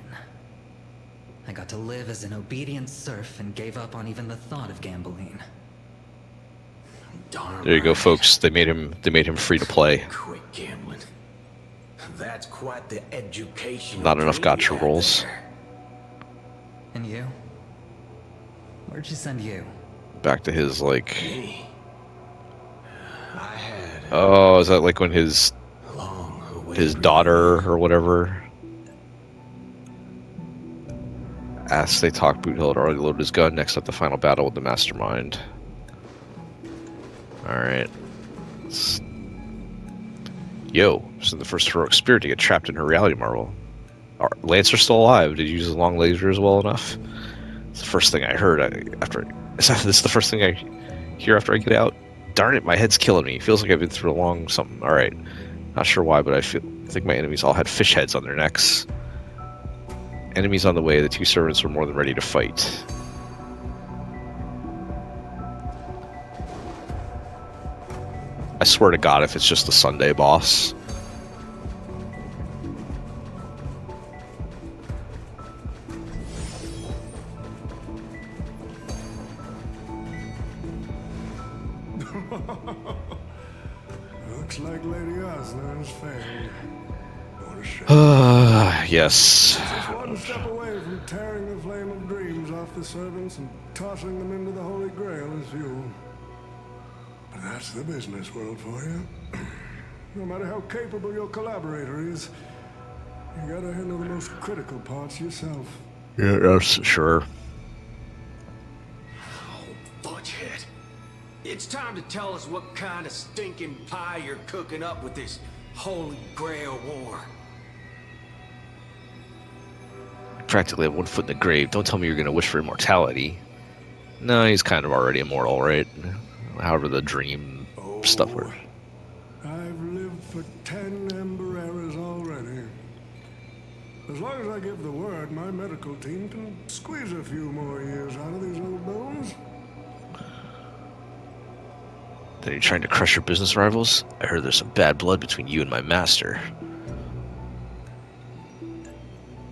I got to live as an obedient serf and gave up on even the thought of gambling. There you go, folks. They made him free to play. Quit gambling. That's quite the education. Not enough gotcha rolls. And you? Where'd she send you? Back to his, like... Oh, is that like when his daughter or whatever asked they talk Boot Hill had already loaded his gun. Next up, the final battle with the Mastermind. Alright. Yo, so the first heroic spirit to get trapped in her reality marvel. Lancer's still alive. Did you use his long lasers well enough? It's the first thing I heard this is the first thing I hear after I get out. Darn it, my head's killing me. Feels like I've been through a long something. Alright. Not sure why, but I think my enemies all had fish heads on their necks. Enemies on the way, the two servants were more than ready to fight. I swear to God, if it's just the Sunday boss. Looks like Lady Osler's failed. Yes. Just one step away from tearing the flame of dreams off the servants and tossing them into the Holy Grail as fuel. But that's the business world for you. No matter how capable your collaborator is, you gotta handle the most critical parts yourself. Yeah, that's sure. Butchhead. It's time to tell us what kind of stinking pie you're cooking up with this Holy Grail war. Practically have 1 foot in the grave. Don't tell me you're gonna wish for immortality. No, he's kind of already immortal, right? However the dream stuff works. I've lived for 10 Ember eras already. As long as I give the word, my medical team can squeeze a few more years out of these old bones. Then you're trying to crush your business rivals? I heard there's some bad blood between you and my master.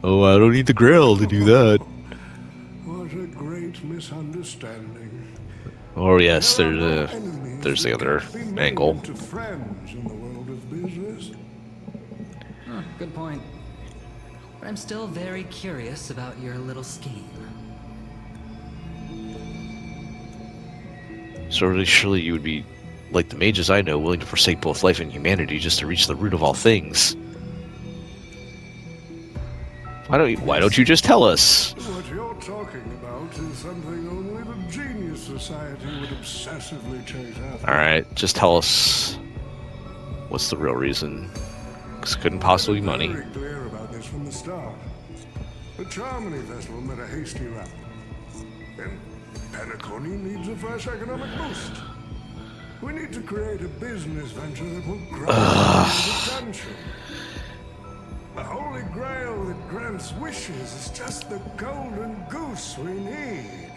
Oh, I don't need the Grail to do that. What a great misunderstanding. Oh yes, there's the other angle. To friends in the world of business. Good point. But I'm still very curious about your little scheme. Surely you would be, like the mages I know, willing to forsake both life and humanity just to reach the root of all things. Why don't you just tell us? What you're talking about is something only the Genius Society would obsessively chase after. Alright, just tell us what's the real reason. Because it couldn't possibly be money. Very clear about this from the start. The Charmony Festival met a hasty wrap. And Penacony needs a fresh economic boost. We need to create a business venture that will grow potential. The Holy Grail that grants wishes is just the golden goose we need.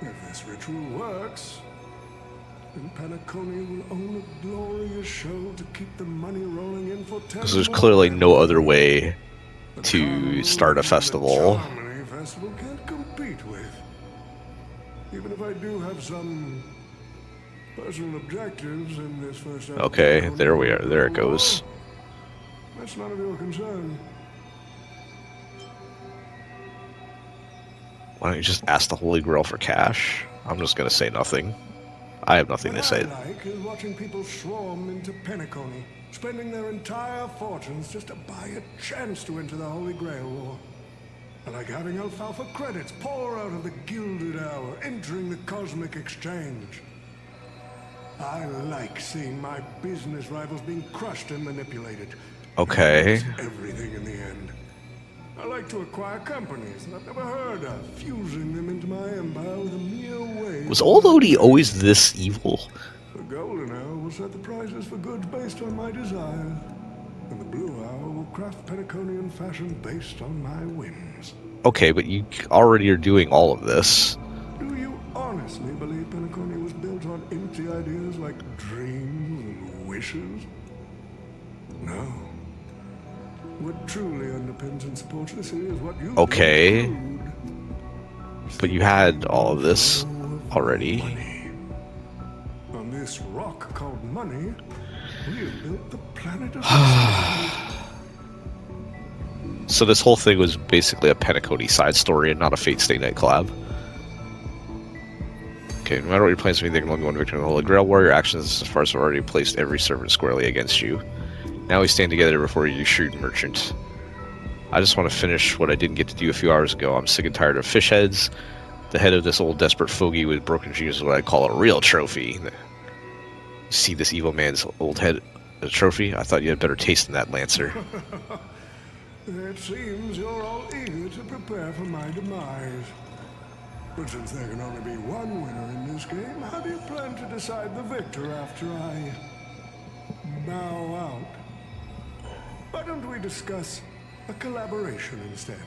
If this ritual works, then Penacony will own a glorious show to keep the money rolling in for 10 Because there's clearly no other way to start a festival. The Charmony Festival can't compete with. Even if I do have some personal objectives in this first episode. Okay, there we are. There it goes. That's none of your concern. Why don't you just ask the Holy Grail for cash? I'm just gonna say nothing. I have nothing to say. What I like is watching people swarm into Penacony, spending their entire fortunes just to buy a chance to enter the Holy Grail War. I like having alfalfa credits pour out of the Gilded Hour, entering the Cosmic Exchange. I like seeing my business rivals being crushed and manipulated. Okay. Everything in the end. I like to acquire companies that I've never heard of, fusing them into my empire with a mere way. Was old Odie always this evil? The Golden Hour will set the prices for goods based on my desire, and the Blue Hour will craft Penaconian fashion based on my whims. Okay, but you already are doing all of this. Do you honestly believe Penacony was built on empty ideas like dreams and wishes? No. What truly underpins and supports this is what you Okay. But you had all of this already. On rock called money, we have built the planet of So this whole thing was basically a Penacony side story and not a Fate Stay Night collab. Okay, no matter what your plans may be, they can only go into victory in the Holy Grail War. Your actions as far as have already placed every servant squarely against you. Now we stand together before you, shrewd merchant. I just want to finish what I didn't get to do a few hours ago. I'm sick and tired of fish heads. The head of this old desperate fogey with broken dreams is what I call a real trophy. See this evil man's old head as a trophy? I thought you had better taste than that, Lancer. It seems you're all eager to prepare for my demise. But since there can only be one winner in this game, how do you plan to decide the victor after I bow out? Why don't we discuss a collaboration instead?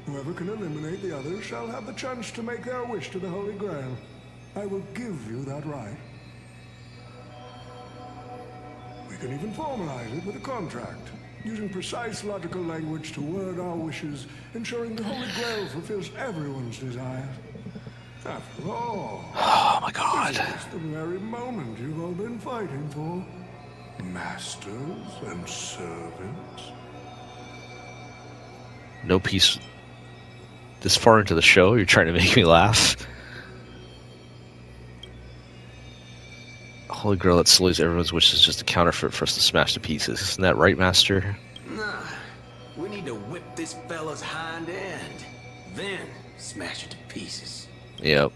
Whoever can eliminate the others shall have the chance to make their wish to the Holy Grail. I will give you that right. We can even formalize it with a contract, using precise logical language to word our wishes, ensuring the Holy Grail fulfills everyone's desires. After all, oh my God, this is the very moment you've all been fighting for. Masters and servants. No peace. This far into the show, you're trying to make me laugh. Holy Grail that slays everyone's wishes is just a counterfeit for us to smash to pieces. Isn't that right, Master? Nah, we need to whip this fella's hind end, then smash it to pieces. Yep.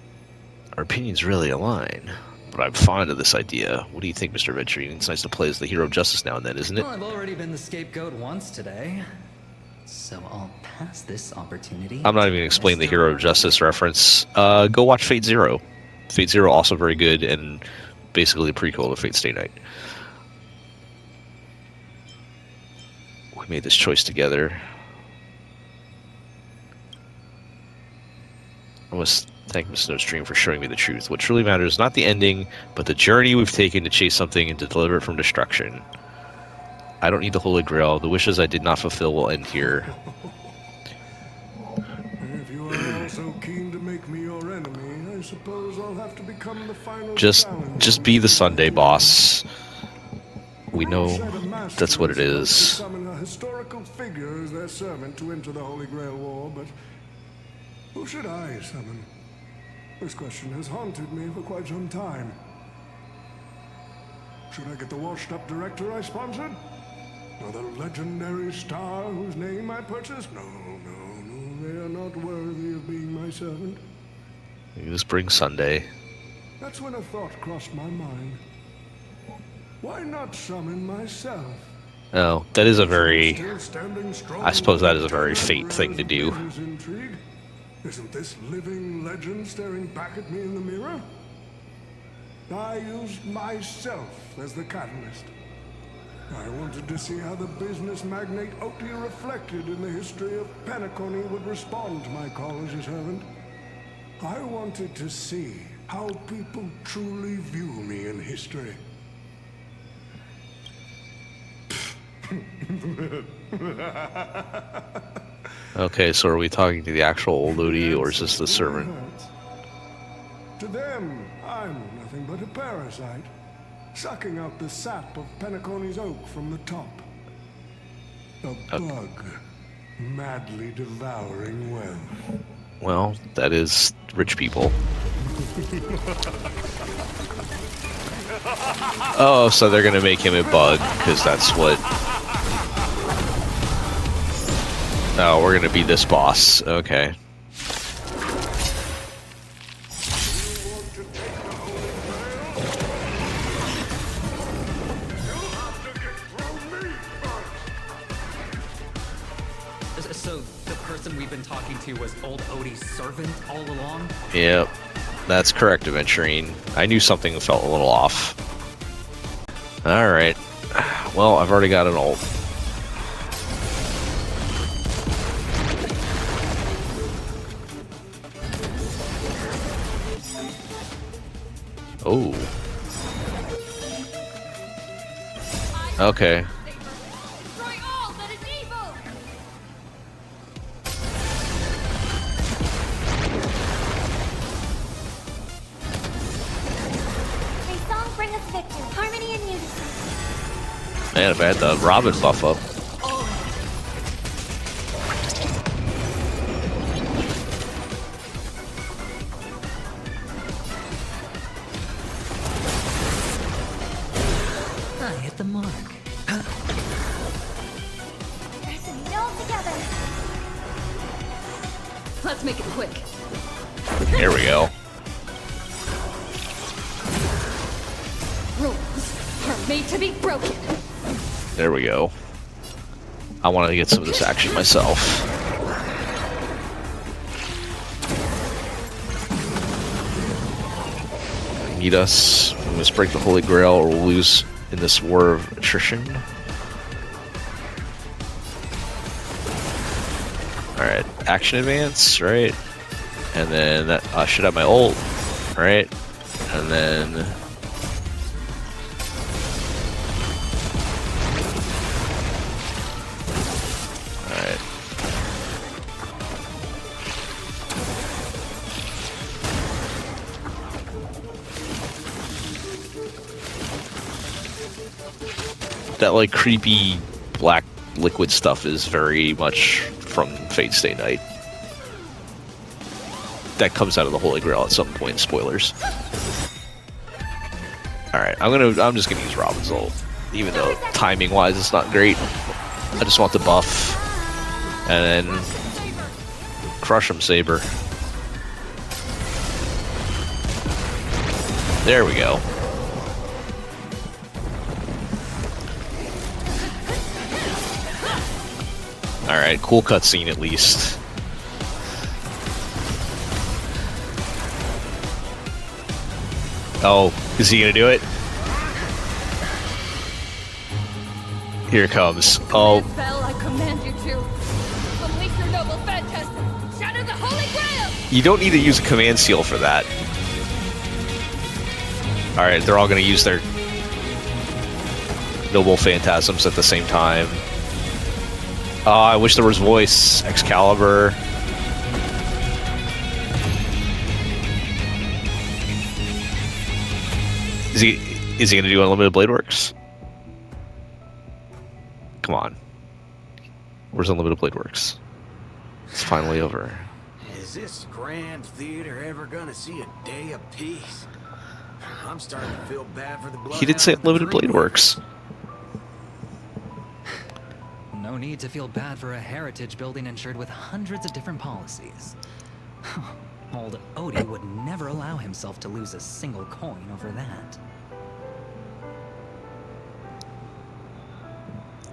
Our opinions really align. But I'm fond of this idea. What do you think, Mr. Venturini? It's nice to play as the hero of justice now and then, isn't it? Well, I've already been the scapegoat once today. So I'll pass this opportunity. I'm not even going to explain the hero of justice reference. Go watch Fate Zero. Fate Zero also very good and basically a prequel to Fate Stay Night. We made this choice together. I must thank Miss Snowstream for showing me the truth. What truly matters is not the ending, but the journey we've taken to chase something and to deliver it from destruction. I don't need the Holy Grail. The wishes I did not fulfill will end here. If you are all so keen to make me your enemy, I suppose I'll have to become the final Just be the Sunday boss. We know that's what it is. Summon a historical figure as their servant to enter the Holy Grail War, but who should I summon? This question has haunted me for quite some time. Should I get the washed-up director I sponsored? Or the legendary star whose name I purchased? No, they are not worthy of being my servant. You just bring Sunday. That's when a thought crossed my mind. Why not summon myself? Oh, that is a very... I suppose that is a very Fate thing to do. Isn't this living legend staring back at me in the mirror? I used myself as the catalyst. I wanted to see how the business magnate Oti reflected in the history of Penacony would respond to my call as a servant. I wanted to see how people truly view me in history. Okay, so are we talking to the actual old Oti, or is this the servant? To them, I'm nothing but a parasite, sucking out the sap of Penacony's oak from the top. A bug, madly devouring wealth. Well, that is rich people. Oh, so they're gonna make him a bug, because that's what... Oh, we're gonna be this boss. Okay. So the person we've been talking to was old Oti's servant all along? Yep, that's correct, Aventurine. I knew something felt a little off. Alright. Well, I've already got an ult. Oh. Okay. Man, if I had the Robin buff up. I hit the mark. Pressing it all together. Let's make it quick. Here we go. Rules are made to be broken. There we go. I want to get some of this action myself. Meet us. We must break the Holy Grail or we'll lose in this war of attrition. Alright, action advance, right? And then that, I should have my ult, right? And then... Alright. That, like, creepy black liquid stuff is very much from Fate Stay Night. That comes out of the Holy Grail at some point. Spoilers. All right, I'm just gonna use Robin's ult, even though timing-wise it's not great. I just want the buff, and then crush him, Saber. There we go. All right, cool cutscene at least. Oh, is he gonna do it? Here it comes. Oh. Bell, I command you to unleash your noble phantasm. Shatter the Holy Grail. You don't need to use a command seal for that. Alright, they're all gonna use their noble phantasms at the same time. Oh, I wish there was voice. Excalibur. Is he gonna do Unlimited Blade Works? Come on. Where's Unlimited Blade Works? It's finally over. Is this grand theater ever gonna see a day of peace? I'm starting to feel bad for the blood. He did say Unlimited Blade Works. No need to feel bad for a heritage building insured with hundreds of different policies. Old Odie would never allow himself to lose a single coin over that.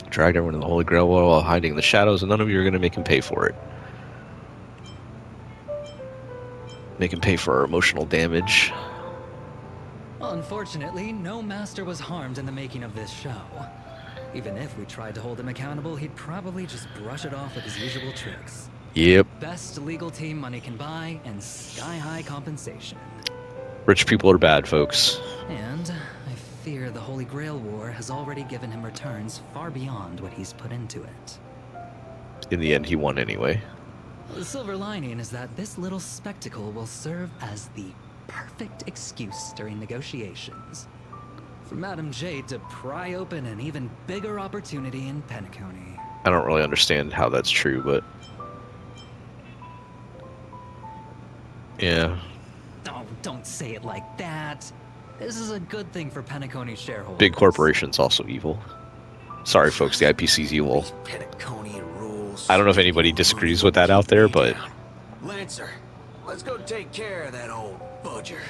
Dragged everyone in the Holy Grail while hiding in the shadows, and none of you are going to make him pay for it. Make him pay for our emotional damage. Unfortunately, no master was harmed in the making of this show. Even if we tried to hold him accountable, he'd probably just brush it off with his usual tricks. Yep. Best legal team money can buy, and sky-high compensation. Rich people are bad, folks. And I fear the Holy Grail War has already given him returns far beyond what he's put into it. In the end, he won anyway. The silver lining is that this little spectacle will serve as the perfect excuse during negotiations for Madame Jade to pry open an even bigger opportunity in Penacony. I don't really understand how that's true, but... yeah. Oh, don't say it like that. This is a good thing for Penacony shareholders. Big corporations also evil. Sorry, folks, the IPC's evil. Penaconian rules. I don't know if anybody disagrees with that out there, but... Lancer, let's go take care of that old budger.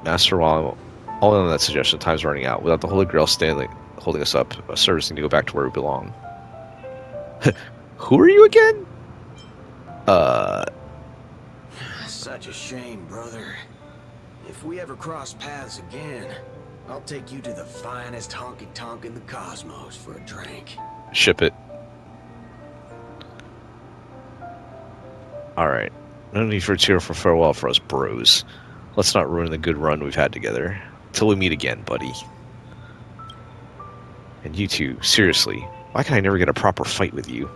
Master, while all in on that suggestion, time's running out. Without the Holy Grail standing, holding us up, servicing to go back to where we belong. Who are you again? Such a shame, brother. If we ever cross paths again, I'll take you to the finest honky-tonk in the cosmos for a drink. Ship it. Alright. No need for a tear for farewell for us bros. Let's not ruin the good run we've had together. Till we meet again, buddy. And you two, seriously, why can I never get a proper fight with you?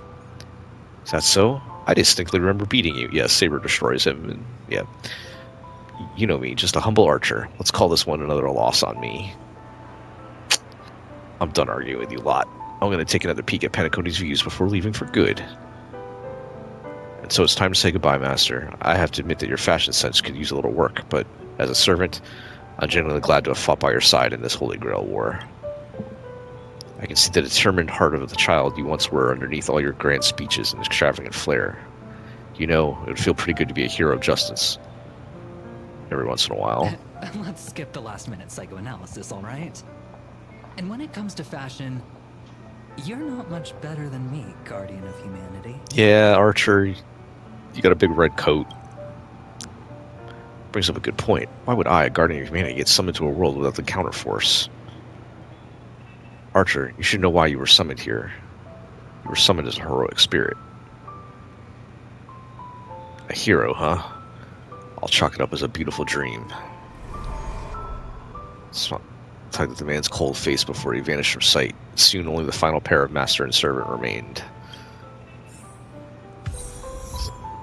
Is that so? I distinctly remember beating you. Yes, Saber destroys him, and yeah. You know me, just a humble archer. Let's call this one another loss on me. I'm done arguing with you lot. I'm going to take another peek at Penacony's views before leaving for good. And so it's time to say goodbye, Master. I have to admit that your fashion sense could use a little work, but as a servant, I'm genuinely glad to have fought by your side in this Holy Grail war. I can see the determined heart of the child you once were underneath all your grand speeches and extravagant flair. You know, it would feel pretty good to be a hero of justice. Every once in a while. Let's skip the last-minute psychoanalysis, all right? And when it comes to fashion, you're not much better than me, Guardian of Humanity. Yeah, Archer, you got a big red coat. Brings up a good point. Why would I, a Guardian of Humanity, get summoned to a world without the counterforce? Archer, you should know why you were summoned here. You were summoned as a heroic spirit. A hero, huh? I'll chalk it up as a beautiful dream. Tugged at the man's cold face before he vanished from sight. Soon only the final pair of master and servant remained.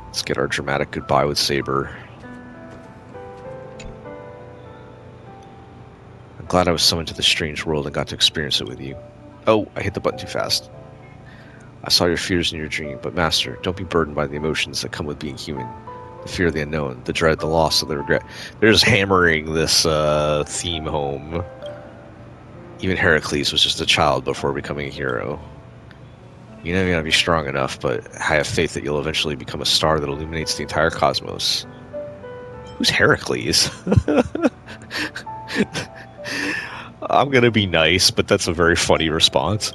Let's get our dramatic goodbye with Saber. I'm glad I was summoned to this strange world and got to experience it with you. Oh, I hit the button too fast. I saw your fears in your dream, but Master, don't be burdened by the emotions that come with being human. The fear of the unknown, the dread, the loss, the regret. They're just hammering this theme home. Even Heracles was just a child before becoming a hero. You know you gotta be strong enough, but I have faith that you'll eventually become a star that illuminates the entire cosmos. Who's Heracles? I'm gonna be nice, but that's a very funny response.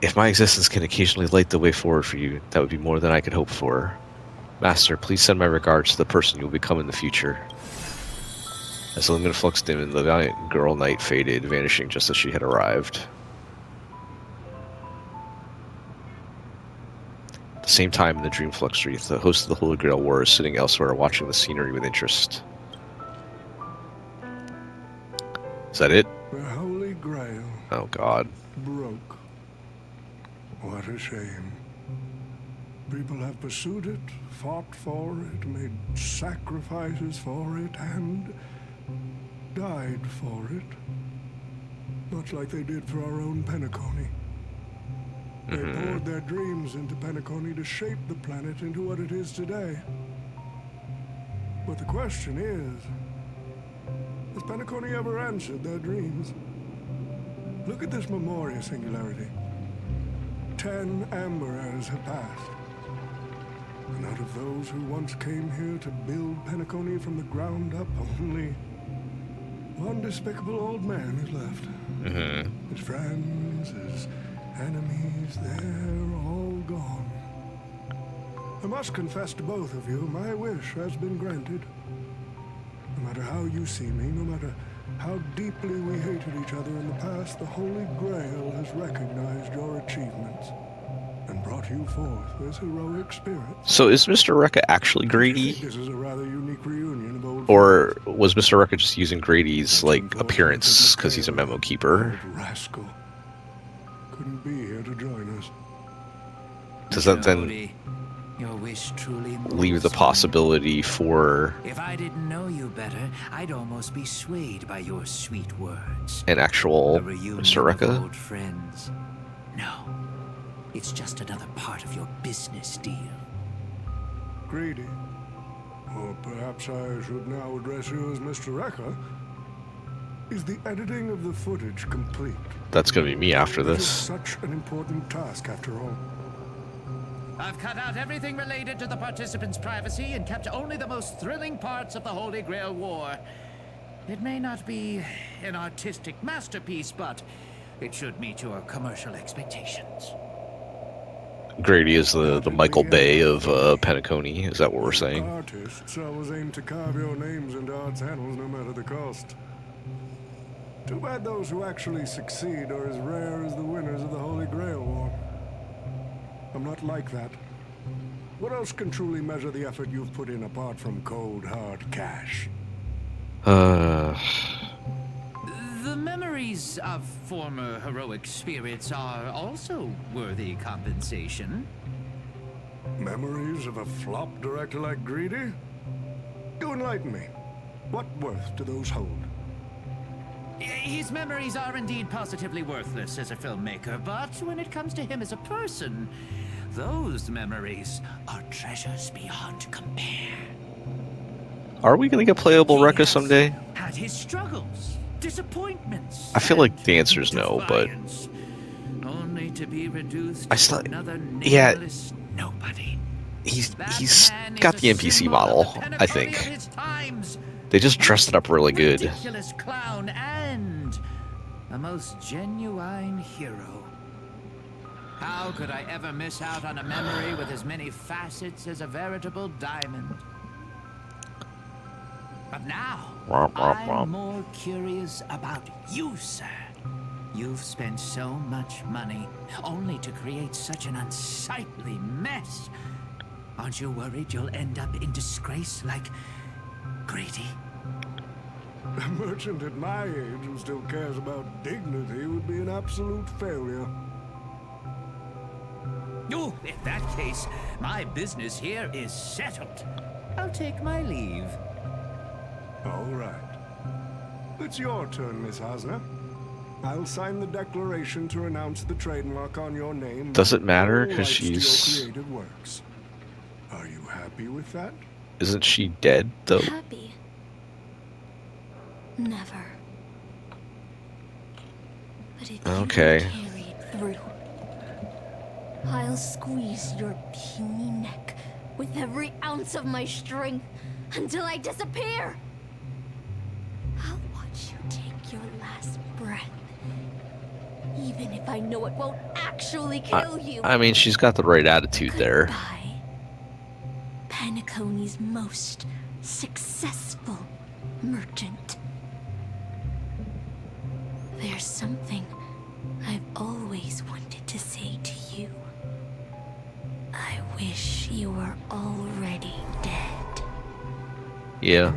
If my existence can occasionally light the way forward for you, that would be more than I could hope for. Master, please send my regards to the person you will become in the future. As the luminous flux dimmed, the valiant girl knight faded, vanishing just as she had arrived. At the same time, in the Dream Flux Wreath, the host of the Holy Grail War is sitting elsewhere watching the scenery with interest. Is that it? The Holy Grail. Oh, God. Broke. What a shame. People have pursued it, fought for it, made sacrifices for it, and died for it. Much like they did for our own Penacony. They poured their dreams into Penacony to shape the planet into what it is today. But the question is, has Penacony ever answered their dreams? Look at this Memoria singularity. 10 Amber Eras have passed. And out of those who once came here to build Penacony from the ground up, only one despicable old man is left. His friends, his enemies, they're all gone. I must confess to both of you, my wish has been granted. No matter how you see me, no matter how deeply we hated each other in the past, the Holy Grail has recognized your achievements and brought you forth as heroic spirits. So is Mr. Rekka actually Grady? This is a rather unique reunion of old Or was Mr. Rekka just using Grady's, like, appearance because he's a memo keeper? rascal. Couldn't be here to join us. Does that then Your wish truly leave the possibility for If I didn't know you better, I'd almost be swayed by your sweet words. an actual A reunion Mr. of Rekka? old friends. No, it's just another part of your business deal. Greedy. Or perhaps I should now address you as Mr. Rekka. Is the editing of the footage complete? That's gonna be me after It is this. such an important task, after all. I've cut out everything related to the participants' privacy and kept only the most thrilling parts of the Holy Grail War. It may not be an artistic masterpiece, but it should meet your commercial expectations. Grady is the Michael Bay of Penacony. Is that what we're saying? Artists always aim to carve your names into art's annals no matter the cost. Too bad those who actually succeed are as rare as the winners of the Holy Grail War. I'm not like that. What else can truly measure the effort you've put in apart from cold, hard cash? The memories of former heroic spirits are also worthy compensation. Memories of a flop director like Greedy? Do enlighten me. What worth do those hold? His memories are indeed positively worthless as a filmmaker, but when it comes to him as a person, those memories are treasures beyond compare. Are we gonna get playable Rekka someday? Had his struggles, disappointments. I feel like the answer is no, but Only to be reduced I still, to another yeah, nameless nobody. he's got the NPC model. I think they just dressed it up really good. Ridiculous clown and a most genuine hero. How could I ever miss out on a memory with as many facets as a veritable diamond? But now, I'm more curious about you, sir. You've spent so much money, only to create such an unsightly mess. Aren't you worried you'll end up in disgrace like Greedy? A merchant at my age who still cares about dignity would be an absolute failure. Oh, in that case, my business here is settled. I'll take my leave. All right. It's your turn, Miss Hosner. I'll sign the declaration to renounce the trademark on your name. Does it matter? All Because rights to your she's... creative works. Are you happy with that? Isn't she dead, though? Happy? Never. But if Okay. you carry it through, I'll squeeze your puny neck with every ounce of my strength until I disappear. I'll watch you take your last breath, even if I know it won't actually kill you. I mean, she's got the right attitude there. Goodbye, Penacony's most successful merchant. There's something I've always wanted to say to you. I wish you were already dead. Yeah.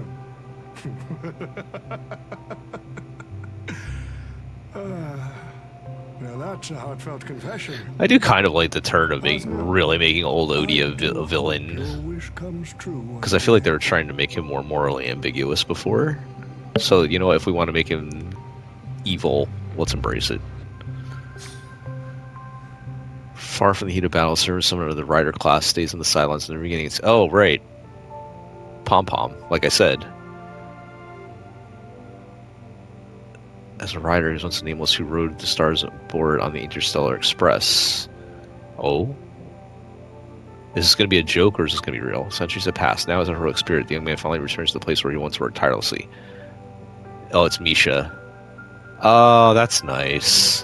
Now that's a heartfelt confession. I do kind of like the turn of really making old Odie a villain. Your wish comes true. Because I feel like they were trying to make him more morally ambiguous before. So, you know what, if we want to make him evil, let's embrace it. Far from the heat of battle, service someone of the rider class stays in the sidelines in the beginning. Oh, right. Pom-pom, like I said. As a rider, he was once nameless who rode the stars aboard on the Interstellar Express. Oh? Is this going to be a joke, or is this going to be real? Centuries have passed. Now, as a heroic spirit, the young man finally returns to the place where he once worked tirelessly. Oh, it's Misha. Oh, that's nice.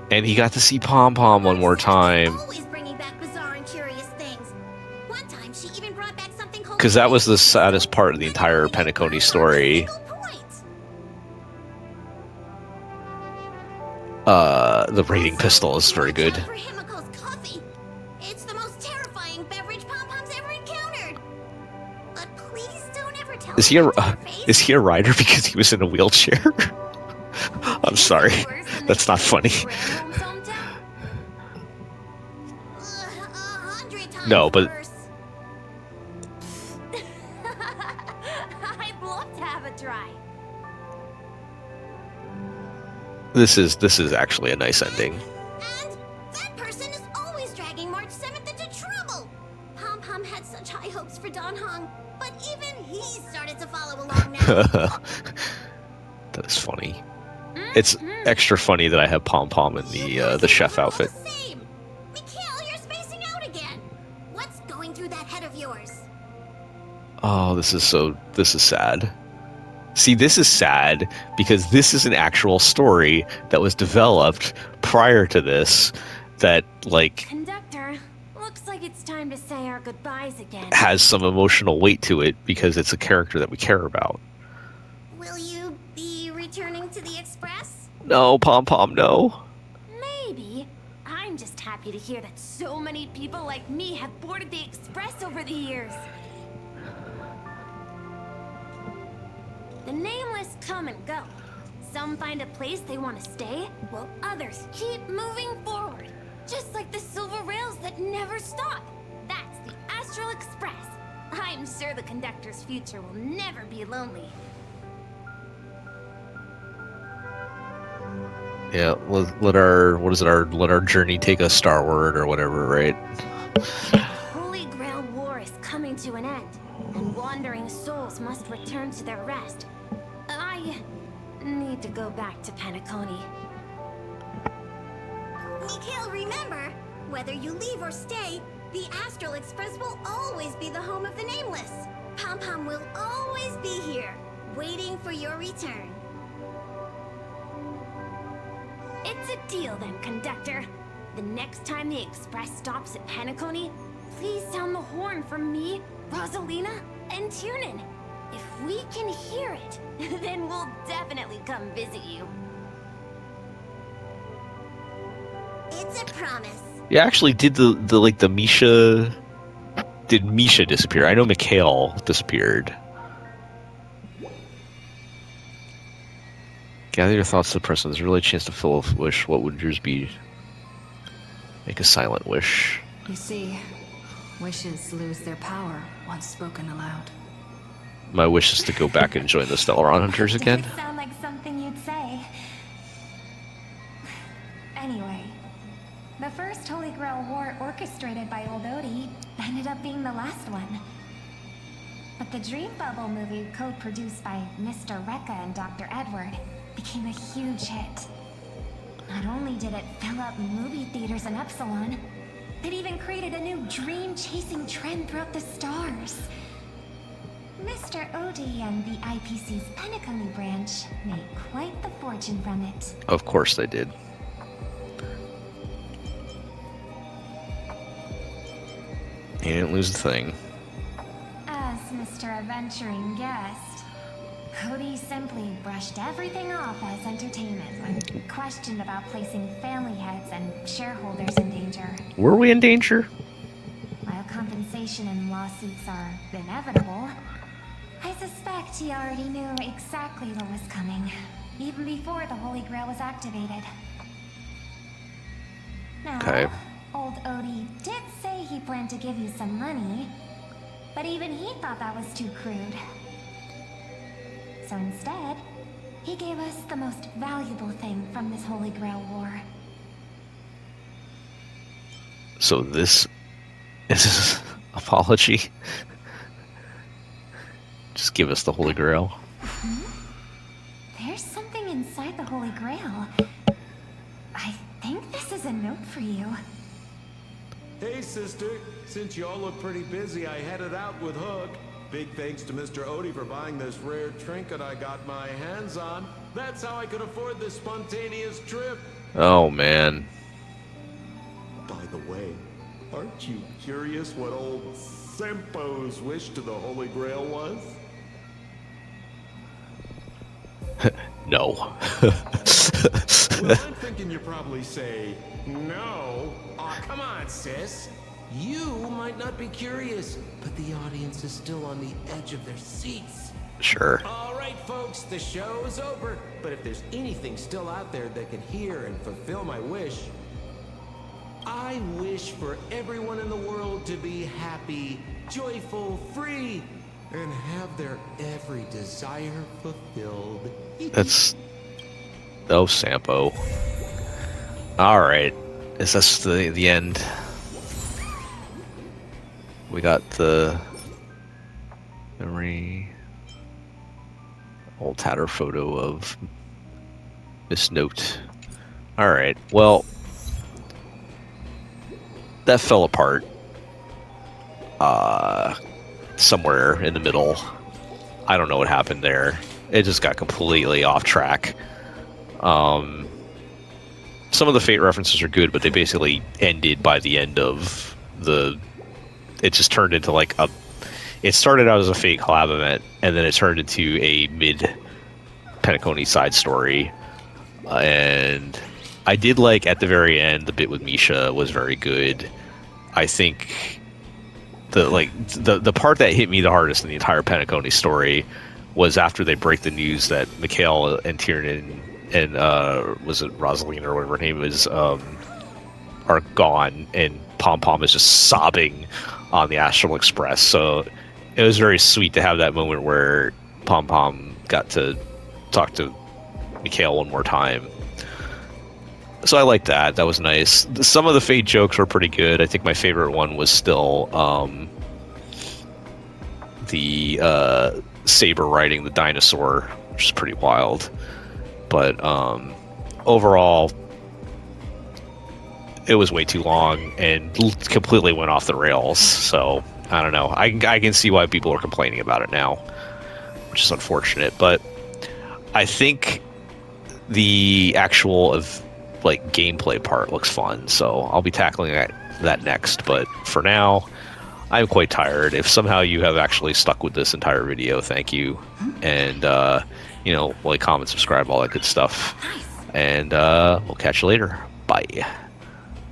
And he got to see Pom-Pom one more time. Because that was the saddest part of the entire Penacony story. The raiding pistol is very good. It's the most terrifying beverage Pom-Pom's ever encountered. But please don't ever tell Is he a rider because he was in a wheelchair? I'm sorry, that's not funny. No, but I'd love to have a try. this is actually a nice ending. And that person is always dragging March 7th into trouble. Pom-Pom had such high hopes for Don Hong, but even he started to follow along now. That is funny. It's extra funny that I have Pom-Pom in the chef outfit. Mikhail, you're spacing out again. What's going through that head of yours? Oh, this is sad. See, this is sad because this is an actual story that was developed prior to this that, like, Conductor, looks like it's time to say our goodbyes again. has some emotional weight to it because it's a character that we care about. Will you be returning to the Express? No, Pom-Pom, no. Maybe. I'm just happy to hear that so many people like me have boarded the Express over the years. The nameless come and go. Some find a place they want to stay, while others keep moving forward. Just like the Silver Rails trails that never stop. That's the Astral Express. I'm sure the conductor's future will never be lonely. Yeah, let our journey take us starward or whatever, right? Holy Grail War is coming to an end, and wandering souls must return to their rest. I need to go back to Penacony. Mikhail, remember, whether you leave or stay, the Astral Express will always be the home of the Nameless. Pom Pom will always be here, waiting for your return. It's a deal then, conductor. The next time the express stops at Penacony, please sound the horn for me, Rosalina, and Tiernan. If we can hear it, then we'll definitely come visit you. It's a promise. Yeah, actually, did Misha disappear? I know Mikhail disappeared. Gather your thoughts to the present. There's really a chance to fill a wish. What would yours be? Make a silent wish. You see, wishes lose their power once spoken aloud. My wish is to go back and join the Stellaron Hunters again. Does it sound like something you'd say? Anyway, the first Holy Grail War orchestrated by Old Odie ended up being the last one. But the Dream Bubble movie, co-produced by Mr. Rekka and Dr. Edward, became a huge hit. Not only did it fill up movie theaters in Epsilon, it even created a new dream-chasing trend throughout the stars. Mr. Odie and the IPC's Penacony branch made quite the fortune from it. Of course they did. He didn't lose a thing. As Mr. Adventuring guessed, Cody simply brushed everything off as entertainment when questioned about placing family heads and shareholders in danger. Were we in danger? While compensation and lawsuits are inevitable, I suspect he already knew exactly what was coming, even before the Holy Grail was activated. Now, Okay. Old Odie did say he planned to give you some money, but even he thought that was too crude. So instead, he gave us the most valuable thing from this Holy Grail War. So this is apology. Just give us the Holy Grail. There's something inside the Holy Grail. I think this is a note for you. Hey, sister. Since y'all look pretty busy, I headed out with Hook. Big thanks to Mr. Odie for buying this rare trinket I got my hands on. That's how I could afford this spontaneous trip. Oh, man. By the way, aren't you curious what old Sempo's wish to the Holy Grail was? No. Well, I'm thinking you probably say, no. Aw, come on, sis. You might not be curious, but the audience is still on the edge of their seats. Sure. All right, folks, the show is over. But if there's anything still out there that can hear and fulfill my wish, I wish for everyone in the world to be happy, joyful, free, and have their every desire fulfilled. That's... Oh, Sampo. Alright. Is this the end? We got the memory, old tatter photo of Miss Note. All right, well, that fell apart somewhere in the middle. I don't know what happened there. It just got completely off track. Some of the Fate references are good, but they basically ended by the end of the... It just turned into like a... It started out as a Fate collab event, and then it turned into a mid-Penacony side story. And I did like, at the very end, the bit with Misha was very good. I think the part that hit me the hardest in the entire Penacony story was after they break the news that Mikhail and Tiernan and was it Rosalina or whatever her name is, are gone, and Pom Pom is just sobbing on the Astral Express. So it was very sweet to have that moment where Pom Pom got to talk to Mikhail one more time. So I liked that. That was nice. Some of the Fate jokes were pretty good. I think my favorite one was still the Saber riding the dinosaur, which is pretty wild. But overall, it was way too long and completely went off the rails. So I don't know. I can see why people are complaining about it now, which is unfortunate. But I think the actual gameplay part looks fun. So I'll be tackling that next. But for now, I'm quite tired. If somehow you have actually stuck with this entire video, thank you. And like, comment, subscribe, all that good stuff. And we'll catch you later. Bye.